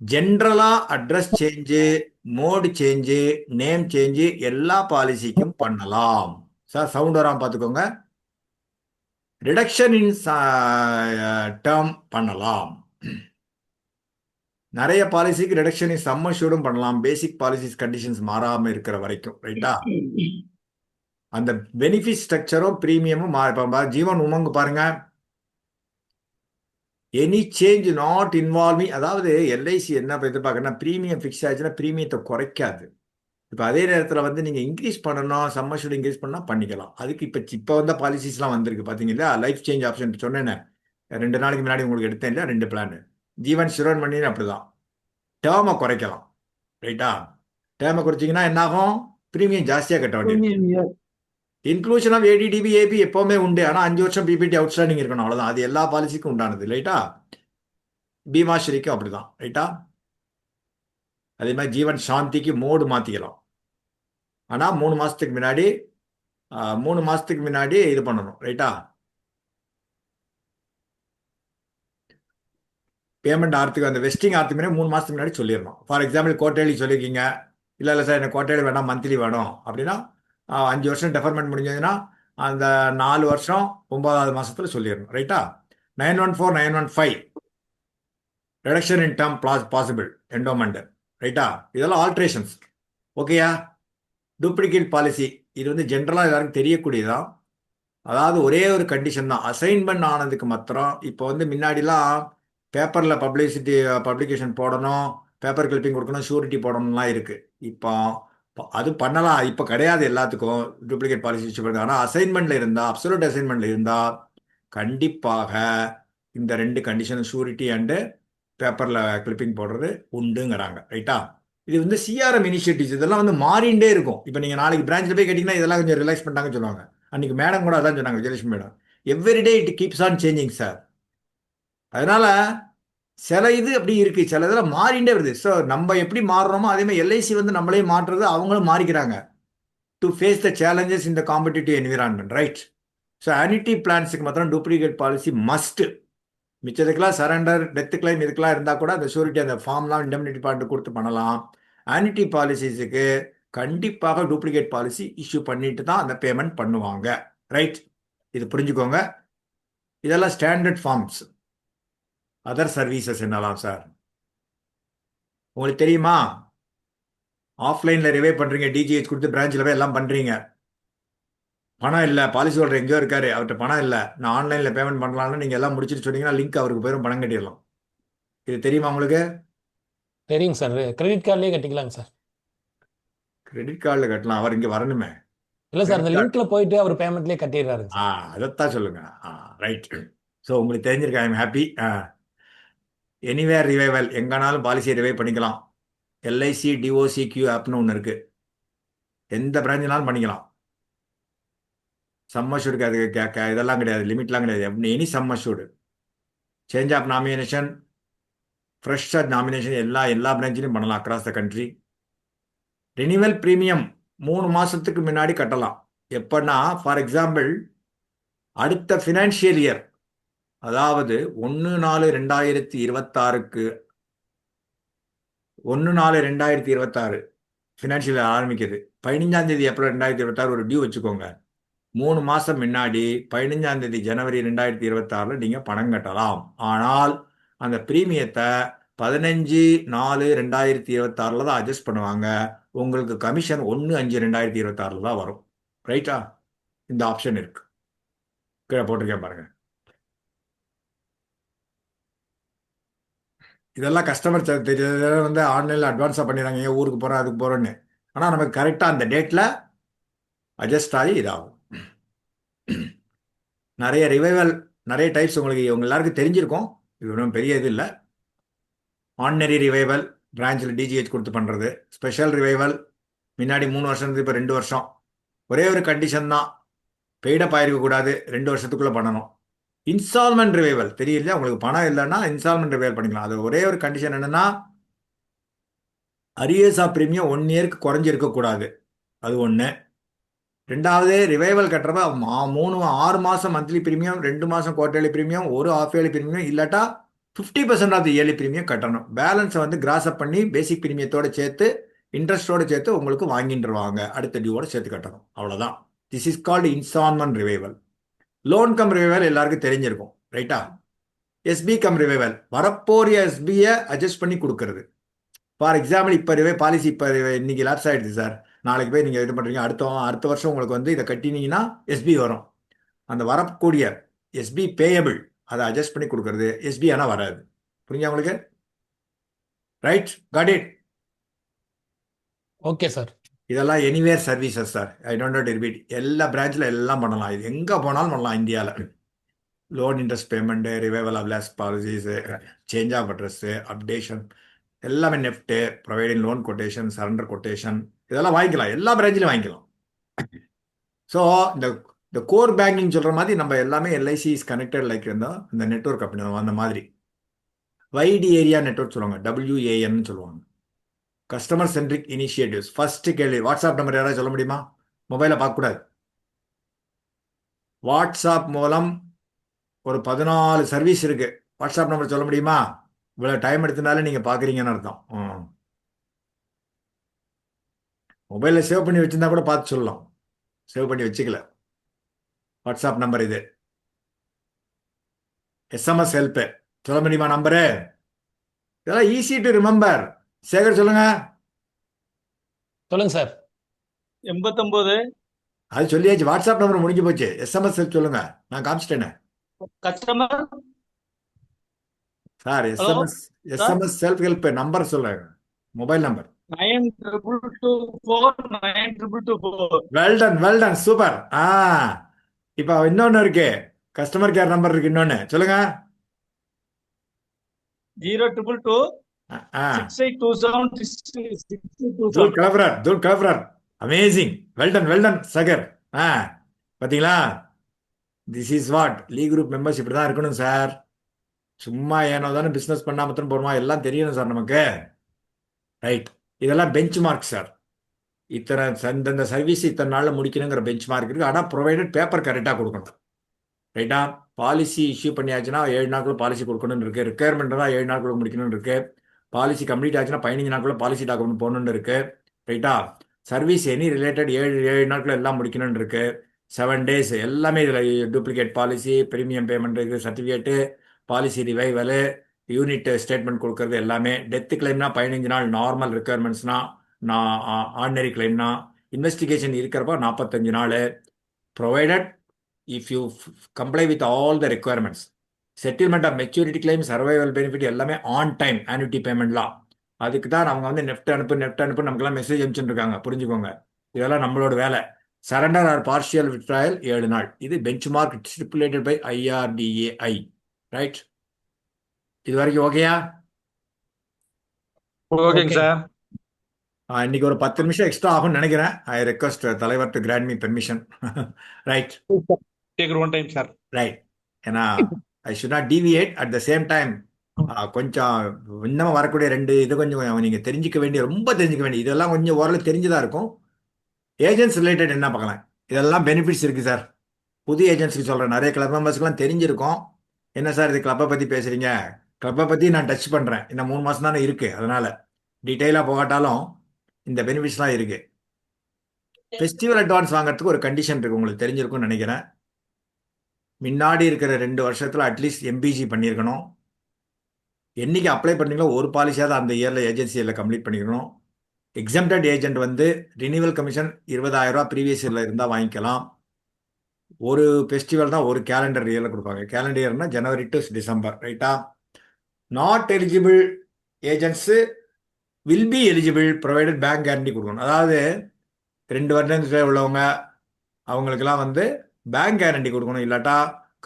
ஜென்ரலாக address change, mode change, name change எல்லா பாலிசிக்கும் பண்ணலாம். சார் சவுண்ட் வராமல் பார்த்துக்கோங்க. ரிடக்ஷன் இன் டேர்ம் பண்ணலாம். நிறைய பாலிசிக்கு ரிடக்ஷன் இன் சம் அஷ்யூர்டும் பண்ணலாம், பேசிக் பாலிசிஸ் கண்டிஷன்ஸ் மாறாமல் இருக்கிற வரைக்கும். ரைட்டா? அந்த பெனிஃபிட் ஸ்ட்ரக்சரும் ப்ரீமியமும் ஜீவன் உமங்கு பாருங்க. எனி சேஞ்ச் நாட் இன்வால்விங், அதாவது எல்ஐசி என்ன எதிர்பார்க்கணும்னா ப்ரீமியம் ஃபிக்ஸ் ஆச்சுன்னா ப்ரீமியத்தை குறைக்காது. இப்போ அதே நேரத்தில் வந்து நீங்கள் இன்க்ரீஸ் பண்ணணும், சம் அஷ்யூர்ட் இன்க்ரீஸ் பண்ணால் பண்ணிக்கலாம். அதுக்கு இப்போ வந்த பாலிசிஸ்லாம் வந்திருக்கு பார்த்தீங்களா? லைஃப் சேஞ்ச் ஆப்ஷன் சொன்னேன்னு 2 நாளைக்கு முன்னாடி உங்களுக்கு எடுத்தேன் இல்லையா 2 பிளான். ஜீவன் சிரோன் பண்ணின்னு அப்படிதான் டேர்மை குறைக்கலாம். ரைட்டா? டேர்மை குறைச்சிங்கன்னா என்னாகும்? ப்ரீமியம் ஜாஸ்தியாக கட்ட வேண்டியது. இன்க்ளூஷன் ஆஃப் ஏடிடிபி ஏபி எப்போவுமே உண்டு, ஆனால் 5 வருஷம் பிபிடி அவுட்ஸ்டாண்டிங் இருக்கணும், அவ்வளோதான். அது எல்லா பாலிசிக்கும் உண்டானது. ரைட்டா? பீமாஸ்ரீக்கும் அப்படிதான். ரைட்டா? அதே மாதிரி ஜீவன் சாந்திக்கு மோடு மாற்றிக்கலாம். ஆனால் 3 மாதத்துக்கு முன்னாடி இது பண்ணணும். ரைட்டா? பேமெண்ட் ஆகிறதுக்கு அந்த வெஸ்டிங் ஆகிறதுக்கு முன்னாடி 3 மாதத்துக்கு முன்னாடி சொல்லிடணும். ஃபார் எக்ஸாம்பிள் கோட்டேலி சொல்லியிருக்கீங்க, இல்லை சார் எனக்கு கோட்டேலி வேணாம், மந்த்லி வேணும் அப்படின்னா 5 வருஷம் டெஃபர்மெண்ட் முடிஞ்சதுன்னா அந்த 4 வருஷம் 9வது மாதத்தில் சொல்லிடணும். ரைட்டா? 914 915 ரிடக்ஷன் இன் டேர்ம் பாசிபிள் என்டோமெண்ட். ரைட்டா? இதெல்லாம் ஆல்ட்ரேஷன்ஸ். ஓகேயா? டூப்ளிகேட் பாலிசி இது வந்து ஜென்ரலாக எல்லாருக்கும் தெரியக்கூடியதான். அதாவது ஒரே ஒரு கண்டிஷன் தான், அசைன்மெண்ட் ஆனதுக்கு மாத்திரம். இப்போ வந்து முன்னாடிலாம் பேப்பரில் பப்ளிகேஷன் போடணும், பேப்பர் கிளிப்பிங் கொடுக்கணும், ஷூரிட்டி போடணும்லாம் இருக்குது. இப்போ அது பண்ணலாம், இப்போ கிடையாது எல்லாத்துக்கும் டூப்ளிகேட் பாலிசி இஷ்யூ பண்ணுறது. ஆனால் அசைன்மெண்ட்டில் இருந்தால், அப்சல்யூட் அசைன்மெண்ட்டில் இருந்தால் கண்டிப்பாக இந்த 2 கண்டிஷன் ஷூரிட்டி அண்டு பேப்பரில் கிளிப்பிங் போடுறது உண்டுங்கிறாங்க. ரைட்டா? இது வந்து சிஆர்எம் இனிஷியேட்டிவ்ஸ், இதெல்லாம் வந்து மாறிண்டே இருக்கும். இப்போ நீங்கள் நாளைக்கு பிரான்ச்சில் போய் கேட்டிங்கன்னா இதெல்லாம் கொஞ்சம் ரிலாக்ஸ் பண்ணிட்டாங்கன்னு சொல்லுவாங்க. அன்றைக்கி மேடம் கூட அதான் சொன்னாங்க, Vijayalakshmi madam. Everyday it keeps on changing sir. அதனால் சில இது அப்படி இருக்குது, சில இதெல்லாம் மாறிண்டே வருது. ஸோ நம்ம எப்படி மாறுறோமோ அதேமாதிரி எல்ஐசி வந்து நம்மளே மாற்றுறது, அவங்களும் மாறிக்கிறாங்க to face the challenges in the competitive environment, right? So annuity பிளான்ஸுக்கு மாத்திரம் டூப்ளிகேட் பாலிசி மஸ்ட்டு. மிச்சதுக்கெல்லாம் சரண்டர், டெத் கிளைம் இதுக்கெல்லாம் இருந்தால் கூட அந்த ஷூரிட்டி, அந்த ஃபார்ம்லாம் இண்டெம்னிட்டி பாயிண்ட் கொடுத்து பண்ணலாம். annuity பாலிசிஸுக்கு கண்டிப்பாக டூப்ளிகேட் பாலிசி இஷ்யூ பண்ணிட்டு தான் அந்த பேமெண்ட் பண்ணுவாங்க, ரைட்? இது புரிஞ்சுக்கோங்க. இதெல்லாம் ஸ்டாண்டர்ட் ஃபார்ம்ஸ். அதர் சர்வீசஸ் என்னலாம் சார் உங்களுக்கு தெரியுமா? ஆஃப்லைனில் ரிவே பண்ணுறீங்க, டிஜிஹெச் கொடுத்து பிரான்ச்சில் போய் எல்லாம் பண்ணுறீங்க. பணம் இல்லை, பாலிசி ஹோல்டர் எங்கேயோ இருக்காரு, அவர்கிட்ட பணம் இல்லை, நான் ஆன்லைனில் பேமெண்ட் பண்ணலாம்னு நீங்கள் எல்லாம் முடிச்சுட்டு சொன்னீங்கன்னா லிங்க் அவருக்கு போயிடும், பணம் கட்டிடலாம். இது தெரியுமா உங்களுக்கு? தெரியுங்க சார். கிரெடிட் கார்ட்லேயே கட்டிக்கலாங்க சார். கிரெடிட் கார்டில் கட்டலாம், அவர் இங்கே வரணுமே. இல்லை சார், அந்த கிரெடிட் கார்டு, லிங்க்ல போயிட்டு அவர் பேமெண்ட்லேயே கட்டிடுறாருங்க சார். அதைத்தான் சொல்லுங்க. ரைட். ஸோ உங்களுக்கு தெரிஞ்சிருக்கேன், ஐம் ஹாப்பி. எனிவேர் ரிவைவல், எங்கேனாலும் பாலிசியை ரிவைவ் பண்ணிக்கலாம். எல்ஐசி டிஓசிக்யூ ஆப்னு ஒன்று இருக்குது, எந்த பிரான்ச்சினாலும் பண்ணிக்கலாம். சம் அஷ்யூர்டுக்கு அது இதெல்லாம் கிடையாது, லிமிட்லாம் கிடையாது. Any sum assured, change of nomination, ஃப்ரெஷ்ஷாக நாமினேஷன் எல்லா பிரான்ச்சிலையும் பண்ணலாம் across the country. Renewal premium 3 மாதத்துக்கு முன்னாடி கட்டலாம். எப்போன்னா, ஃபார் எக்ஸாம்பிள் அடுத்த ஃபினான்ஷியல் இயர், அதாவது 1/4/2026க்கு 1/4/2026 ஃபினான்ஷியல் இயர் ஆரம்பிக்குது. 15ஆம் தேதி ஏப்ரல் 2026 ஒரு டியூ வச்சுக்கோங்க. 3 மாதம் முன்னாடி 15ஆம் தேதி ஜனவரி 2026 நீங்கள் பணம் கட்டலாம். ஆனால் அந்த ப்ரீமியத்தை 15/4/2026 தான் அட்ஜஸ்ட் பண்ணுவாங்க. உங்களுக்கு கமிஷன் 1/5/2026 தான் வரும், ரைட்டா? இந்த ஆப்ஷன் இருக்கு, கீழே போட்டிருக்கேன் பாருங்க. இதெல்லாம் கஸ்டமர் வந்து ஆன்லைனில் அட்வான்ஸாக பண்ணிடுறாங்க, ஏன் ஊருக்கு போகிறோம் அதுக்கு போகிறோன்னு. ஆனால் நமக்கு கரெக்டாக அந்த டேட்டில் அட்ஜஸ்ட் ஆகி இதாகும். நிறைய ரிவைவல், நிறைய டைப்ஸ் உங்களுக்கு எல்லாருக்கும் தெரிஞ்சிருக்கும், இது ஒன்றும் பெரிய இது இல்லை. ஆர்டினரி ரிவைவல், பிரான்ச்சில் டிஜிஹெச் கொடுத்து பண்ணுறது. ஸ்பெஷல் ரிவைவல், முன்னாடி 3 வருஷம் இப்போ 2 வருஷம். ஒரே ஒரு கண்டிஷன் தான், பெய்டப் ஆகிருக்கக்கூடாது, 2 வருஷத்துக்குள்ளே பண்ணணும். இன்ஸ்டால்மெண்ட் ரிவைவல் தெரியல, உங்களுக்கு பணம் இல்லைன்னா இன்ஸ்டால்மெண்ட் ரிவைவல் பண்ணிக்கலாம். அது ஒரே ஒரு கண்டிஷன் என்னென்னா, அரியர்ஸ் ஆஃப் ப்ரீமியம் 1 இயருக்கு குறைஞ்சிருக்கக்கூடாது, அது ஒன்று. ரெண்டாவது, ரிவைவல் கட்டுறப்ப 6 மாதம் மந்த்லி ப்ரீமியம், 2 மாதம் குவார்டர்லி ப்ரீமியம், ஒரு ஆஃப் இயர்லி ப்ரீமியம், இல்லாட்டா 50% ஆஃப் தி இயர்லி ப்ரீமியம் கட்டணும். பேலன்ஸை வந்து கிராஸ் அப் பண்ணி பேசிக் ப்ரீமியத்தோடு சேர்த்து இன்ட்ரெஸ்ட்டோடு சேர்த்து உங்களுக்கு வாங்கிட்டுருவாங்க, அடுத்த டியூவோடு சேர்த்து கட்டணும், அவ்வளோதான். This is called instalment revival. Loan cum revival எல்லாருக்கும் தெரிஞ்சிருக்கும், ரைட்டா? எஸ்பி கம் ரிவைவல், வரப்போறிய எஸ்பியை அட்ஜஸ்ட் பண்ணி கொடுக்கறது. ஃபார் எக்ஸாம்பிள், இப்போ பாலிசி இப்போ இன்னைக்கு லேப்ஸ் ஆகிடுது சார், நாளைக்கு போய் நீங்கள் இது பண்ணுறீங்க, அடுத்த வருஷம் உங்களுக்கு வந்து இதை கட்டினீங்கன்னா எஸ்பி வரும். அந்த வரக்கூடிய எஸ்பி பேயபிள் அதை அட்ஜஸ்ட் பண்ணி கொடுக்கறது. எஸ்பி ஆனால் வராது. புரியுங்க உங்களுக்கு? Right, got it. Okay sir. இதெல்லாம் anywhere services sir, I don't repeat. எல்லா பிரான்ச்சில் எல்லாம் பண்ணலாம், இது எங்கே போனாலும் பண்ணலாம் இந்தியாவில். Loan interest payment, revival of lapse policies, change of address, updation, எல்லாமே NEFT, providing loan quotation, surrender quotation, இதெல்லாம் வாங்கிக்கலாம், எல்லா பிரான்ச்சிலையும் வாங்கிக்கலாம். ஸோ இந்த கோர் பேங்கிங் சொல்கிற மாதிரி நம்ம எல்லாமே எல்ஐசி இஸ் கனெக்டட் லைக் இருந்தால் இந்த நெட்வொர்க் அப்படி அந்த மாதிரி வைட் ஏரியா நெட்வொர்க் சொல்லுவாங்க, WAN சொல்லுவாங்க. Customer centric initiatives. ஃபர்ஸ்ட் கேள்வி, வாட்ஸ்அப் நம்பர் யாராவது சொல்ல முடியுமா? மொபைலை பார்க்கக்கூடாது. வாட்ஸ்அப் மூலம் ஒரு 14 சர்வீஸ் இருக்கு, வாட்ஸ்அப் நம்பர் சொல்ல முடியுமா? இவ்வளோ டைம் எடுத்தனால நீங்கள் பார்க்குறீங்கன்னு அர்த்தம். மொபைலில் சேவ் பண்ணி வச்சுருந்தா கூட பார்த்து சொல்லலாம், சேவ் பண்ணி வச்சுக்கல. வாட்ஸ்அப் நம்பர் இது. SMS ஹெல்ப்பு சொல்ல முடியுமா நம்பரு? இதெல்லாம் ஈஸி டு ரிமெம்பர். சேகர் சொல்லுங்க. சொல்லுங்க சார். 89. அது சொல்லியாச்சு, வாட்ஸ்அப் நம்பர் முடிஞ்சு போச்சு. SMS ஹெல்ப் சொல்லுங்க, நான் காமிச்சிட்டேனே customer sir. SMS self help number சொல்லுங்க, mobile number 92249224. Well done, super. இப்போ இன்னொன்று இருக்கு, கஸ்டமர் கேர் நம்பர் இருக்கு, இன்னொன்று சொல்லுங்க. 022 தூள் கிளப்புறார், தூள் கிளப்புறார். அமேசிங். Well done Sagar. பாத்தீங்களா? திஸ் இஸ் வாட் லீ குரூப் மெம்பர்ஸ் இப்படி தான் இருக்கணும் சார். சும்மா ஏனோ தானே பிஸ்னஸ் பண்ணா மாத்திரம் போடுமா, எல்லாம் தெரியணும் சார் நமக்கு. ரைட். இதெல்லாம் பெஞ்ச் மார்க் சார். இந்த சர்வீஸ் இத்தனை நாளில் முடிக்கணுங்கிற பெஞ்ச் மார்க் இருக்கு. ஆனால் ப்ரொவைடட் பேப்பர் கரெக்டாக கொடுக்கணும். ரைட்டா? பாலிசி இஷ்யூ பண்ணியாச்சுன்னா 7 நாட்கள் பாலிசி கொடுக்கணும்னு இருக்கு. ரிக்குயர்மெண்ட் தான் 7 நாட்கள் முடிக்கணும்னு இருக்கு. பாலிசி கம்ப்ளீட் ஆச்சுன்னா 15 நாட்கள் பாலிசி டாக்குமெண்ட் போகணும்னு இருக்கு. ரைட்டா? சர்வீஸ் எனி ரிலேட்டட் 7 நாட்கள் எல்லாம் முடிக்கணும்னு இருக்கு. 7 days எல்லாமே இதில் டூப்ளிகேட் பாலிசி, ப்ரீமியம் பேமெண்ட் இருக்குது, certificate, policy revival, unit statement கொடுக்கறது எல்லாமே. டெத்து கிளைம்னா 15 நாள் நார்மல் ரிக்குயர்மெண்ட்ஸ்னா, ஆர்டினரி கிளைம்னா, இன்வெஸ்டிகேஷன் இருக்கிறப்ப 45 நாள். Provided if you comply with all the requirements. Settlement of maturity claim, survival benefit எல்லாமே ஆன் டைம். ஆனுவிட்டி பேமெண்ட்லாம் அதுக்கு தான் அவங்க வந்து நெஃப்ட் அனுப்பு நமக்குலாம் மெசேஜ் அனுப்பிச்சுட்டு இருக்காங்க. புரிஞ்சுக்கோங்க, இதெல்லாம் நம்மளோட வேலை. சரண்டர் ஆர் பார்ஷியல் வித்ட்ராயல் 7 நாள். இது benchmark stipulated by IRDAI. Right? இது வரைக்கும் ஓகேயா? ஓகேங்க சார். இன்னைக்கு ஒரு 10 நிமிஷம் எக்ஸ்ட்ரா ஆகும்னு நினைக்கிறேன். ஐ ரெக்வஸ்ட் தலைவர் to grant me permission. Right? Take one time sir. Right. ஏன்னா I should not deviate. At the same time கொஞ்சம் இன்னமும் வரக்கூடிய 2 இது கொஞ்சம் நீங்கள் தெரிஞ்சிக்க வேண்டிய, ரொம்ப தெரிஞ்சிக்க வேண்டிய, இதெல்லாம் கொஞ்சம் ஓரளவு தெரிஞ்சுதான் இருக்கும். ஏஜென்ட்ஸ் ரிலேட்டட் என்ன பார்க்கலாம். இதெல்லாம் பெனிஃபிட்ஸ் இருக்குது சார். புது ஏஜென்ட்ஸ்க்கு சொல்கிறேன். நிறைய கிளப் மெம்பர்ஸ்க்குலாம் தெரிஞ்சிருக்கும். என்ன சார் இது கிளப்பை பற்றி பேசுகிறீங்க? கிளப்பை பற்றி நான் டச் பண்ணுறேன். இன்னும் 3 மாதம் தானே இருக்குது. அதனால் டீட்டெயிலாக போகாட்டாலும் இந்த பெனிஃபிட்ஸ்லாம் இருக்குது. ஃபெஸ்டிவல் அட்வான்ஸ் வாங்குறதுக்கு ஒரு கண்டிஷன் இருக்குது, உங்களுக்கு தெரிஞ்சிருக்கும்னு நினைக்கிறேன். முன்னாடி இருக்கிற 2 வருஷத்தில் அட்லீஸ்ட் MPG பண்ணியிருக்கணும். என்றைக்கு அப்ளை பண்ணீங்களோ ஒரு பாலிசியாவது அந்த இயரில் ஏஜென்சியில் கம்ப்ளீட் பண்ணிக்கணும். எக்ஸம்டட் ஏஜென்ட் வந்து ரினிவல் கமிஷன் 20,000 ரூபா ப்ரீவியஸ் இயரில் இருந்தால் வாங்கிக்கலாம். ஒரு ஃபெஸ்டிவல் தான் ஒரு கேலண்டர் இயரில் கொடுப்பாங்க. கேலண்டர் இயர்னா ஜனவரி டு டிசம்பர். ரைட்டா? Not eligible agents will be eligible provided bank guarantee கொடுக்கணும். அதாவது 2 வருடத்துக்கு உள்ளவங்க அவங்களுக்கெல்லாம் வந்து பேங்க் கேரண்டி கொடுக்கணும். இல்லாட்டா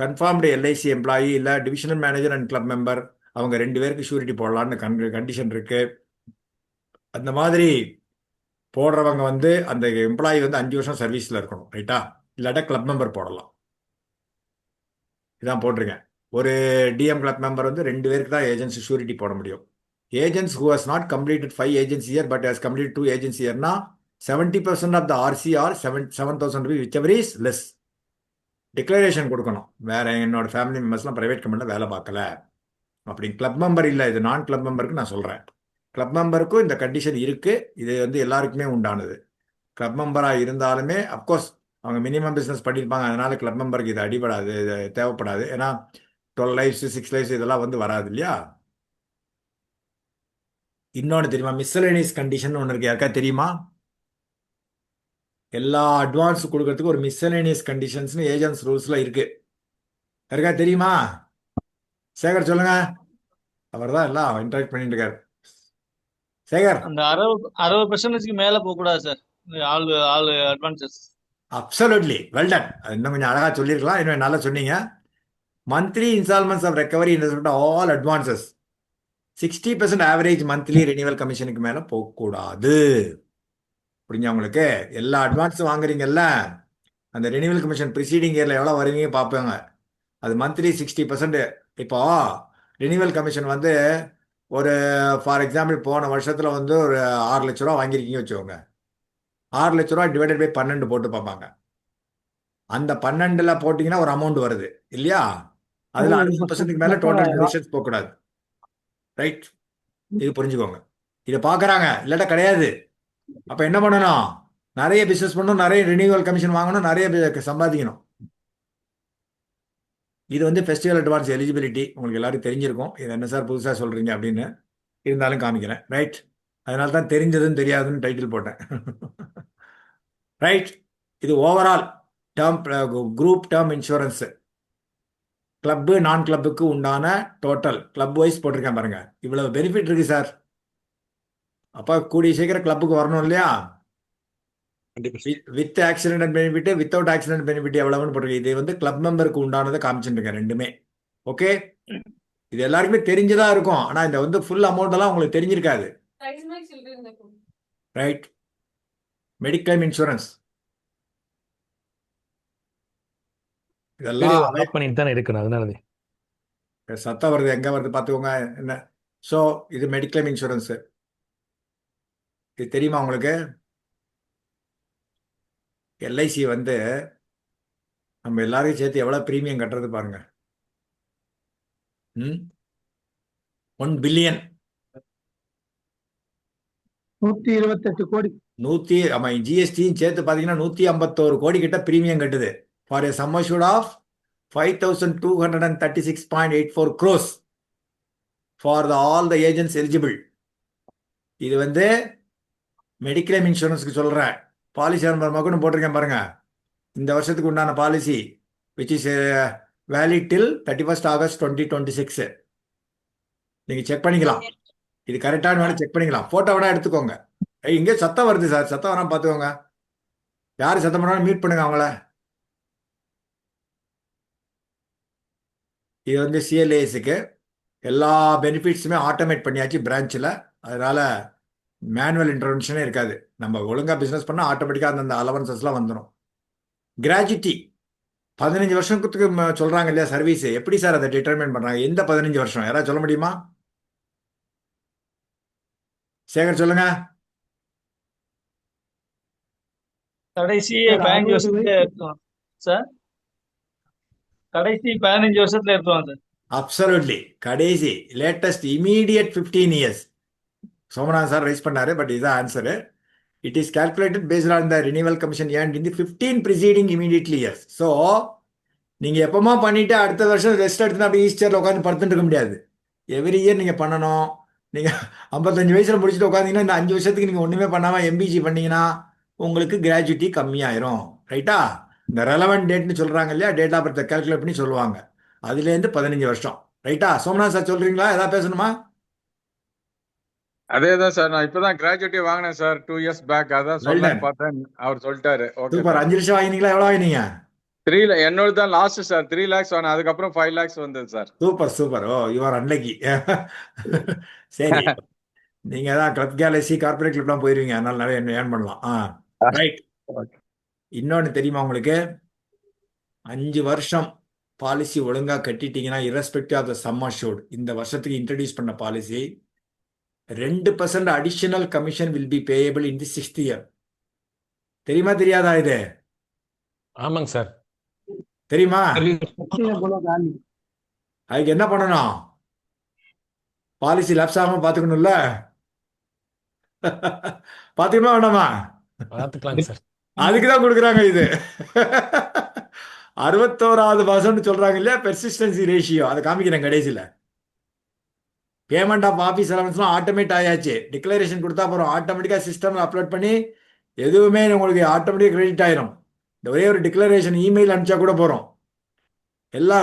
கன்ஃபார்ம்டு LIC எம்ப்ளாயி இல்லை divisional manager and club member அவங்க 2 பேருக்கு ஷூரிட்டி போடலான்னு கண்டிஷன் இருக்குது. அந்த மாதிரி போடுறவங்க வந்து அந்த எம்ப்ளாயி வந்து 5 வருஷம் சர்வீஸில் இருக்கணும். ரைட்டா? இல்லாட்டா கிளப் மெம்பர் போடலாம். இதான் போட்டிருக்கேன். ஒரு DM கிளப் மெம்பர் வந்து 2 பேருக்கு தான் ஏஜென்சி ஷூரிட்டி போட முடியும். Agents who has not completed 5 agency year but has complete 2 agency இயர்னா 70% of the RC or 7,000 rupees which ever is less. Declaration கொடுக்கணும். வேற என்னோட ஃபேமிலி மெம்பர்ஸ்லாம் ப்ரைவேட் கம்பெனியில் வேலை பார்க்கல அப்படி. கிளப் மெம்பர் இல்லை, இது நான் கிளப் மெம்பருக்கு நான் சொல்கிறேன். கிளப் மெம்பருக்கும் இந்த கண்டிஷன் இருக்குது. இது வந்து எல்லாருக்குமே உண்டானது. கிளப் மெம்பராக இருந்தாலுமே அப்கோர்ஸ் அவங்க மினிமம் பிஸ்னஸ் பண்ணியிருப்பாங்க. அதனால கிளப் மெம்பருக்கு இது அடிபடாது, இது தேவைப்படாது. ஏன்னா 12 lives 6 lives இதெல்லாம் வந்து வராது இல்லையா? இன்னொன்று தெரியுமா? மிஸ்சலேனியஸ் கண்டிஷன் ஒன்று இருக்கு. யாருக்கா தெரியுமா? எல்லா அட்வான்ஸ் கொடுக்கறதுக்கு ஒரு மிஸ்சலேனியஸ் கண்டிஷன்ஸ்னு ஏஜென்ட்ஸ் ரூல்ஸில் இருக்கு. யாருக்கா தெரியுமா? சேகர் சொல்லுங்க. அவர் தான் எல்லாம் இன்டராக்ட் பண்ணிட்டு இருக்காரு. சேகர். அந்த 60% மேல போக கூடாது sir. All advances. Absolutely well done. இன்னும் கொஞ்சம் அழகா சொல்லியிருக்கலாம். இன்னும் நல்லா சொன்னீங்க. Monthly instalments of recovery in all advances 60% average monthly renewal கமிஷனுக்கு மேலே போகக்கூடாது. புரிஞ்சா உங்களுக்கு? எல்லா அட்வான்ஸும் வாங்குறீங்கல்ல, அந்த ரினிவல் கமிஷன் ப்ரிசீடிங் இயரில் எவ்வளோ வருவீங்க பார்ப்பாங்க. அது மந்த்லி 60%. இப்போ ரினிவல் கமிஷன் வந்து ஒரு ஃபார் எக்ஸாம்பிள் போன வருஷத்தில் வந்து ஒரு 6 லட்ச ரூபா வாங்கியிருக்கீங்க வச்சுக்கோங்க. 6 லட்ச ரூபா டிவைடட் பை 12 போட்டு பார்ப்பாங்க. அந்த 12ல் போட்டிங்கன்னா ஒரு அமௌண்ட் வருது இல்லையா? அதில் 60%க்கு மேலே டோட்டல் டிவிஷன்ஸ் போகக்கூடாது. ரைட்? இது புரிஞ்சுக்கோங்க. இதை பார்க்குறாங்க, இல்லாட்டா கிடையாது. அப்போ என்ன பண்ணணும்? நிறைய பிஸ்னஸ் பண்ணணும், நிறைய ரினியூவல் கமிஷன் வாங்கணும், நிறைய சம்பாதிக்கணும். இது வந்து ஃபெஸ்டிவல் அட்வான்ஸ் எலிஜிபிலிட்டி உங்களுக்கு எல்லாரும் தெரிஞ்சிருக்கும். இது என்ன சார் புதுசாக சொல்கிறீங்க அப்படின்னு இருந்தாலும் காமிக்கிறேன். ரைட்? அதனால தான் தெரிஞ்சதுன்னு தெரியாதுன்னு டைட்டில் போட்டேன். ரைட்? இது overall term group term insurance club நான் கிளப்புக்கு உண்டான டோட்டல் கிளப் வைஸ் போட்டிருக்கேன் பாருங்க. இவ்வளவு பெனிஃபிட் இருக்கு சார். அப்போ கூடிய சீக்கிரம் கிளப்புக்கு வரணும் இல்லையா? With accident benefit, without accident benefit எவ்வளவுன்னு போட்டிருக்கேன். இது வந்து கிளப் மெம்பருக்கு உண்டானதை காமிச்சுட்டு இருக்கேன் ரெண்டுமே. ஓகே? இது எல்லாருக்குமே தெரிஞ்சதா இருக்கும். ஆனா இந்த வந்து ஃபுல் அமௌண்ட் எல்லாம் உங்களுக்கு தெரிஞ்சிருக்காது. ரைட். மெடிக்ளைம் இன்சூரன்ஸ் இதெல்லாம் வீடியோ ஆஃப் பண்ணிட்டு தானே இருக்கணும், அதனால சத்தம் வருது, எங்க வருது பார்த்துக்கோங்க. என்ன ஸோ இது மெடிக்ளைம் இன்சூரன்ஸ். இது தெரியுமா உங்களுக்கு? எல்ஐசி வந்து நம்ம எல்லாரையும் சேர்த்து எவ்வளவு பிரீமியம் கட்டுறது பாருங்க. 1 பில்லியன் 128 கோடி. ஆமா, ஜிஎஸ்டியும் சேர்த்து பார்த்தீங்கன்னா 151 கோடி கிட்ட பிரீமியம் கட்டுது. For a sum assured of 5236.84 crores for all the agents eligible. இது வந்து மெடிக்ளைம் இன்சூரன்ஸ்க்கு சொல்றேன். பாலிசி நம்பர் மக்களும் போட்டிருக்கேன் பாருங்க. இந்த வருஷத்துக்கு உண்டான policy which is valid till 31st August 2026. நீங்க செக் பண்ணிக்கலாம். இது கரெக்டான வேணும் செக் பண்ணிக்கலாம். போட்டோ வேணா எடுத்துக்கோங்க. இங்கே சத்தம் வருது சார், சத்தம் வராம பார்த்துக்கோங்க. யார் சத்தம் பண்ணாலும் மியூட் பண்ணுங்க அவங்கள. இது வந்து சிஎல்ஏஎஸ்க்கு எல்லா பெனிஃபிட்ஸுமே ஆட்டோமேட் பண்ணியாச்சு பிரான்ச்சில். அதனால மேனுவல் இன்டர்வென்ஷனே இருக்காது. நம்ம ஒழுங்காக பிஸ்னஸ் பண்ணால் ஆட்டோமேட்டிக்காக அந்தந்த அலவன்சஸ்லாம் வந்துடும். கிராஜுவிட்டி 15 வருஷத்துக்கு சொல்கிறாங்க இல்லையா சர்வீஸ். எப்படி சார் அதை டிட்டர்மைன் பண்ணுறாங்க? எந்த 15 வருஷம் யாராவது சொல்ல முடியுமா? சேகர் சொல்லுங்க. கடைசி சார் 15 60 வருஷத்துல வயசு. இருக்கும் சார். கடைசி 15 வருஷத்துல இருக்கும் சார். அப்சல்யூட்லி கடைசி latest immediate 15 years. Somnath sir rice பண்ணாரு, பட் இதுதான் answer. It is calculated based on the renewal commission earned in the 15 preceding immediately years. So, நீங்க எப்பமா பண்ணிட்டு அடுத்த வருஷம் ரெஸ்ட் எடுத்துனா அப்படி ஈஸ்டர்ல உட்காந்து படுத்துட்டு இருக்க முடியாது. எவ்ரி இயர் நீங்க பண்ணணும். நீங்க 55 வயசுல முடிச்சுட்டு உட்காந்தீங்கன்னா இந்த 5 வருஷத்துக்கு நீங்க ஒண்ணுமே பண்ணாம எம்பிஜி பண்ணீங்கன்னா உங்களுக்கு கிராஜுவிட்டி கம்மியாயிரும். ரைட்டா? இந்த ரெலவெண்ட் டேட்னு சொல்றாங்க இல்லையா, டேட் ஆஃப் பர்த் கால்குலேட் பண்ணி சொல்லுவாங்க. அதுலேருந்து 15 வருஷம். ரைட்டா? சோமநாத் சார் சொல்றீங்களா? ஏதாவது பேசணுமா? அதேதான் சார், நான் இப்பதான் கிராஜுவேட்டி வாங்கினேன் சார் 2 years பேக். அதான் சொல்லலாம்னு பார்த்தேன், அவர் சொல்லிட்டாரு. Okay super. சார். 5 லட்சம் வாங்கினீங்களா? எவ்வளவு வாங்கினீங்க? 3 என்னோட தான் லாஸ்ட் சார். 3 lakhs வாங்கினேன், அதுக்கப்புறம் 5 lakhs வந்தது sir. Super super. Oh you are unlucky. சரி, நீங்க தான் கிளப் கேலக்சி கார்பரேட் கிளப்லாம் போயிருவீங்க, அதனால நிறைய ஏர்ன் பண்ணலாம். ரைட். இன்னொன்று தெரியுமா உங்களுக்கு? 5 வருஷம் பாலிசி ஒழுங்கா கட்டிட்டீங்கன்னா irrespective of the sum assured, இந்த வருஷத்துக்கு இன்ட்ரடியூஸ் பண்ண policy 2% additional commission will be payable in the 6th year. தெரியுமா தெரியாதா இது? ஆமாங்க சார். தெரியுமா? காலி. அதுக்கு என்ன பண்ணணும்? பாலிசி லேப்ஸ் ஆகாம பாத்துக்கணும்ல. பாத்துக்கணுமா வேணாமா? பார்த்துக்கலாங்க சார். அதுக்குதான் கொடுக்குறாங்க இது. 61வது மாசம்னு சொல்றாங்க இல்லையா, பெர்சிஸ்டன்சி ரேஷியோ. அதை காமிக்கிறேன் கடைசியில். பேமெண்ட் ஆஃப் ஆஃபீஸ் அலவன்ஸ்லாம் ஆட்டோமேட் ஆயாச்சு. டிக்ளரேஷன் கொடுத்தா போகிறோம், ஆட்டோமேட்டிக்காக சிஸ்டமில் அப்லோட் பண்ணி எதுவுமே உங்களுக்கு ஆட்டோமேட்டிக்காக கிரெடிட் ஆயிரும். இந்த ஒரே ஒரு டிக்ளரேஷன் இமெயில் அனுப்பிச்சா கூட போகிறோம். எல்லா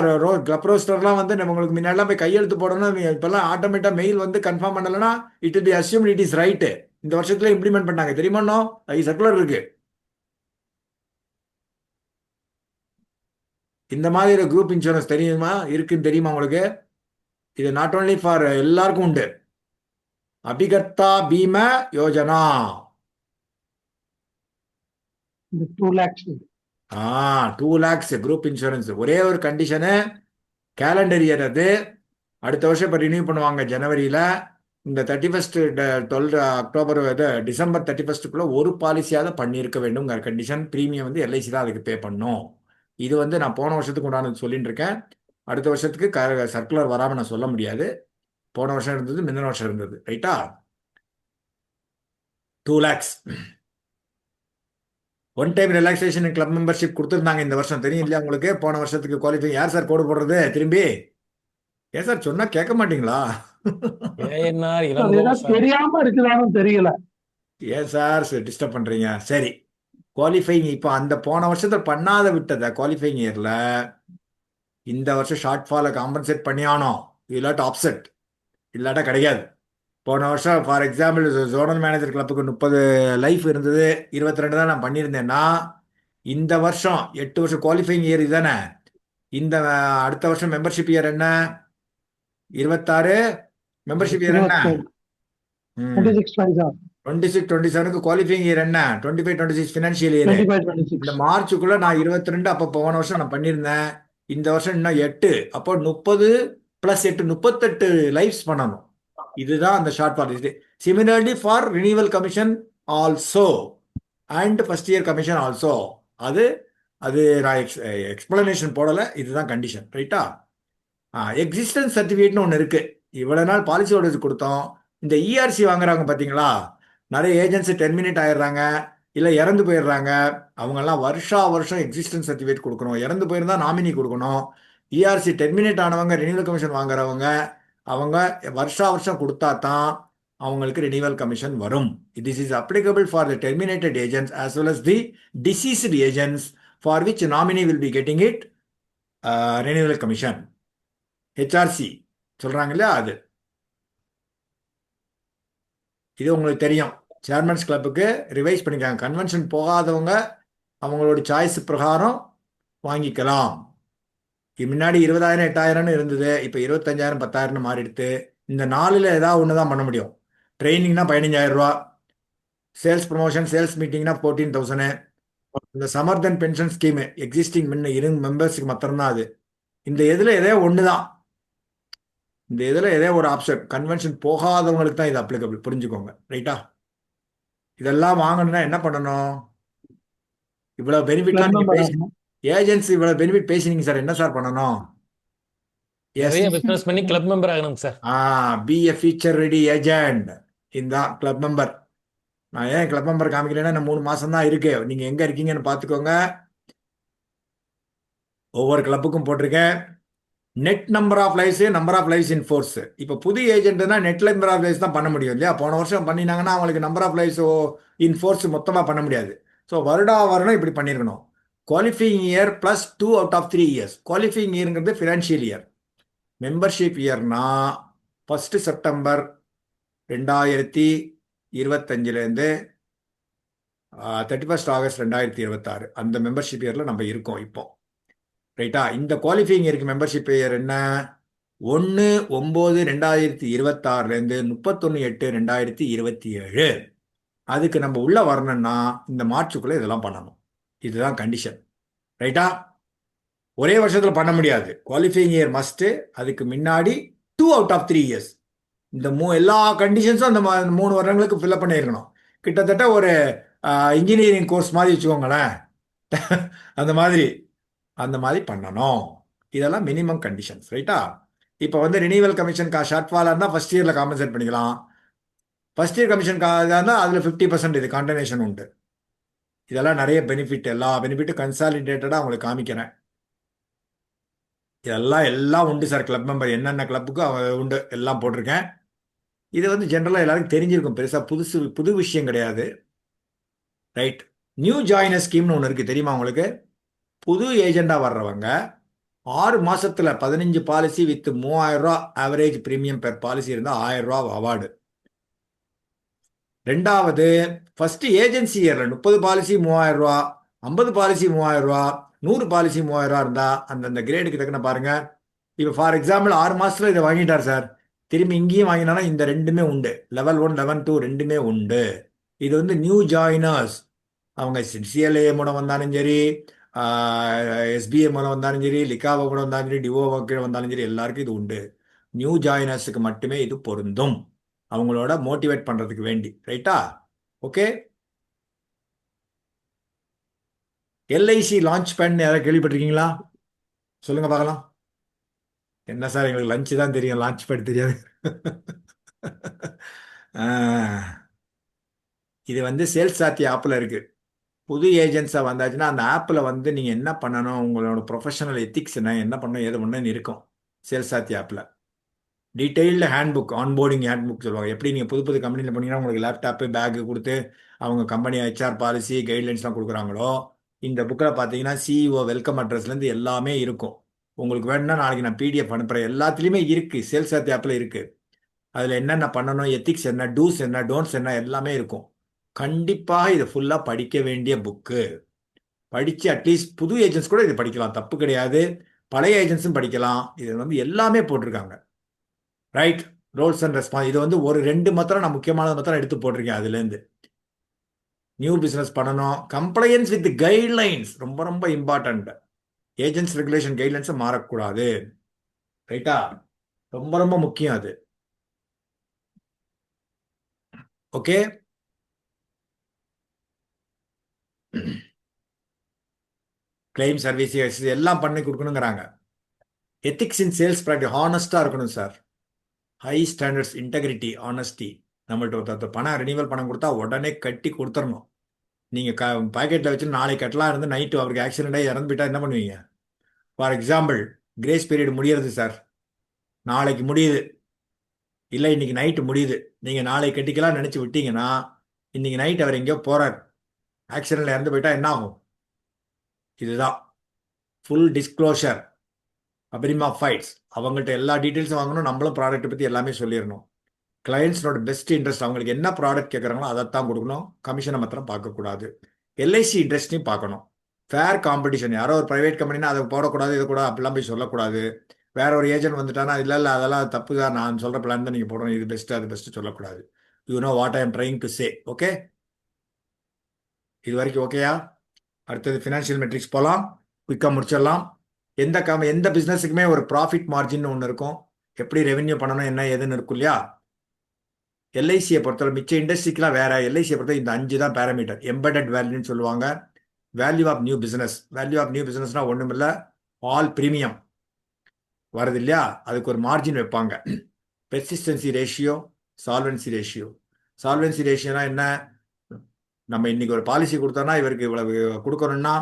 கிளப் ரோஸ்டர்லாம் வந்து நம்ம உங்களுக்கு முன்னாடிலாம் போய் கையெழுத்து போடணும். இப்போல்லாம் ஆட்டோமேட்டாக மெயில் வந்து கன்ஃபார்ம் பண்ணலைன்னா it will B அஸ்யூம்ட் it is right. இந்த வருஷத்துல இம்ப்ளிமெண்ட் பண்ணாங்க. தெரியுமா? சர்க்குலர் இருக்கு. இந்த மாதிரி ஒரு குரூப் இன்சூரன்ஸ் தெரியுமா? இருக்குன்னு தெரியுமா உங்களுக்கு? இது நாட் ஓன்லி ஃபார் எல்லாருக்கும் உண்டு. Abhikarta Bima Yojana. 2 lakhs. 2 lakhs group insurance. ஒரே ஒரு கண்டிஷனு, கேலண்டர் இயர் அது. அடுத்த வருஷம் இப்போ ரினியூ பண்ணுவாங்க ஜனவரியில். இந்த 31st அக்டோபர் டிசம்பர் 31st ஒரு பாலிசியாவது பண்ணியிருக்க வேண்டும் கண்டிஷன். ப்ரீமியம் வந்து எல்ஐசி தான் அதுக்கு பே பண்ணும். இது வந்து நான் போன வருஷத்துக்கு உண்டானது சொல்லிட்டு இருக்கேன். அடுத்த வருஷத்துக்கு சர்க்குலர் வராமல் நான் சொல்ல முடியாது. போன வருஷம் இருந்தது, முந்தின வருஷம் இருந்தது. ரைட்டா? 2 lakhs one time relaxation club membership கொடுத்துருந்தாங்க இந்த வருஷம். தெரியும் இல்லையா உங்களுக்கு? போன வருஷத்துக்கு குவாலிஃபை. யார் சார் கோடு போடுறது திரும்பி? ஏன் சார் சொன்னா கேட்க மாட்டீங்களா? தெரியாம இருக்குதான்னு தெரியல. ஏன் சார் டிஸ்டர்ப் பண்றீங்க? சரி, குவாலிஃபைங் இப்போ அந்த போன வருஷத்துல பண்ணாத விட்டதை குவாலிஃபைங் இயர்ல இந்த வருஷம் ஷார்ட் ஃபாலை காம்பன்சேட் பண்ணியானோம். இல்லாட்ட ஆப்செட், இல்லாட்டா கிடையாது. போன வருஷம் ஃபார் எக்ஸாம்பிள் ஜோனல் மேனேஜர் கிளப்புக்கு 30 லைஃப் இருந்தது, 22 தான் நான் பண்ணியிருந்தேன்னா இந்த வருஷம் 8 வருஷம் குவாலிஃபைங் இயர் இதுதானே. இந்த அடுத்த வருஷம் மெம்பர்ஷிப் இயர் என்ன? 26 மெம்பர்ஷிப் இயர் என்ன? 26-27. 26-27க்கு குவாலிஃபைங் இயர் என்ன? 25-26 ஃபினான்ஷியல் இயர். 25-26. இந்த மார்ச்சுக்குள்ள நான் 22 அப்போ போன வருஷம் நான் பண்ணியிருந்தேன். இந்த வருஷம் இன்னும் 8 அப்போ 30 + 8 38 லைஃப்ஸ் பண்ணணும். இதுதான் அந்த short for. Similarly for renewal commission also and first year commission also. அது அது நான் எக்ஸ்பிளனேஷன் போடலை, இதுதான் கண்டிஷன். ரைட்டா? எக்ஸிஸ்டன்ஸ் சர்டிஃபிகேட்னு ஒன்று இருக்கு. இவ்வளவு நாள் பாலிசி ஹோல்டர்ஸ் கொடுத்தோம். இந்த இஆர்சி வாங்குறாங்க பார்த்தீங்களா, நிறைய ஏஜென்சி டெர்மினேட் ஆயிடுறாங்க, இல்லை இறந்து போயிடுறாங்க. அவங்கெல்லாம் வருஷம் எக்ஸிஸ்டன்ஸ் சர்டிஃபிகேட் கொடுக்கணும். இறந்து போயிருந்தா நாமினி கொடுக்கணும். இஆர்சி டெர்மினேட் ஆனவங்க, ரினிவல் கமிஷன் வாங்குறவங்க, அவங்க வருஷம் கொடுத்தா தான் அவங்களுக்கு ரினிவல் கமிஷன் வரும். This is applicable for the terminated agents as well as the deceased agents for which nominee will be getting it renewal commission. HRC சொல்றாங்க இல்லையா, அது இது உங்களுக்கு தெரியும். சேர்மன்ஸ் கிளப்புக்கு ரிவைஸ் பண்ணிக்காங்க. கன்வென்ஷன் போகாதவங்க அவங்களோட சாய்ஸ் பிரகாரம் வாங்கிக்கலாம். முன்னாடி 20,000 8,000 இருந்தது, இப்போ 25,000 10,000 மாறிடுது. இந்த 4ல் ஏதாவது ஒன்று தான் பண்ண முடியும். ட்ரைனிங்னா 15,000 ரூபா, சேல்ஸ் ப்ரமோஷன் சேல்ஸ் மீட்டிங்னா 14,000. இந்த சமர்தன் பென்ஷன் ஸ்கீமு எக்ஸிஸ்டிங் முன்ன மெம்பர்ஸுக்கு மாத்திரம்தான் அது. இந்த இதில் ஏதோ ஒன்று தான், இந்த இதில் ஏதோ ஒரு ஆப்ஷன். கன்வென்ஷன் போகாதவங்களுக்கு தான் இது அப்ளிகபிள், புரிஞ்சுக்கோங்க. ரைட்டா? இதெல்லாம் வாங்கணும்னா என்ன பண்ணணும்? இவ்வளோ பெனிஃபிட்லாம் நீங்கள் பேசி ஏஜென்சி இவ்வளோ பெனிஃபிட் பேசினீங்க சார், என்ன சார் பண்ணணும்? நிறைய பிசினஸ் பண்ணி கிளப் மெம்பர் ஆகணும் சார். பி எ ஃபீச்சர் ரெடி ஏஜென்ட். இந்த கிளப் மெம்பர். நான் ஏன் கிளப் மெம்பர் காமிக்கிறேன்னா, இன்னும் 3 மாசம் தான் இருக்கு. நீங்க எங்க இருக்கீங்கன்னு பார்த்துக்கோங்க. ஒவ்வொரு கிளப்புக்கும் போட்டிருக்கேன். Net number of lives, number of lives in force. இப்போ புது ஏஜென்ட்னா நெட் நம்பர் ஆஃப் லைஃப்ஸ் தான் பண்ண முடியும் இல்லையா? போன வருஷம் பண்ணினாங்கன்னா அவங்களுக்கு number of lives in force மொத்தமாக பண்ண முடியாது. ஸோ வருடம் இப்படி பண்ணியிருக்கணும். Qualifying year + 2 out of 3 years. Qualifying இயர்ங்கிறது ஃபினான்ஷியல் இயர். மெம்பர்ஷிப் இயர்னா 1 செப்டம்பர் 2025 31 ஆகஸ்ட் 2026 அந்த மெம்பர்ஷிப் இயரில் நம்ம இருக்கோம் இப்போ. ரைட்டா? இந்த குவாலிஃபைங் இயருக்கு மெம்பர்ஷிப் இயர் என்ன? 1/9/2026 31/8/2027. அதுக்கு நம்ம உள்ள வரணும்னா இந்த மார்ச்சுக்குள்ள இதெல்லாம் பண்ணணும். இதுதான் கண்டிஷன். ரைட்டா? ஒரே வருஷத்துல பண்ண முடியாது. Qualifying year must. அதுக்கு முன்னாடி 2 out of 3 years. இந்த எல்லா கண்டிஷன்ஸும் அந்த 3 வருடங்களுக்கு ஃபில்அப் பண்ணியிருக்கணும். கிட்டத்தட்ட ஒரு இன்ஜினியரிங் கோர்ஸ் மாதிரி வச்சுக்கோங்களேன். அந்த மாதிரி பண்ணணும். இதெல்லாம் மினிமம் கண்டிஷன்ஸ். ரைட்டா? இப்போ ரினிவல் கமிஷன் ஷார்ட் ஃபாலாக இருந்தால் ஃபர்ஸ்ட் இயரில் காம்பன்சேட் பண்ணிக்கலாம். ஃபர்ஸ்ட் இயர் கமிஷன் இருந்தால் அதில் 50% இது கான்டனேஷன் உண்டு. இதெல்லாம் நிறைய பெனிஃபிட், எல்லா பெனிஃபிட்டும் கன்சாலிடேட்டடாக உங்களுக்கு காமிக்கிறேன். எல்லாம் உண்டு சார். கிளப் மெம்பர் என்னென்ன கிளப்புக்கு உண்டு எல்லாம் போட்டிருக்கேன். இது ஜென்ரலாக எல்லாருக்கும் தெரிஞ்சிருக்கும். பெருசாக புது விஷயம் கிடையாது. ரைட்? நியூ ஜாயினர் ஸ்கீம்னு ஒன்று இருக்குது, தெரியுமா உங்களுக்கு? புது ஏஜெண்டாக வர்றவங்க 6 மாசத்துல 15 பாலிசி வித் 3000 ரூபா ஆவரேஜ் பிரீமியம் பெர் பாலிசி இருந்தால் 1000 ரூபா அவார்டு. ரெண்டாவது, ஃபர்ஸ்ட் ஏஜென்சி இயர்ல 30 பாலிசி 3000 ரூபா, 50 பாலிசி 3000 ரூபா, 100 பாலிசி 3000 ரூபா இருந்தா அந்தந்த கிரேடுக்கு தக்கன பாருங்க. இப்போ ஃபார் எக்ஸாம்பிள் 6 மாசத்துல இதை வாங்கிட்டார் சார், திரும்பி இங்கேயும் வாங்கினா இந்த ரெண்டுமே உண்டு. லெவல் 1 லெவல் 2 ரெண்டுமே உண்டு. இது நியூ ஜாயினர்ஸ். அவங்க சிஎல்ஏ மூலம் வந்தாலும் சரி, எஸ்பிஏ மூலம் வந்தாலும் சரி, லிகாவோ கூட வந்தாலும் சரி, டிஓ கீழே வந்தாலும் சரி, எல்லாருக்கும் இது உண்டு. நியூ ஜாயினர்ஸுக்கு மட்டுமே இது பொருந்தும், அவங்களோட மோட்டிவேட் பண்றதுக்கு வேண்டி. ரைட்டா? ஓகே. எல்ஐசி லான்ச் பேட் யாராவது கேள்விப்பட்டிருக்கீங்களா? சொல்லுங்க பார்க்கலாம். என்ன சார், எங்களுக்கு லஞ்ச் தான் தெரியும், லான்ச் பேட் தெரியாது. இது சேல்ஸ் சாத்தி ஆப்பில் இருக்கு. புது ஏஜென்ட்ஸாக வந்தாச்சுன்னா அந்த ஆப்பில் நீங்கள் என்ன பண்ணணும், உங்களோட ப்ரொஃபஷனல் எத்திக்ஸ் என்ன பண்ணணும், ஏது பண்ணணும்னு இருக்கும். சேல்ஸ் சாத்தி ஆப்பில் டீட்டெயில்டு ஹேண்ட்புக், ஆன்போர்டிங் ஹேண்ட்புக் சொல்லுவாங்க. எப்படி நீங்கள் புது கம்பெனியில் போனீங்கன்னா உங்களுக்கு லேப்டாப்பு பேக்கு கொடுத்து அவங்க கம்பெனி ஹெச்ஆர் பாலிசி கைட்லைன்ஸ்லாம் கொடுக்குறாங்களோ, இந்த புக்கில் பார்த்தீங்கன்னா சிஇஓ வெல்கம் அட்ரஸ்லேருந்து எல்லாமே இருக்கும். உங்களுக்கு வேணும்னா நாளைக்கு நான் பிடிஎஃப் அனுப்புகிறேன். எல்லாத்துலேயுமே இருக்குது, சேல்ஸ் சாத்தி ஆப்பில் இருக்குது. அதில் என்னென்ன பண்ணணும், எத்திக்ஸ் என்ன, டூஸ் என்ன, டோன்ட்ஸ் என்ன, எல்லாமே இருக்கும். கண்டிப்பாக இதை ஃபுல்லாக படிக்க வேண்டிய புக்கு. படித்து அட்லீஸ்ட் புது ஏஜென்ட்ஸ் கூட இது படிக்கலாம், தப்பு கிடையாது. பழைய ஏஜென்ட்ஸும் படிக்கலாம். இது எல்லாமே போட்டிருக்காங்க. ரைட்? ரோல்ஸ் அண்ட் ரெஸ்பான்ஸ் இது வந்து ஒரு 2 மாத்திரம் நான் முக்கியமானது மாத்திரம் எடுத்து போட்டிருக்கேன் அதுலேருந்து. நியூ பிஸ்னஸ் பண்ணணும். கம்ப்ளையன்ஸ் வித் கைட்லைன்ஸ் ரொம்ப ரொம்ப இம்பார்ட்டன்ட். ஏஜென்ட்ஸ் ரெகுலேஷன் கைட்லைன்ஸை மாறக்கூடாது. ரைட்டா? ரொம்ப ரொம்ப முக்கியம் அது. ஓகே, கிளைம் சர்வீஸ் எல்லாம் பண்ணி கொடுக்கணுங்கிறாங்க. எத்திக்ஸ் இன் சேல்ஸ் ப்ராக்டிஸ் ஹானஸ்டாக இருக்கணும் sir. High standards, integrity, honesty. நம்மள்ட்ட ஒருத்தர் பணம் ரினிவல் பணம் கொடுத்தா உடனே கட்டி கொடுத்துடணும். நீங்கள் பாக்கெட்டில் வச்சு நாளைக்கு கட்டலாம் இருந்து நைட்டு அவருக்கு ஆக்சிடென்ட்டாக இறந்து போயிட்டா என்ன பண்ணுவீங்க? ஃபார் எக்ஸாம்பிள், கிரேஸ் பீரியட் முடியறது சார், நாளைக்கு முடியுது, இல்லை இன்னைக்கு நைட்டு முடியுது, நீங்கள் நாளைக்கு கட்டிக்கலாம் நினச்சி விட்டீங்கன்னா இன்னைக்கு நைட் அவர் எங்கேயோ போகிறார், ஆக்சிடென்ட்டில் இறந்து போயிட்டா என்ன ஆகும்? இதுதான் ஃபுல் டிஸ்க்ளோஷர். அப்ரிமா ஃபைட்ஸ் அவங்கள்ட்ட எல்லா டீட்டெயில்ஸும் வாங்கணும். நம்மளும் ப்ராடக்ட்டை பற்றி எல்லாமே சொல்லிடணும். கிளையண்ட்ஸோட பெஸ்ட் இன்ட்ரெஸ்ட், அவங்களுக்கு என்ன ப்ராடக்ட் கேட்குறாங்களோ அதைத்தான் கொடுக்கணும். கமிஷனை மாத்திரம் பார்க்கக்கூடாது. எல்ஐசி இன்ட்ரெஸ்ட்டையும் பார்க்கணும். Fair competition. யாரோ ஒரு ப்ரைவேட் கம்பெனினா அதை போடக்கூடாது, இது கூட அப்படிலாம் போய் சொல்லக்கூடாது. வேற ஒரு ஏஜென்ட் வந்துட்டானா இல்லை இல்லை அதெல்லாம் தப்பு தான், நான் சொல்கிற பிளான் தான் நீங்கள் போடணும், இது பெஸ்ட்டு அது பெஸ்ட்டு சொல்லக்கூடாது. You know what I am trying to say. Okay, இது வரைக்கும் ஓகேயா? அடுத்தது ஃபினான்ஷியல் மெட்ரிக்ஸ் போகலாம், குயிக்காக முடிச்சிடலாம். எந்த பிஸ்னஸுக்குமே ஒரு ப்ராஃபிட் மார்ஜின் ஒன்று இருக்கும். எப்படி ரெவென்யூ பண்ணணும் என்ன ஏதுன்னு இருக்கும் இல்லையா? எல்ஐசியை பொறுத்தவரை மிச்ச இண்டஸ்ட்ரிக்கெலாம் வேற, எல்ஐசியை பொறுத்தவரை இந்த 5 தான் பேராமீட்டர். எம்பெடட் வேல்யூன்னு சொல்லுவாங்க. Value of new business. Value of new பிஸ்னஸ்னா ஒன்றும் இல்லை, ஆல் ப்ரீமியம் வருது இல்லையா, அதுக்கு ஒரு மார்ஜின் வைப்பாங்க. பெர்சிஸ்டன்சி ரேஷியோ, சால்வன்சி ரேஷியோ. சால்வன்சி ரேஷியோனா என்ன? நம்ம இன்னைக்கு ஒரு பாலிசி கொடுத்தோம்னா இவருக்கு இவ்வளவு கொடுக்கணும்னா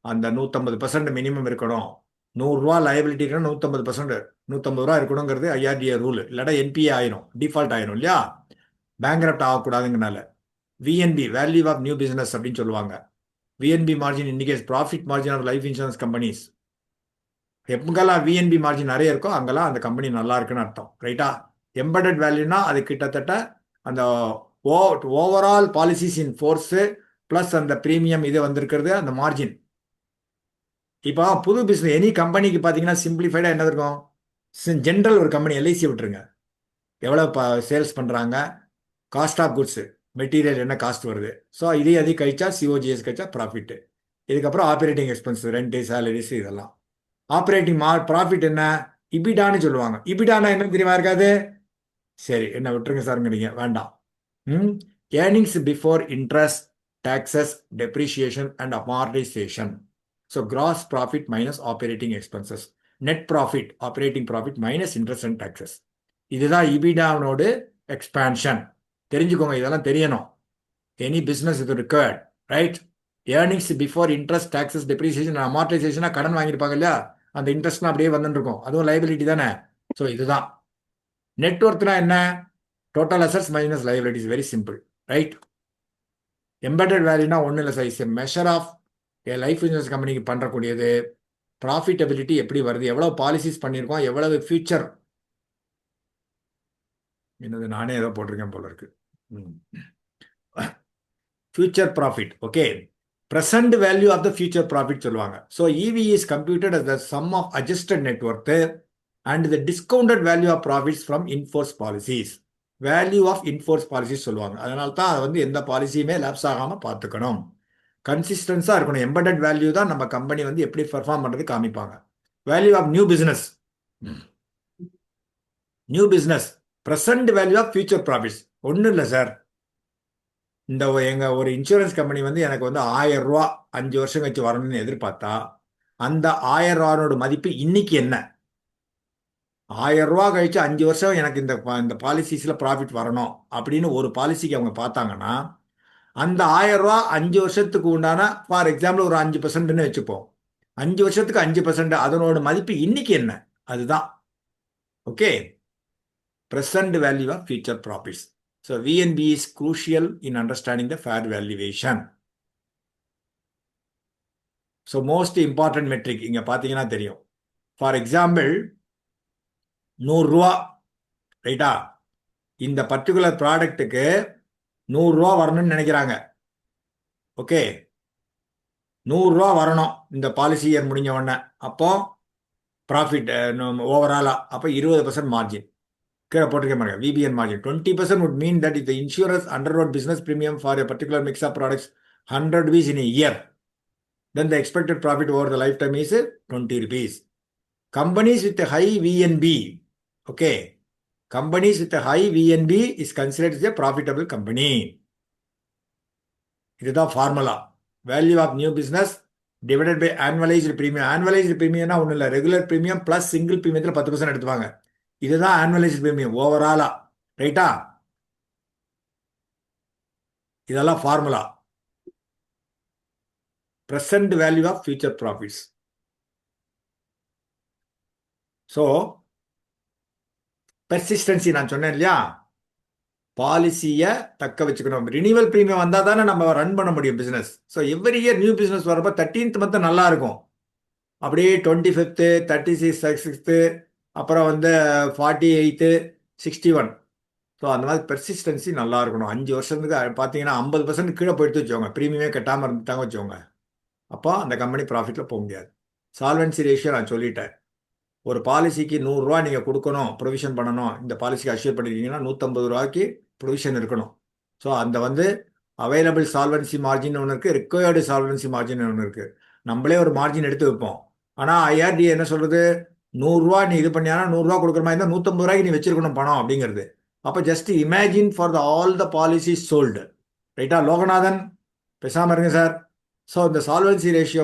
அந்த 150% மினிமம் இருக்கணும். 100 ரூபா லைபிலிட்டி இருக்கணும், 150%, 150 ரூபா இருக்கணுங்கிறது ஐஆர்டிஏ ரூல். இல்லாட்டா என்பிஏ ஆயிரும், டிஃபால்ட் ஆயிரும் இல்லையா? பேங்க்ரப்ட் ஆகக்கூடாதுங்கனால. VNB, value of new business அப்படின்னு சொல்லுவாங்க. VNB margin indicates profit margin of life insurance companies. எப்பங்கெல்லாம் விஎன்பி மார்ஜின் நிறைய இருக்கோ அங்கெல்லாம் அந்த கம்பெனி நல்லா இருக்குன்னு அர்த்தம். ரைட்டா? எம்பெடட் வேல்யூனா அது கிட்டத்தட்ட அந்த ஓவரால் பாலிசிஸ் இன் ஃபோர்ஸு ப்ளஸ் அந்த ப்ரீமியம் இது வந்திருக்கிறது அந்த மார்ஜின். இப்போ புது பிஸ்னஸ் எனி கம்பெனிக்கு பார்த்தீங்கன்னா சிம்பிளிஃபைடாக என்ன இருக்கும்? ஜென்ரல் ஒரு கம்பெனி எல்ஐசி விட்டுருங்க, எவ்வளோ சேல்ஸ் பண்ணுறாங்க, காஸ்ட் ஆஃப் குட்ஸு, மெட்டீரியல் என்ன காஸ்ட் வருது, ஸோ அதே கழிச்சா சிஓஜிஎஸ் கழிச்சா ப்ராஃபிட்டு. இதுக்கப்புறம் ஆப்ரேட்டிங் எக்ஸ்பென்ஸ், ரெண்ட்டு, சேலரிஸ், இதெல்லாம். ஆப்ரேட்டிங் ப்ராஃபிட் என்ன? இபிடான்னு சொல்லுவாங்க. இபிடானா என்ன தெரியுமா இருக்காது? சரி என்ன விட்டுருங்க சார்ங்கிறீங்க, வேண்டாம். Earnings before interest, taxes, depreciation and amortization. So gross profit minus operating expenses. Net profit, operating profit minus interest and taxes. இதுதான் இபிடானோட எக்ஸ்பான்ஷன். தெரிஞ்சுக்கோங்க, இதெல்லாம் தெரியணும். எனி பிஸ்னஸ் இது required, right? Earnings before interest, taxes, depreciation, அமார்டைசேஷனாக கடன் வாங்கியிருப்பாங்க இல்லையா, அந்த இன்ட்ரெஸ்ட்லாம் அப்படியே வந்துட்டு இருக்கும், அதுவும் லைபிலிட்டி தானே. ஸோ இதுதான் நெட்ஒர்க்னா என்ன? Total assets minus liabilities. Very simple, right? Embedded வேல்யூனா ஒன்றும் இல்லை sir, is a measure of life insurance கம்பெனிக்கு பண்ணுறக்கூடியது. ப்ராஃபிட்டபிலிட்டி எப்படி வருது, எவ்வளோ பாலிசிஸ் பண்ணியிருக்கோம், எவ்வளவு ஃபியூச்சர். என்னது நானே ஏதோ போட்டிருக்கேன் போல இருக்கு. Future profit. Okay, present value of the future profit சொல்லுவாங்க. So EV is computed as the sum of adjusted net worth and the discounted value of profits from in-force policies. Value of inforce policies சொல்லுவாங்க. அதனால தான் அதை வந்து எந்த பாலிசியுமே labs ஆகாமல் பார்த்துக்கணும், கன்சிஸ்டன்ஸாக இருக்கணும். எம்பெடட் வேல்யூ தான் நம்ம கம்பெனி வந்து எப்படி பெர்ஃபார்ம் பண்ணுறது காமிப்பாங்க. Value of new business. New business present value of future profits. ஒன்றும் இல்லை சார், இந்த எங்கள் ஒரு இன்சூரன்ஸ் கம்பெனி வந்து எனக்கு வந்து 1000 ரூபா 5 வருஷம் கழிச்சு வரணும்னு எதிர்பார்த்தா அந்த 1000 ரூபானோட மதிப்பு இன்னைக்கு என்ன? 1000 ரூபா கழிச்சு 5 வருஷம் எனக்கு இந்த பாலிசிஸில் ப்ராஃபிட் வரணும் அப்படின்னு ஒரு பாலிசிக்கு அவங்க பார்த்தாங்கன்னா அந்த 1000 ரூபா 5 வருஷத்துக்கு உண்டான, ஃபார் எக்ஸாம்பிள் ஒரு 5%ன்னு வச்சுப்போம், 5 வருஷத்துக்கு 5%, அதனோட மதிப்பு இன்னைக்கு என்ன? அதுதான் okay present value of future profits. So VNB is crucial in understanding the fair valuation. So most important metric இங்கே பார்த்தீங்கன்னா தெரியும். ஃபார் எக்ஸாம்பிள் 100 ரூபா, ரைட்டா? இந்த பர்டிகுலர் ப்ராடக்ட்டுக்கு 100 ரூபா வரணும்னு நினைக்கிறாங்க. ஓகே, 100 ரூபா வரணும் இந்த பாலிசி இயர் முடிஞ்ச உடனே. அப்போ ப்ராஃபிட் ஓவராலாக அப்போ 20% மார்ஜின். கீழே போட்டிருக்க பாருங்க VPN margin 20% would mean that if the insurers underwrote business premium for a particular mix of products 100 rupees in a year, then the expected profit over the lifetime is 20 rupees. Companies with a high VNB, okay, companies with a high VNB is considered as a profitable company. இதுதான் formula. Value of new business divided by annualized premium. Annualized ப்ரீமியம்னா ஒன்றும் இல்லை, regular premium plus single ப்ரீமியத்தில் 10% எடுத்துவாங்க. இதுதான் annualized premium ஓவராலா. ரைட்டா? இதெல்லாம் formula. present value of future profits. So persistency நான் சொன்னேன் இல்லையா, பாலிசியை தக்க வச்சுக்கணும். ரினிவல் ப்ரீமியம் வந்தால் தானே நம்ம ரன் பண்ண முடியும் business. So every year new business வரப்போ 13th மந்த் நல்லா இருக்கும், அப்படியே 25th 36th அப்புறம் 48th 61. ஸோ அந்த மாதிரி பெர்சிஸ்டன்சி நல்லா இருக்கணும். 5 வருஷத்துக்கு பார்த்தீங்கன்னா 50% கீழே போயிட்டு வச்சுக்கோங்க, ப்ரீமியமே கட்டாமல் இருந்துட்டாங்க வச்சுக்கோங்க, அப்போ அந்த கம்பெனி ப்ராஃபிட்டில் போக முடியாது. சால்வன்சி ரேஷியோ நான் சொல்லிட்டேன். ஒரு பாலிசிக்கு 100 ரூபா நீங்கள் கொடுக்கணும், ப்ரொவிஷன் பண்ணணும். இந்த பாலிசிக்கு அஷ்யூர் பண்ணிருக்கீங்கன்னா 150 ரூபாய்க்கு ப்ரொவிஷன் இருக்கணும். ஸோ அந்த அவைலபிள் சால்வன்சி மார்ஜின் ஒன்று இருக்குது, ரிக்வயர்டு சால்வன்சி மார்ஜின் ஒன்று இருக்குது. நம்மளே ஒரு மார்ஜின் எடுத்து வைப்போம். ஆனால் ஐஆர்டி என்ன சொல்கிறது, 100 ரூபா நீ இது பண்ணியானா 100 ரூபா கொடுக்குற மாதிரி இருந்தால் 150 ரூபாய்க்கு நீ வச்சிருக்கணும் பணம் அப்படிங்கிறது. அப்போ just imagine for all the policies sold. ரைட்டா லோகநாதன்? பேசாமல் இருங்க சார். ஸோ இந்த சால்வன்சி ரேஷியோ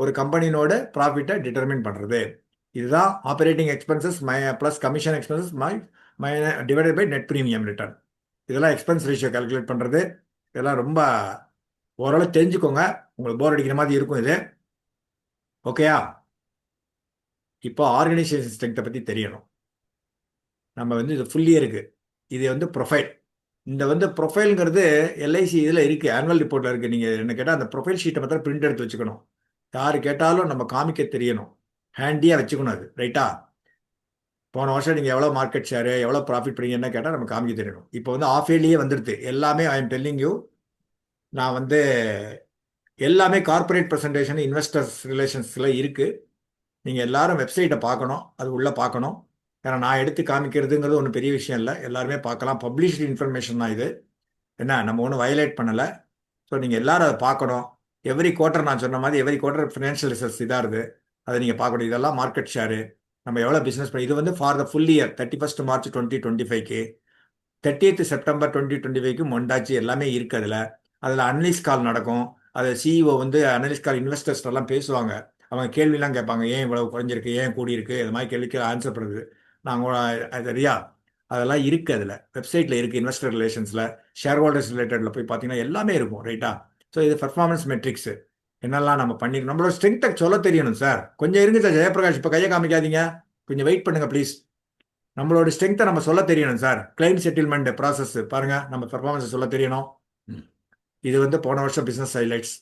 ஒரு கம்பெனியோட ப்ராஃபிட்டை டிட்டர்மின் பண்ணுறது. இதுதான் operating expenses plus commission expenses divided by net premium return. இதெல்லாம் எக்ஸ்பென்ஸ் ரேஷியோ கால்குலேட் பண்ணுறது. இதெல்லாம் ரொம்ப ஓரளவு தெரிஞ்சுக்கோங்க, உங்களுக்கு போர் அடிக்கிற மாதிரி இருக்கும் இது. ஓகேயா? இப்போ ஆர்கனைசேஷன் ஸ்ட்ரெங்த்தை பற்றி தெரியணும். நம்ம இது ஃபுல்லி இருக்குது. இது ப்ரொஃபைல். இந்த ப்ரொஃபைலுங்கிறது எல்ஐசி இதில் இருக்குது, ஆனுவல் ரிப்போர்ட்டில் இருக்குது. நீங்கள் என்ன கேட்டால் அந்த ப்ரொஃபைல் ஷீட்டை மாத்திரம் பிரிண்ட் எடுத்து வச்சுக்கணும். யார் கேட்டாலும் நம்ம காமிக்க தெரியணும், ஹேண்டியாக வச்சுக்கணும் அது. ரைட்டா? போன வருஷம் நீங்கள் எவ்வளோ மார்க்கெட் ஷேரு, எவ்வளோ ப்ராஃபிட் பண்ணீங்கன்னு கேட்டால் நம்ம காமிக்க தெரியணும். இப்போ ஆஃப் இயர்லியே வந்துடுது எல்லாமே. ஐ எம் டெல்லிங் யூ, நான் எல்லாமே கார்பரேட் ப்ரெசன்டேஷன் இன்வெஸ்டர்ஸ் ரிலேஷன்ஸில் இருக்குது. நீங்கள் எல்லாரும் வெப்சைட்டை பார்க்கணும், அது உள்ளே பார்க்கணும். ஏன்னா நான் எடுத்து காமிக்கிறதுங்கிறது ஒன்றும் பெரிய விஷயம் இல்லை, எல்லாருமே பார்க்கலாம். பப்ளிஷ்டு இன்ஃபர்மேஷன் தான் இது, என்ன நம்ம ஒன்றும் வயலேட் பண்ணலை. ஸோ நீங்கள் எல்லாரும் அதை பார்க்கணும். எவ்ரி குவார்ட்டர் நான் சொன்ன மாதிரி எவ்ரி குவார்ட்டர் ஃபினான்ஷியல் ரிசல்ட்ஸ் இதாக இருக்குது, அதை நீங்கள் பார்க்கணும். இதெல்லாம் மார்க்கெட் ஷேரு, நம்ம எவ்வளோ பிஸ்னஸ் பண்ணி. இது for the full year 31st March 2025க்கு 30th September 2025க்கு மொண்டாச்சு எல்லாமே இருக்குது. அதில் அனலிஸ்ட் கால் நடக்கும். அதை சிஇஓ அனலிஸ்ட் கால் இன்வெஸ்டர்ஸ் எல்லாம் பேசுவாங்க, அவங்க கேள்விலாம் கேட்பாங்க, ஏன் இவ்வளவு குறைஞ்சிருக்கு, ஏன் கூடியிருக்கு, இது மாதிரி கேள்விக்கு ஆன்சர் பண்ணுறது. நாங்கள் சரியா அதெல்லாம் இருக்குது, அதில் வெப்சைட்டில் இருக்குது. இன்வெஸ்டர் ரிலேஷன்ஸில் ஷேர் ஹோல்டர்ஸ் ரிலேட்டடில் போய் பார்த்தீங்கன்னா எல்லாமே இருக்கும். ரைட்டா? ஸோ இது பர்ஃபார்மன்ஸ் மெட்ரிக்ஸு என்னெல்லாம் நம்ம பண்ணிக்கணும். நம்மளோட ஸ்ட்ரென்த்தை சொல்ல தெரியணும் சார். கொஞ்சம் இருங்க சார் ஜெயபிரகாஷ், இப்போ கையை காமிக்காதீங்க, கொஞ்சம் வெயிட் பண்ணுங்கள் ப்ளீஸ். நம்மளோட ஸ்ட்ரென்த்தை நம்ம சொல்ல தெரியணும் சார். கிளைம் செட்டில்மெண்ட் ப்ராசஸ் பாருங்கள், நம்ம பர்ஃபார்மன்ஸை சொல்ல தெரியணும். இது போன வருஷம் பிஸ்னஸ் ஹைலைட்ஸ்.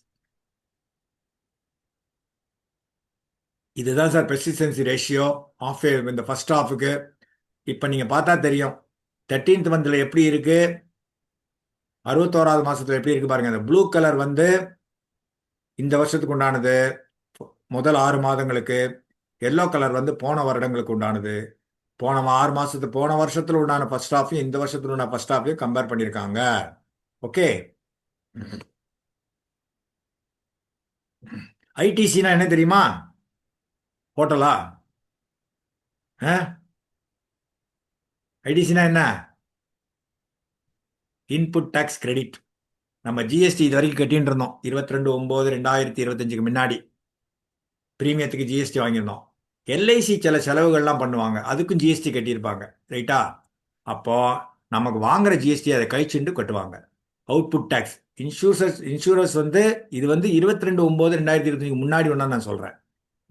இதுதான் சார் பெர்சிஸ்டன்சி ரேஷியோ ஆஃப் இந்த ஃபர்ஸ்ட் ஹாஃபுக்கு. இப்போ நீங்கள் பார்த்தா தெரியும் 13th மந்தில் எப்படி இருக்குது, 61வது மாதத்தில் எப்படி இருக்குது பாருங்கள். அந்த ப்ளூ கலர் இந்த வருஷத்துக்கு உண்டானது முதல் 6 மாதங்களுக்கு, எல்லோ கலர் போன வருடங்களுக்கு உண்டானது. போன 6 மாதத்துக்கு போன வருஷத்தில் உண்டான ஃபர்ஸ்ட் ஹாஃபையும் இந்த வருஷத்தில் உண்டான ஃபர்ஸ்ட் ஹாஃபையும் கம்பேர் பண்ணியிருக்காங்க. ஓகே, ஐடிசினா என்ன தெரியுமா? ஹோட்டலா? ஐடிசினா என்ன? Input tax credit. நம்ம ஜிஎஸ்டி இது வரைக்கும் கட்டின்னு இருந்தோம். 22/9/2025க்கு முன்னாடி ப்ரீமியத்துக்கு ஜிஎஸ்டி வாங்கியிருந்தோம். எல்ஐசி சில செலவுகள்லாம் பண்ணுவாங்க, அதுக்கும் ஜிஎஸ்டி கட்டியிருப்பாங்க. ரைட்டா? அப்போ நமக்கு வாங்குற ஜிஎஸ்டி அதை கழிச்சுட்டு கட்டுவாங்க. Output tax. இன்சூரன்ஸ் இது 22/9/2025க்கு முன்னாடி ஒன்றா நான் சொல்கிறேன்.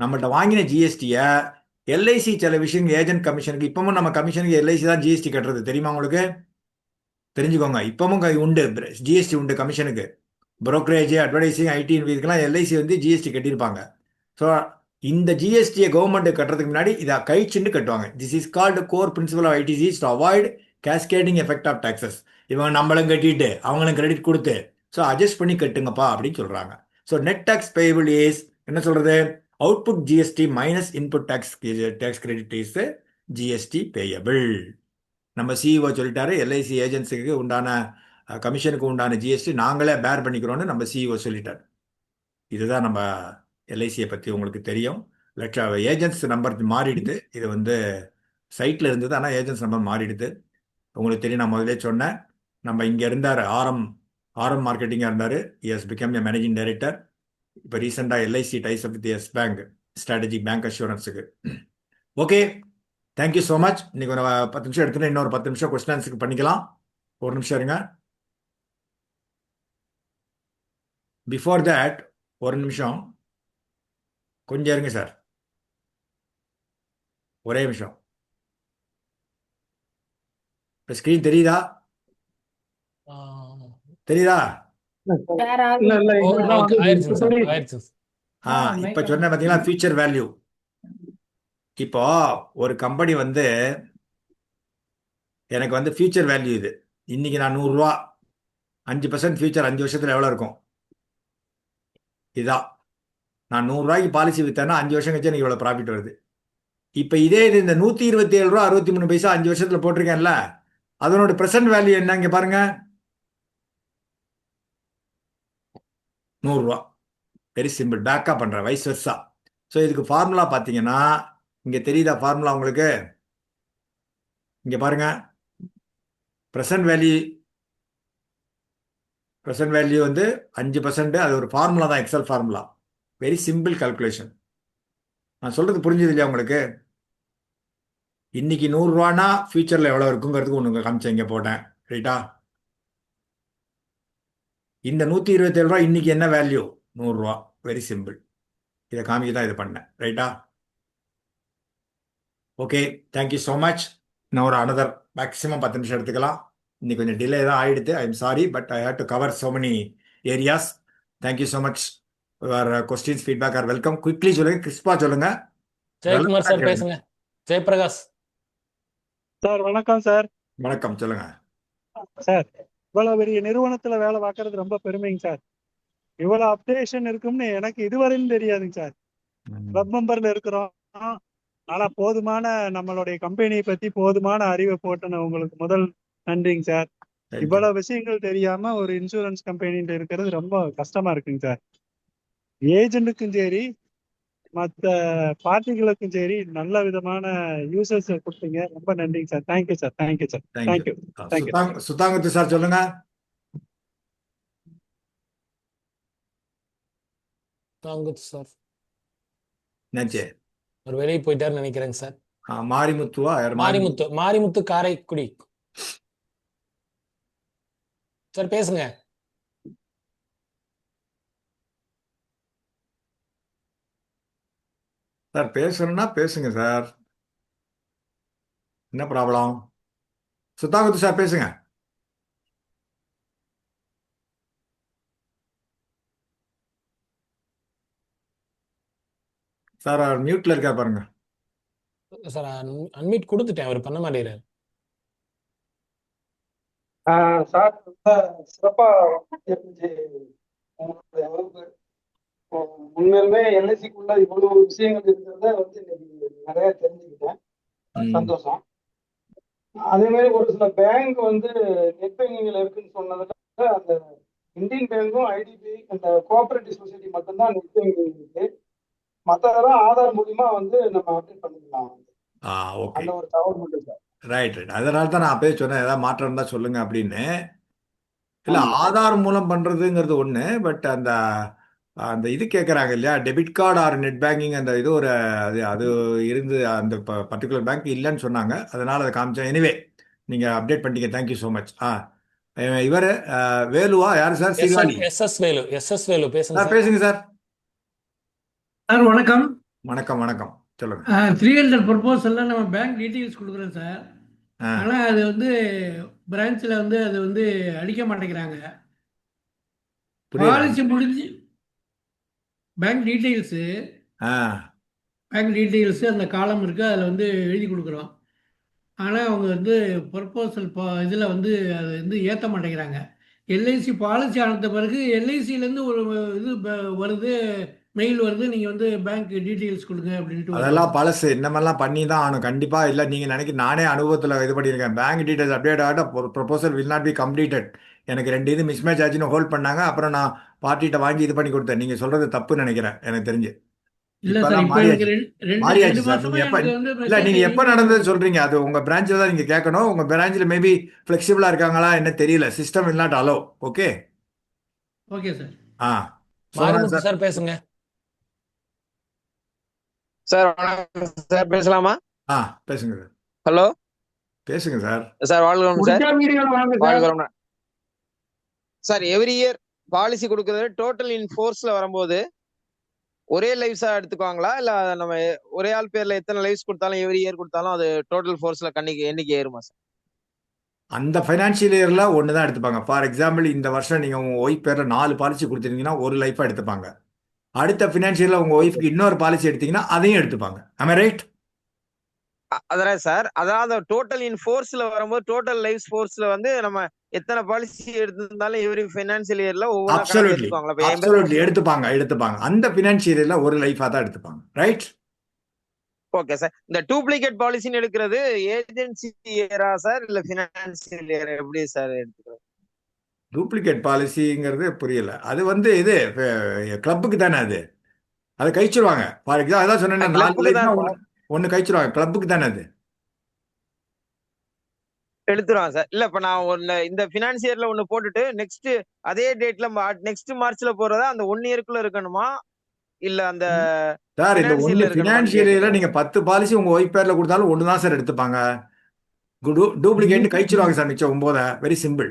நம்மள்ட்ட வாங்கின ஜிஎஸ்டியை எல்ஐசி சில விஷயங்கள் ஏஜென்ட் கமிஷனுக்கு, இப்பவும் நம்ம கமிஷனுக்கு எல்ஐசி தான் ஜிஎஸ்டி கட்டுறது, தெரியுமா உங்களுக்கு? தெரிஞ்சுக்கோங்க, இப்பவும் உண்டு ஜிஎஸ்டி உண்டு கமிஷனுக்கு. புரோக்கரேஜ், அட்வர்டைசிங், ஐடி இதுக்கெல்லாம் எல்ஐசி ஜிஎஸ்டி கட்டியிருப்பாங்க. ஸோ இந்த ஜிஎஸ்டியை கவர்மெண்ட் கட்டுறதுக்கு முன்னாடி இதை கழிச்சுட்டு கட்டுவாங்க. This is called core principle of ITCs to avoid cascading effect of taxes. இவங்க நம்மளும் கட்டிட்டு அவங்களும் கிரெடிட் கொடுத்து, ஸோ அட்ஜஸ்ட் பண்ணி கட்டுங்கப்பா அப்படின்னு சொல்கிறாங்க. So net tax payable is என்ன சொல்கிறது? Output GST minus input tax credit is GST payable. நம்ம சிஇஓ சொல்லிட்டாரு, எல்ஐசி ஏஜென்சிக்கு உண்டான கமிஷனுக்கு உண்டான ஜிஎஸ்டி நாங்களே பேர் பண்ணிக்கிறோன்னு நம்ம சிஇஓ சொல்லிட்டார். இதுதான் நம்ம எல்ஐசியை பற்றி உங்களுக்கு தெரியும். ஏஜென்ட்ஸ் நம்பர் மாறிடுது. இது வந்து சைட்டில் இருந்தது, ஆனால் ஏஜென்ட்ஸ் நம்பர் மாறிடுது. உங்களுக்கு தெரியும், நான் முதலே சொன்னேன். நம்ம இங்கே இருந்தார், ஆரம் மார்க்கெட்டிங்காக இருந்தார். Has become a managing director. இப்போ ரீசெண்டாக LIC ties up with Yes Bank, strategic bank அஷூரன்ஸுக்கு. Okay, thank you so much. இன்னைக்கு ஒரு 10 நிமிஷம் எடுத்துட்டு இன்னொரு 10 நிமிஷம் கொஸ்டின் ஆன்சருக்கு பண்ணிக்கலாம். ஒரு நிமிஷம் இருங்க. பிஃபோர் தேட் ஒரு நிமிஷம் கொஞ்சம் இருங்க சார், ஒரே நிமிஷம். இப்போ ஸ்க்ரீன் தெரியுதா? தெரியுதா? இப்போ சொன்ன பார்த்தீங்களா ஃபியூச்சர் வேல்யூ. இப்போ ஒரு கம்பெனி வந்து எனக்கு வந்து ஃபியூச்சர் வேல்யூ இது. இன்னைக்கு நான் 100 ரூபா, 5% ஃபியூச்சர் 5 வருஷத்துல எவ்வளோ இருக்கும்? இதான் நான் 100 ரூபாய்க்கு பாலிசி விற்றேன்னா 5 வருஷம் கழிச்சு எனக்கு இவ்வளோ ப்ராஃபிட் வருது. இப்போ இதே இது இந்த 127 ரூபா 63 பைசா 5 வருஷத்துல போட்டிருக்கேன்ல, அதனோட ப்ரெசன்ட் வேல்யூ என்ன? இங்கே பாருங்க, 100 ரூபா. வெரி சிம்பிள், பேக்கப் பண்ணுறேன் வைஸ் வெர்சா. ஸோ இதுக்கு ஃபார்முலா பார்த்தீங்கன்னா இங்கே தெரியுதா ஃபார்முலா உங்களுக்கு? இங்கே பாருங்க, ப்ரெசன்ட் வேல்யூ வந்து 5%. அது ஒரு ஃபார்முலா தான், excel formula. Very simple calculation. நான் சொல்றது புரிஞ்சது இல்லையா உங்களுக்கு? இன்னைக்கு 100 ரூபானா ஃபியூச்சர்ல எவ்வளோ இருக்குங்கிறதுக்கு ஒன்று காமிச்சேன், இங்கே போட்டேன். ரைட்டா? இந்த 127 ரூபா இன்னைக்கு என்ன வேல்யூ? 100 ரூபா. Very simple. இதை காமிக்க தான் இது பண்ணேன். ரைட்டா? Okay, thank you so much. நான் ஒரு அனதர் மேக்ஸிமம் 10 நிமிஷம் எடுத்துக்கலாம். இன்னைக்கு கொஞ்சம் டிலே தான் ஆயிடுது. I am sorry, but I have to cover so many areas. Thank you so much. Your questions feedback are welcome. Quickly சொல்லுங்க, கிறிஸ்பா சொல்லுங்க. ஜெயக்குமார் சார் பேசுங்க. ஜெயபிரகாஷ் சார் வணக்கம் சார். வணக்கம், சொல்லுங்க சார். இவ்வளவு பெரிய நிறுவனத்துல வேலை பார்க்கறது ரொம்ப பெருமைங்க சார். இவ்வளவு அப்டேஷன் இருக்கும்னு எனக்கு இதுவரையும் தெரியாதுங்க சார். கிளப் மெம்பர்ல இருக்கிறோம், ஆனா போதுமான நம்மளுடைய கம்பெனியை பத்தி போதுமான அறிவை போட்டன உங்களுக்கு முதல் நன்றிங்க சார். இவ்வளவு விஷயங்கள் தெரியாம ஒரு இன்சூரன்ஸ் கம்பெனில இருக்கிறது ரொம்ப கஷ்டமா இருக்குங்க சார். ஏஜென்ட்டுக்கும் சரி மற்ற பார்ட்டிகளுக்கும் சரி நல்ல விதமான யூசர்ஸ் கொடுத்தீங்க. ரொம்ப நன்றிங்க sir. Thank you sir. Thank you sir. Thank you. சுதாங்கத்து சார் சொல்லுங்க. சார் என்னாச்சு? ஒரு வெளியே போயிட்டாருன்னு நினைக்கிறேங்க சார். மாரிமுத்துவா? மாரிமுத்து காரைக்குடி சார் பேசுங்க. சார் பேசணும்னா பேசுங்க சார், என்ன ப்ராப்ளம்? சுத்தாங்குத்து சார் பேசுங்க. சார் அவர் மியூட்ல இருக்கா பாருங்க. சார் அன்மியூட் கொடுத்துட்டேன், அவர் பண்ண மாட்டேங்கிறார். சார் சிறப்பா இருந்துச்சு உங்களுடைய வகுப்பு. உண்மையிலுமே எல்ஐசிக்குள்ள இவ்வளவு விஷயங்கள் இருக்கிறத வந்து இன்னைக்கு நிறைய தெரிஞ்சுக்கிட்டேன். சந்தோஷம். அதே மாதிரி ஒரு சில பேங்க் வந்து நெட் பேங்கிங்ல இருக்குன்னு சொன்னதுல அந்த இந்தியன் பேங்கும் ஐடிபி அந்த கோஆபரேட்டிவ் சொசைட்டி மட்டும்தான் நெட் பேங்கிங் இருக்கு. மற்றதெல்லாம் ஆதார் மூலியமா வந்து நம்ம அப்டேட் பண்ணிக்கலாம். அந்த ஒரு தகவல் மட்டும் சார். ரைட். அதனால தான் நான் அப்பயே சொன்னேன், ஏதாவது மாற்றம் இருந்தால் சொல்லுங்க அப்படின்னு. இல்லை, ஆதார் மூலம் பண்ணுறதுங்கிறது ஒன்று, பட் அந்த அந்த இது கேட்குறாங்க இல்லையா, debit card or net banking, அந்த இது ஒரு அது இருந்து அந்த பர்டிகுலர் பேங்க் இல்லைன்னு சொன்னாங்க, அதனால் அதை காமிச்சேன். எனிவே நீங்கள் அப்டேட் பண்ணிட்டீங்க, தேங்க்யூ ஸோ மச். இவர் வேலுவா? யார் சார்? சீர்வாணி. எஸ்எஸ் வேலு பேசுங்க சார். பேசுங்க சார். சார் வணக்கம். வணக்கம் வணக்கம், சொல்லுங்க. 300 ப்ரொபோசல்ல நம்ம பேங்க் டீட்டெயில்ஸ் கொடுக்குறோம் சார். ஆனால் அது வந்து பிரான்ச்சில் வந்து அது வந்து அடிக்க மாட்டேங்கிறாங்க. பாலிசி முடிஞ்சு பேங்க் டீட்டெயில்ஸு அந்த காலம் இருக்குது, அதில் வந்து எழுதி கொடுக்குறோம். ஆனால் அவங்க வந்து ப்ரொபோசல் இதில் வந்து அது வந்து ஏற்ற மாட்டேங்கிறாங்க. எல்ஐசி பாலிசி ஆனத பிறகு எல்ஐசியிலேருந்து ஒரு இது வருது, மெயில் வருது, நீங்கள் வந்து பேங்க் டீட்டெயில்ஸ் கொடுங்க அப்படின்ட்டு வருது. அதெல்லாம் பழசு. இந்த மாதிரிலாம் பண்ணி தான் ஆகணும் கண்டிப்பா. இல்லை நீங்கள் நினைக்க, நானே அனுபவத்தில் இது பண்ணியிருக்கேன். பேங்க் டீடைல்ஸ் அப்டேட் ஆகிட்ட proposal will not be completed. எனக்கு 2 இது மிஸ்மேட்ச் ஆச்சுன்னு ஹோல்ட் பண்ணாங்க. அப்புறம் நான் பார்ட்டிகிட்ட வாங்கி இது பண்ணி கொடுத்தேன். நீங்கள் சொல்றது தப்புன்னு நினைக்கிறேன் எனக்கு தெரிஞ்சு. இல்லை சார், இப்பெல்லாம் இப்போ எனக்கு மாறியாச்சு ரெண்டு சார். மாசமா நீங்கள் எப்போ, எனக்கு வந்து இல்லை மெசேஜ் நீங்கள் எப்போ இமெயில் நடந்தது சொல்கிறீங்க, அது உங்கள் பிரான்ச்சில் தான் நீங்கள் கேட்கணும். உங்கள் பிரான்ச்சில் மேபி ஃப்ளெக்சிபிளாக இருக்காங்களா என்ன தெரியல. System will not allow. Okay. Okay sir. ஆ சோமநாத் மாரிமுத்து சார். சார் பேசுங்க. சார் வணக்கம் சார், பேசலாமா? ஆ பேசுங்க சார். ஹலோ பேசுங்க சார். சார், வாழ்க சார். முடிஞ்சா மீடியாவில் வாங்க சார். வாழ்க வளமுடன். சார், எவ்ரி இயர் பாலிசி கொடுக்கறது டோட்டல் இன் ஃபோர்ஸ்ல வரும்போது ஒரே லைவ்ஸா எடுத்துக்குவாங்களா, இல்ல நம்ம ஒரே ஆள் பேர்ல எத்தனை லைவ்ஸ் கொடுத்தாலும் எவ்ரி இயர் கொடுத்தாலும் அது டோட்டல் ஃபோர்ஸ்ல எண்ணிக்கை ஏறுமா சார்? அந்த ஃபைனான்ஷியல் இயரில் ஒன்று தான் எடுத்துப்பாங்க. ஃபார் எக்ஸாம்பிள், இந்த வருஷம் நீங்கள் உங்கள் ஒய்ஃப் பேரில் 4 பாலிசி கொடுத்துருந்தீங்கன்னா ஒரு லைஃபாக எடுத்துப்பாங்க. அடுத்த ஃபினான்ஷியலில் உங்கள் ஒய்ஃப்க்கு இன்னொரு பாலிசி எடுத்தீங்கன்னா அதையும் எடுத்துப்பாங்க. am I right? அதான் சார், அதாவது டோட்டல் இன் ஃபோர்ஸ்ல வரும்போது டோட்டல் லைவ்ஸ் ஃபோர்ஸ்ல வந்து நம்ம எத்தனை பாலிசி எடுத்திருந்தாலும் எவ்ரி ஃபைனான்சியல் இயர்ல ஒவ்வொன்றா கணக்கு அப்சல்யூட்லி எடுத்துக்குவாங்களா? இப்ப 80 அப்சல்யூட்லி எடுத்துப்பாங்க. அந்த ஃபினான்ஷியல் இயரில் ஒரு லைஃபாக தான் எடுத்துப்பாங்க. ரைட்? Okay sir. இந்த டூப்ளிகேட் பாலிசின்னு எடுக்கிறது ஏஜென்சி இயரா சார், இல்ல ஃபினான்சியல் இயர், எப்படி சார் எடுத்துக்கிறது? டூப்ளிகேட் பாலிசிங்கிறது புரியல. அது வந்து இது கிளப்புக்கு தானே அதை கழிச்சிருவாங்க. ஃபார் எக்ஸாம்பிள் அதான் சொன்னேன், 4 கிளப்புக்கு லைஃப்னா தான் ஒன்று கழிச்சிருவாங்க. கிளப்புக்கு தானே அது. எடுத்துருவாங்க சார். இல்ல இப்ப நான் இந்த ஃபினான்சியர்ல ஒண்ணு போட்டுட்டு நெக்ஸ்ட் அதே டேட்ல நெக்ஸ்ட் மார்ச்ல போறதா அந்த 1 இயர்க்குள்ள இருக்கணுமா, இல்ல அந்த சார் இந்த ஒன்று ஃபினான்சியர்ல இருக்கணுமான்னு ஃபினான்ஷியல் இயரில் கேக்குறேன். நீங்கள் 10 பாலிசி உங்கள் ஒய்ஃப் பேரில் கொடுத்தாலும் ஒன்று தான் சார் எடுத்துப்பாங்க. டூப்ளிகேட் கழிச்சிருவாங்க சார் மிச்சம் 9. Very simple.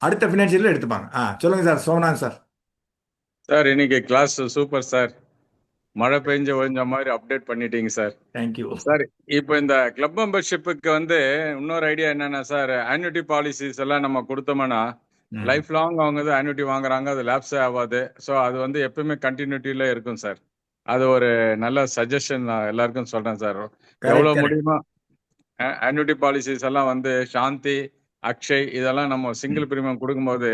அடுத்த ஃபினான்ஷியலில் எடுத்துப்பாங்க. சொல்லுங்க சார். சோமநாத் சார். சார் இன்னைக்கு கிளாஸ் சூப்பர் சார். மழை பெஞ்ச ஒழிஞ்ச மாதிரி அப்டேட் பண்ணிட்டீங்க சார். தேங்க்யூ சார், இப்போ இந்த கிளப் மெம்பர்ஷிப்புக்கு வந்து இன்னொரு ஐடியா என்னன்னா சார், ஆன்யூட்டி பாலிசிஸ் எல்லாம் நம்ம கொடுத்தோம்னா லைஃப் லாங் அவங்க வந்து ஆன்யூட்டி வாங்குறாங்க, அது லேப்ஸே ஆகாது. ஸோ அது வந்து எப்பவுமே கண்டினியூட்டியில இருக்கும் சார். அது ஒரு நல்ல சஜஷன் நான் எல்லாருக்கும் சொல்றேன் சார். எவ்வளோ முடியுமோ ஆன்யூட்டி பாலிசிஸ் எல்லாம் வந்து சாந்தி, அக்ஷய் இதெல்லாம் நம்ம சிங்கிள் பிரீமியம் கொடுக்கும்போது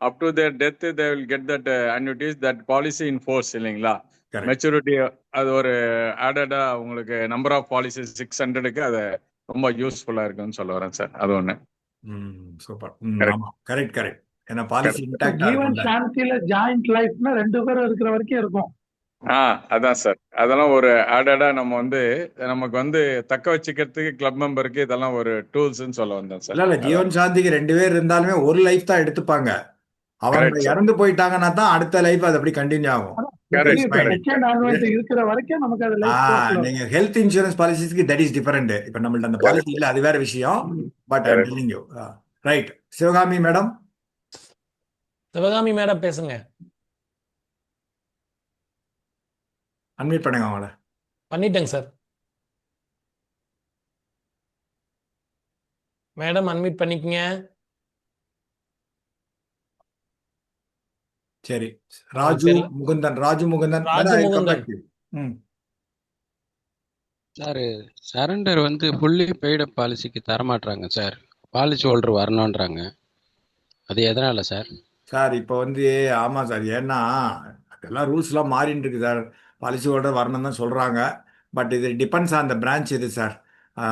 up to their death they will get that annuities that policy in force இல்லைங்களா? மெச்சூரிட்டி அது ஒரு ஆடடா உங்களுக்கு நம்பர் ஆஃப் பாலிசி 600க்கு அது ரொம்ப யூஸ்ஃபுல்லா இருக்குன்னு சொல்ல வரேன் சார். அது ஒண்ணு. சூப்பர். கரெக்ட் ஆமா கரெக்ட். ஏன்னா பாலிசி இன்டாக்டா ஜீவன் இருக்கும்ல. சாந்தியில ஜாயிண்ட் லைஃப்னா 2 பேரும் இருக்கிற வரைக்கும் இருக்கும். அதான் சார். அதெல்லாம் ஒரு ஆடடா நம்ம வந்து நமக்கு வந்து தக்க வச்சுக்கிறதுக்கு கிளப் மெம்பருக்கு இதெல்லாம் ஒரு டூல்ஸ்ன்னு சொல்ல வந்தேன் சார். இல்ல ஜீவன் சாந்திக்கு 2 பேர் இருந்தாலுமே ஒரு லைஃப் தான் எடுத்துப்பாங்க. அவங்க கரெக்ட் சார். இறந்து போயிட்டாங்கன்னா தான் அடுத்த லைஃப் அது அப்படி கண்டினியூ ஆகும். கரெக்ட் கரெக்ட் செகண்ட் ஆன்வென்ட் இருக்கிற வரைக்கும் நமக்கு அது லைஃப் ஃபோர்ஸ்ல நீங்க ஹெல்த் இன்சூரன்ஸ் பாலிசிஸ்க்கு தட் இஸ் டிஃபரெண்ட். இப்ப நம்மள்ட்ட அந்த பாலிசி இல்ல, அது வேற விஷயம். But I am correct. Telling you. Right. Sivakami madam. Sivakami madam பேசுங்க. அன்மியூட் பண்ணுங்க அவங்கள. பண்ணிட்டேங்க சார். மேடம் அன்மியூட் பண்ணிக்கங்க. சரி. ராஜு தெரியல. Mukundan. Raju madam, I will come back to you. Sir, surrender வந்து ஃபுல்லி பெய்டு பாலிசிக்கு தரமாட்டுறாங்க சார். பாலிசி ஹோல்டர் வரணுன்றாங்க. அது எதனால சார்? சார் இப்போ வந்து ஆமாம் சார். ஏன்னா அதெல்லாம் ரூல்ஸ்லாம் மாறின்னு இருக்கு சார். பாலிசி ஹோல்டர் வரணும் தான் சொல்கிறாங்க. பட் இது டிபெண்ட்ஸ் ஆன் த பிரான்ச் இது சார்.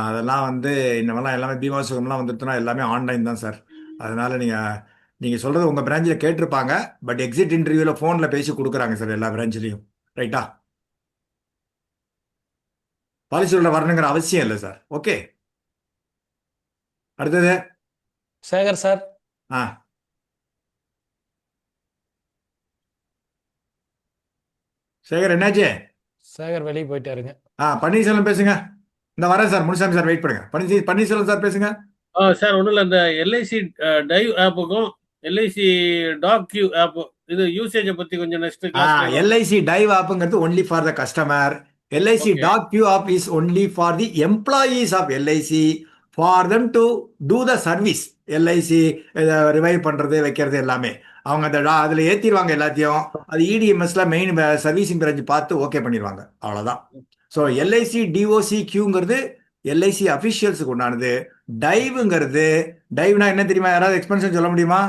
அதெல்லாம் வந்து இந்த மாதிரிலாம் எல்லாமே பீமா சுகம்லாம் வந்துட்டுனா எல்லாமே ஆன்லைன் தான் சார். அதனால் நீங்கள் சொல்கிறது உங்கள் பிரான்ச்சில் கேட்டிருப்பாங்க. பட் எக்ஸிட் இன்டர்வியூவில் ஃபோனில் பேசி கொடுக்குறாங்க சார் எல்லா பிரான்ச்லேயும். ரைட்டா? பாலிசி ஹோல்டர் வரணுங்கிற அவசியம் இல்லை சார். ஓகே. அடுத்தது சேகர் சார். ஆ சேகர் என்னாச்சு? சேகர் வெளியே போயிட்டாருங்க. பன்னீர்செல்வம் பேசுங்க. இந்த வரேன் சார். முனுசாமி சார் வெயிட் பண்ணுங்க. பன்னீர்செல்வம் சார் பேசுங்க. சார் ஒன்றும் இல்லை, இந்த எல்ஐசி டைவ் ஆப்புக்கும் எல்ஐசி டாக் கியூ ஆப் இது யூசேஜை பற்றி கொஞ்சம் நெக்ஸ்ட் கிளாஸ். எல்ஐசி டைவ் ஆப்புங்கிறது only for the customer. LIC doc Q app is only for the employees of LIC for them to do the service. LIC revive பண்ணுறது வைக்கிறது எல்லாமே அவங்க அதில் ஏற்றிடுவாங்க எல்லாத்தையும். அது இடிஎம்எஸ்ல மெயின் சர்வீசிங் பிரான்ச் பார்த்து ஓகே பண்ணிடுவாங்க. அவ்வளோதான். ஸோ எல்ஐசி டிஓசி கியூங்கிறது எல்ஐசி அஃபிஷியல்ஸுக்கு உண்டானது. டைவ்னா என்ன தெரியுமா? யாராவது எக்ஸ்பென்ஷன் சொல்ல முடியுமா?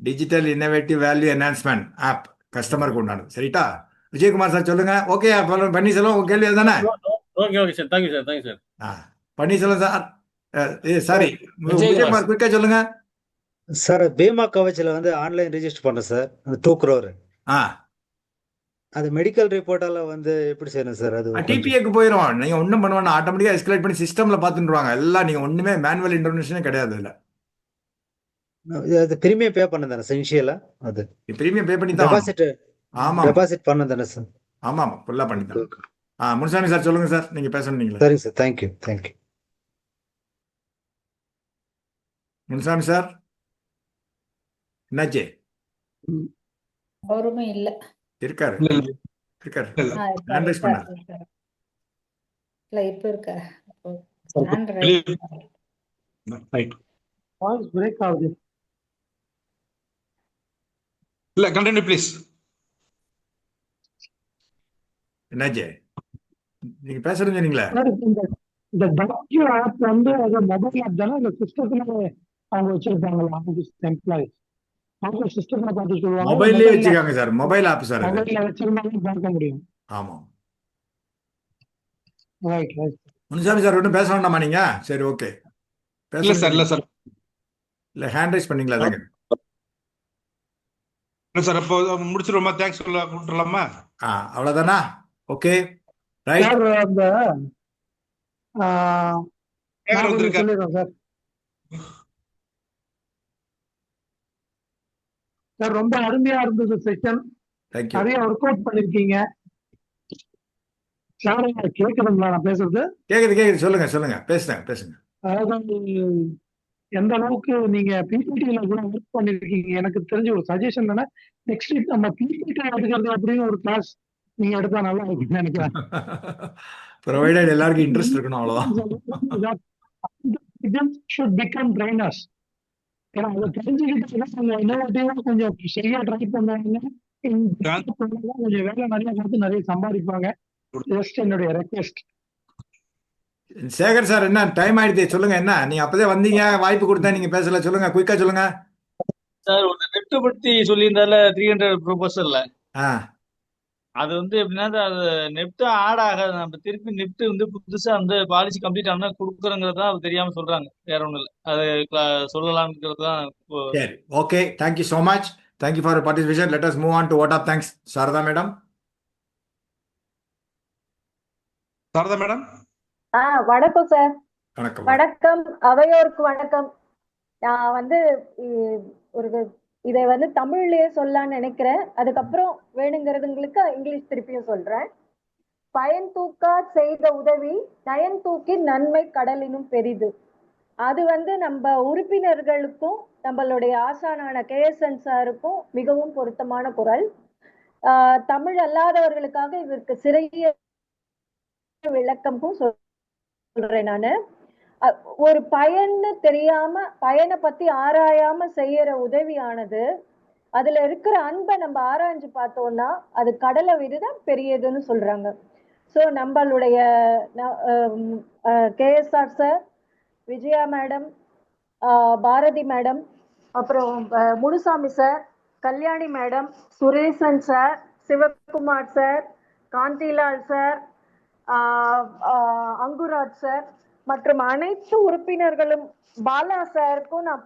Digital innovative value enhancement app கஸ்டமருக்கு உண்டானது. சரிட்டா? விஜயகுமார் சார் சொல்லுங்க. ஓகே, பன்னீர்செல்வம் உங்க கேள்வி அதுதானே? Okay okay sir, thank you sir, thank you sir. Panneerselvam sir, sorry Vijayakumar குயிக்கா சொல்லுங்க. சார் பீமா கவச்ல வந்து ஆன்லைன் ரெஜிஸ்டர் பண்ணேன் சார், 2 crore. அது மெடிக்கல் ரிப்போர்ட்டால வந்து எப்படி செய்யணும் சார்? அது டிபிஏக்கு போயிடும். நீங்க ஒன்றும் பண்ண வேண்டாம், ஆட்டோமேட்டிக்கா எஸ்கலேட் பண்ணி சிஸ்டம்ல பார்த்துருவாங்க எல்லாம். நீங்க ஒண்ணுமே மேனுவல் இன்டர்வென்ஷனே கிடையாது இல்ல. அது பிரீமியம் பே பண்ண தானே சார் இனிஷியலா? அது பிரீமியம் பே பண்ணி தான் டெபாசிட் ஆமா டெபாசிட் பண்ண தானே சார்? ஆமா ஃபுல்லா பண்ணி தான். முனுசாமி சார் சொல்லுங்க சார், நீங்க பேசணும். நீங்களே. சரிங்க சார், தேங்க்யூ. முனுசாமி சார் என்னாச்சு? அவருமே இல்ல. இருக்காரு. ஹேண்ட் ரைஸ் பண்ணாரு. இல்ல இப்ப இருக்காரு. வாய்ஸ் பிரேக் ஆகுது. இல்ல, கண்டினியூ ப்ளீஸ். என்னாச்சு? நீங்க பேசுறது சொன்னீங்களே. இந்த டாக்யூ ஆப் வந்து அது மொபைல் ஆப் தானே, இல்ல சிஸ்டத்துல அவங்க வச்சிருப்பாங்களா? ஆஃபீஸ் எம்ப்ளாயிஸ் அவங்க சிஸ்டத்துல பார்த்து சொல்லுவாங்க. மொபைல்லே வச்சிருக்காங்க சார், மொபைல் ஆப் சார். மொபைல்ல வச்சிருந்தாலும் பார்க்க முடியும். ஆமா. ரைட். முனுசாமி சார் ஒன்றும் பேச வேண்டாமா நீங்க? சரி, ஓகே. இல்ல சார், இல்ல சார், இல்ல ஹேண்ட் ரைஸ் பண்ணீங்களா? அதாங்க இல்ல சார். இப்போ முடிச்சிருவோமா? தேங்க்ஸ் சொல்ல கொடுத்துடலாமா? அவ்வளவுதானா? Okay, right. சார் அந்த சேகர் வந்திருக்காரு. சொல்லிடுறேன் சார். சார் ரொம்ப அருமையா இருந்தது செஷன். தேங்க்யூ. நிறைய ஒர்க் அவுட் பண்ணிருக்கீங்க சார். கேக்குதுங்களா நான் பேசுறது? கேக்குது. சொல்லுங்க பேசுங்க. அதாவது எந்த அளவுக்கு நீங்க பிபிடில கூட ஒர்க் பண்ணிருக்கீங்க. எனக்கு தெரிஞ்ச ஒரு சஜஷன் தானே, நெக்ஸ்ட் வீக் நம்ம பிபிடி எடுக்கிறது அப்படின்னு ஒரு கிளாஸ் நீங்க எடுத்தா நல்லா இருக்குன்னு நினைக்கிறேன். ப்ரொவைடட் எல்லாருக்கும் இன்ட்ரெஸ்ட் இருக்கணும், அவ்வளவுதான். should become trainers. ஏன்னா அதை தெரிஞ்சுக்கிட்டு கொஞ்சம் இன்னோவேட்டிவா கொஞ்சம் சரியா ட்ரை பண்ணுவாங்க. கொஞ்சம் வேலை நிறைய கொடுத்து நிறைய சம்பாதிப்பாங்க. ஜஸ்ட் என்னுடைய ரெக்வெஸ்ட். சேகர் சார், என்ன டைம் ஆயிடுச்சு? சொல்லுங்க. என்ன நீங்க அப்பதே வந்தீங்க, வாய்ப்பு கொடுத்தா நீங்க பேசல. சொல்லுங்க, குயிக்கா சொல்லுங்க சார். ஒரு நெட் பத்தி சொல்லியிருந்தால 300 ப்ரொபோசல்ல, ஆ அது வந்து எப்படின்னா அது நெப்ட் ஆட் ஆகாது. நம்ம திருப்பி நெப்ட் வந்து புதுசா வந்து பாலிசி கம்ப்ளீட் ஆனா கொடுக்குறோங்கிறது தான் தெரியாம சொல்றாங்க. வேற ஒண்ணும் இல்லை. அது சொல்லலாம்ங்கிறது தான். சரி, okay. Thank you so much. Thank you for participation. Let us move on to vote of thanks. Sarada madam. வணக்கம் சார். வணக்கம். வணக்கம் அவையோருக்கு வணக்கம். நான் வந்து ஒரு இதை வந்து தமிழ்லயே சொல்லலாம்னு நினைக்கிறேன். அதுக்கப்புறம் வேணுங்கிறதுங்களுக்கு இங்கிலீஷ் திருப்பியும் சொல்றேன். பயன் தூக்கா செய்த உதவி நயன் தூக்கி நன்மை கடலினும் பெரிது. அது வந்து நம்ம உறுப்பினர்களுக்கும் நம்மளுடைய ஆசானான கேஎஸ்என் சாருக்கும் மிகவும் பொருத்தமான குரல். தமிழ் அல்லாதவர்களுக்காக இதற்கு சிறிய விளக்கமும் சொல்றேன் நானு. ஒரு பயன்னு தெரியாம, பயனை பத்தி ஆராயாம செய்யற உதவியானது, அதுல இருக்கிற அன்பை நம்ம ஆராய்ஞ்சு பார்த்தோம்னா அது கடலை விடதான் பெரியதுன்னு சொல்றாங்க. ஸோ நம்மளுடைய KSR sir, Vijaya madam, Bharathi madam, அப்புறம் Munusamy sir, Kalyani madam, Suresan sir, Sivakumar sir, Kantilal sir, Anguraj sir மற்றும் அனைத்து உறுப்பினர்களும், பாலா சாருக்கும் நான்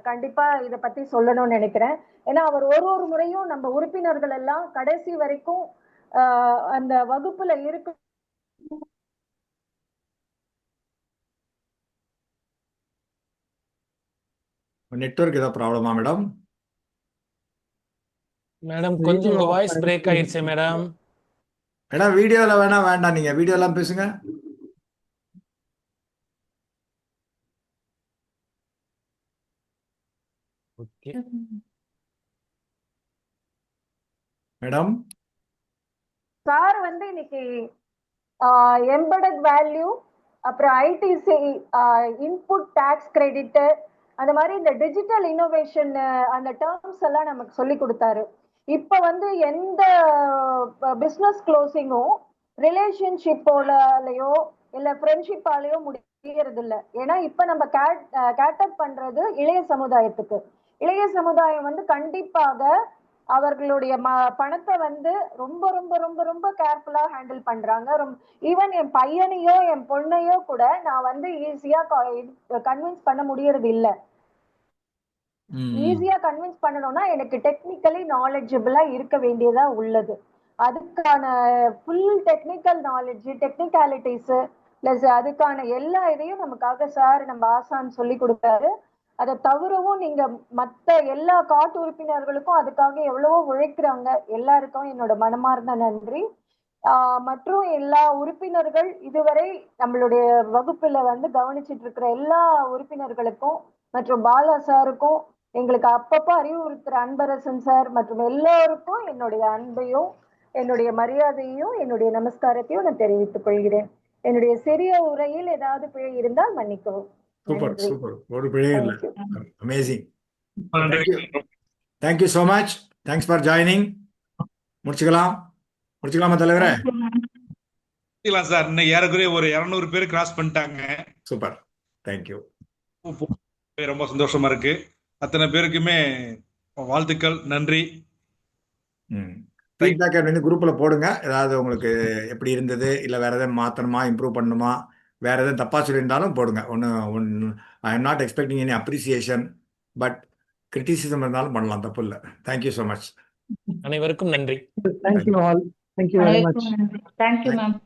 கண்டிப்பா இதை பத்தி சொல்லணும்னு நினைக்கிறேன். ஏன்னா அவர் ஒரு முறையும் நம்ம உறுப்பினர்கள் எல்லாம் கடைசி வரைக்கும் அந்த வகுப்புல இருக்கு. நெட்வொர்க் ஏதாவது ப்ராப்ளமா மேடம்? மேடம் கொஞ்சம் உங்க வாய்ஸ் பிரேக் ஆயிடுச்சு மேடம். மேடம் வீடியோல வேண்டாம், நீங்க வீடியோலாம் பேசுங்க. Okay madam. சார் வந்து இன்னைக்கு எம்பெடட் வேல்யூ, அப்புறம் ஐடிசி இன்புட் டாக்ஸ் கிரெடிட், அந்த மாதிரி இந்த டிஜிட்டல் இன்னோவேஷன் அந்த டேர்ம்ஸ் எல்லாம் நமக்கு சொல்லி கொடுத்தாரு. இப்ப வந்து எந்த பிசினஸ் க்ளோசிங்கும் ரிலேஷன்ஷிப்போலயோ இல்ல ஃப்ரெண்ட்ஷிப்பாலேயோ முடியாது. முடியறது இல்ல. ஏன்னா இப்ப நம்ம கேட்டப் பண்றது இளைய சமுதாயத்துக்கு. இளைய சமுதாயம் வந்து கண்டிப்பாக அவர்களுடைய பணத்தை வந்து ரொம்ப ரொம்ப ரொம்ப ரொம்ப கேர்ஃபுல்லா ஹேண்டில் பண்றாங்க. ஈவன் என் பையனையோ என் பொண்ணையோ கூட நான் வந்து ஈஸியா கன்வின்ஸ் பண்ண முடியறது இல்ல. ஈஸியா கன்வின்ஸ் பண்ணணும்னா எனக்கு டெக்னிக்கலி நாலேஜபிளா இருக்க வேண்டியதா உள்ளது. அதுக்கான full technical knowledge, technicalities plus அதுக்கான எல்லா இதையும் நமக்காக சார் நம்ம ஆசான் சொல்லி கொடுத்தாரு. அதை தவிரவும் நீங்க மத்த எல்லா காட்டு உறுப்பினர்களுக்கும் அதுக்காக எவ்வளவோ உழைக்கிறாங்க. எல்லாருக்கும் என்னோட மனமார்ந்த நன்றி. மற்றும் எல்லா உறுப்பினர்கள் இதுவரை நம்மளுடைய வகுப்புல வந்து கவனிச்சிட்டு இருக்கிற எல்லா உறுப்பினர்களுக்கும் மற்றும் பாலா சாருக்கும், எங்களுக்கு அப்பப்போ அறிவுறுத்துற அன்பரசன் சார் மற்றும் எல்லோருக்கும் என்னுடைய அன்பையும் என்னுடைய மரியாதையும் என்னுடைய நமஸ்காரத்தையும் நான் தெரிவித்துக் கொள்கிறேன். என்னுடைய சிறிய உரையில் ஏதாவது பிழை இருந்தால் மன்னிக்கவும். சூப்பர் சூப்பர், ஒரு பிழை இல்லை. Amazing. Thank you so much. Thanks for joining. முடிச்சுக்கலாமா தலைவரே? சார் இன்னைக்கு ஏறக்குறைய ஒரு 200 பேர் கிராஸ் பண்ணிட்டாங்க. Super, thank you. ரொம்ப சந்தோஷமா இருக்கு. அத்தனை பேருக்குமே வாழ்த்துக்கள், நன்றி. ஃபீட்பேக் வந்து குரூப்பில் போடுங்க. ஏதாவது உங்களுக்கு எப்படி இருந்தது, இல்லை வேறு எதாவது மாற்றணுமா, இம்ப்ரூவ் பண்ணணுமா, வேறு எதாவது தப்பாக சொல்லியிருந்தாலும் போடுங்க. I am not expecting any appreciation, but criticism இருந்தாலும் பண்ணலாம், தப்பு இல்லை. Thank you so much. அனைவருக்கும் நன்றி. Thank you all. Thank you very much. Thank you ma'am.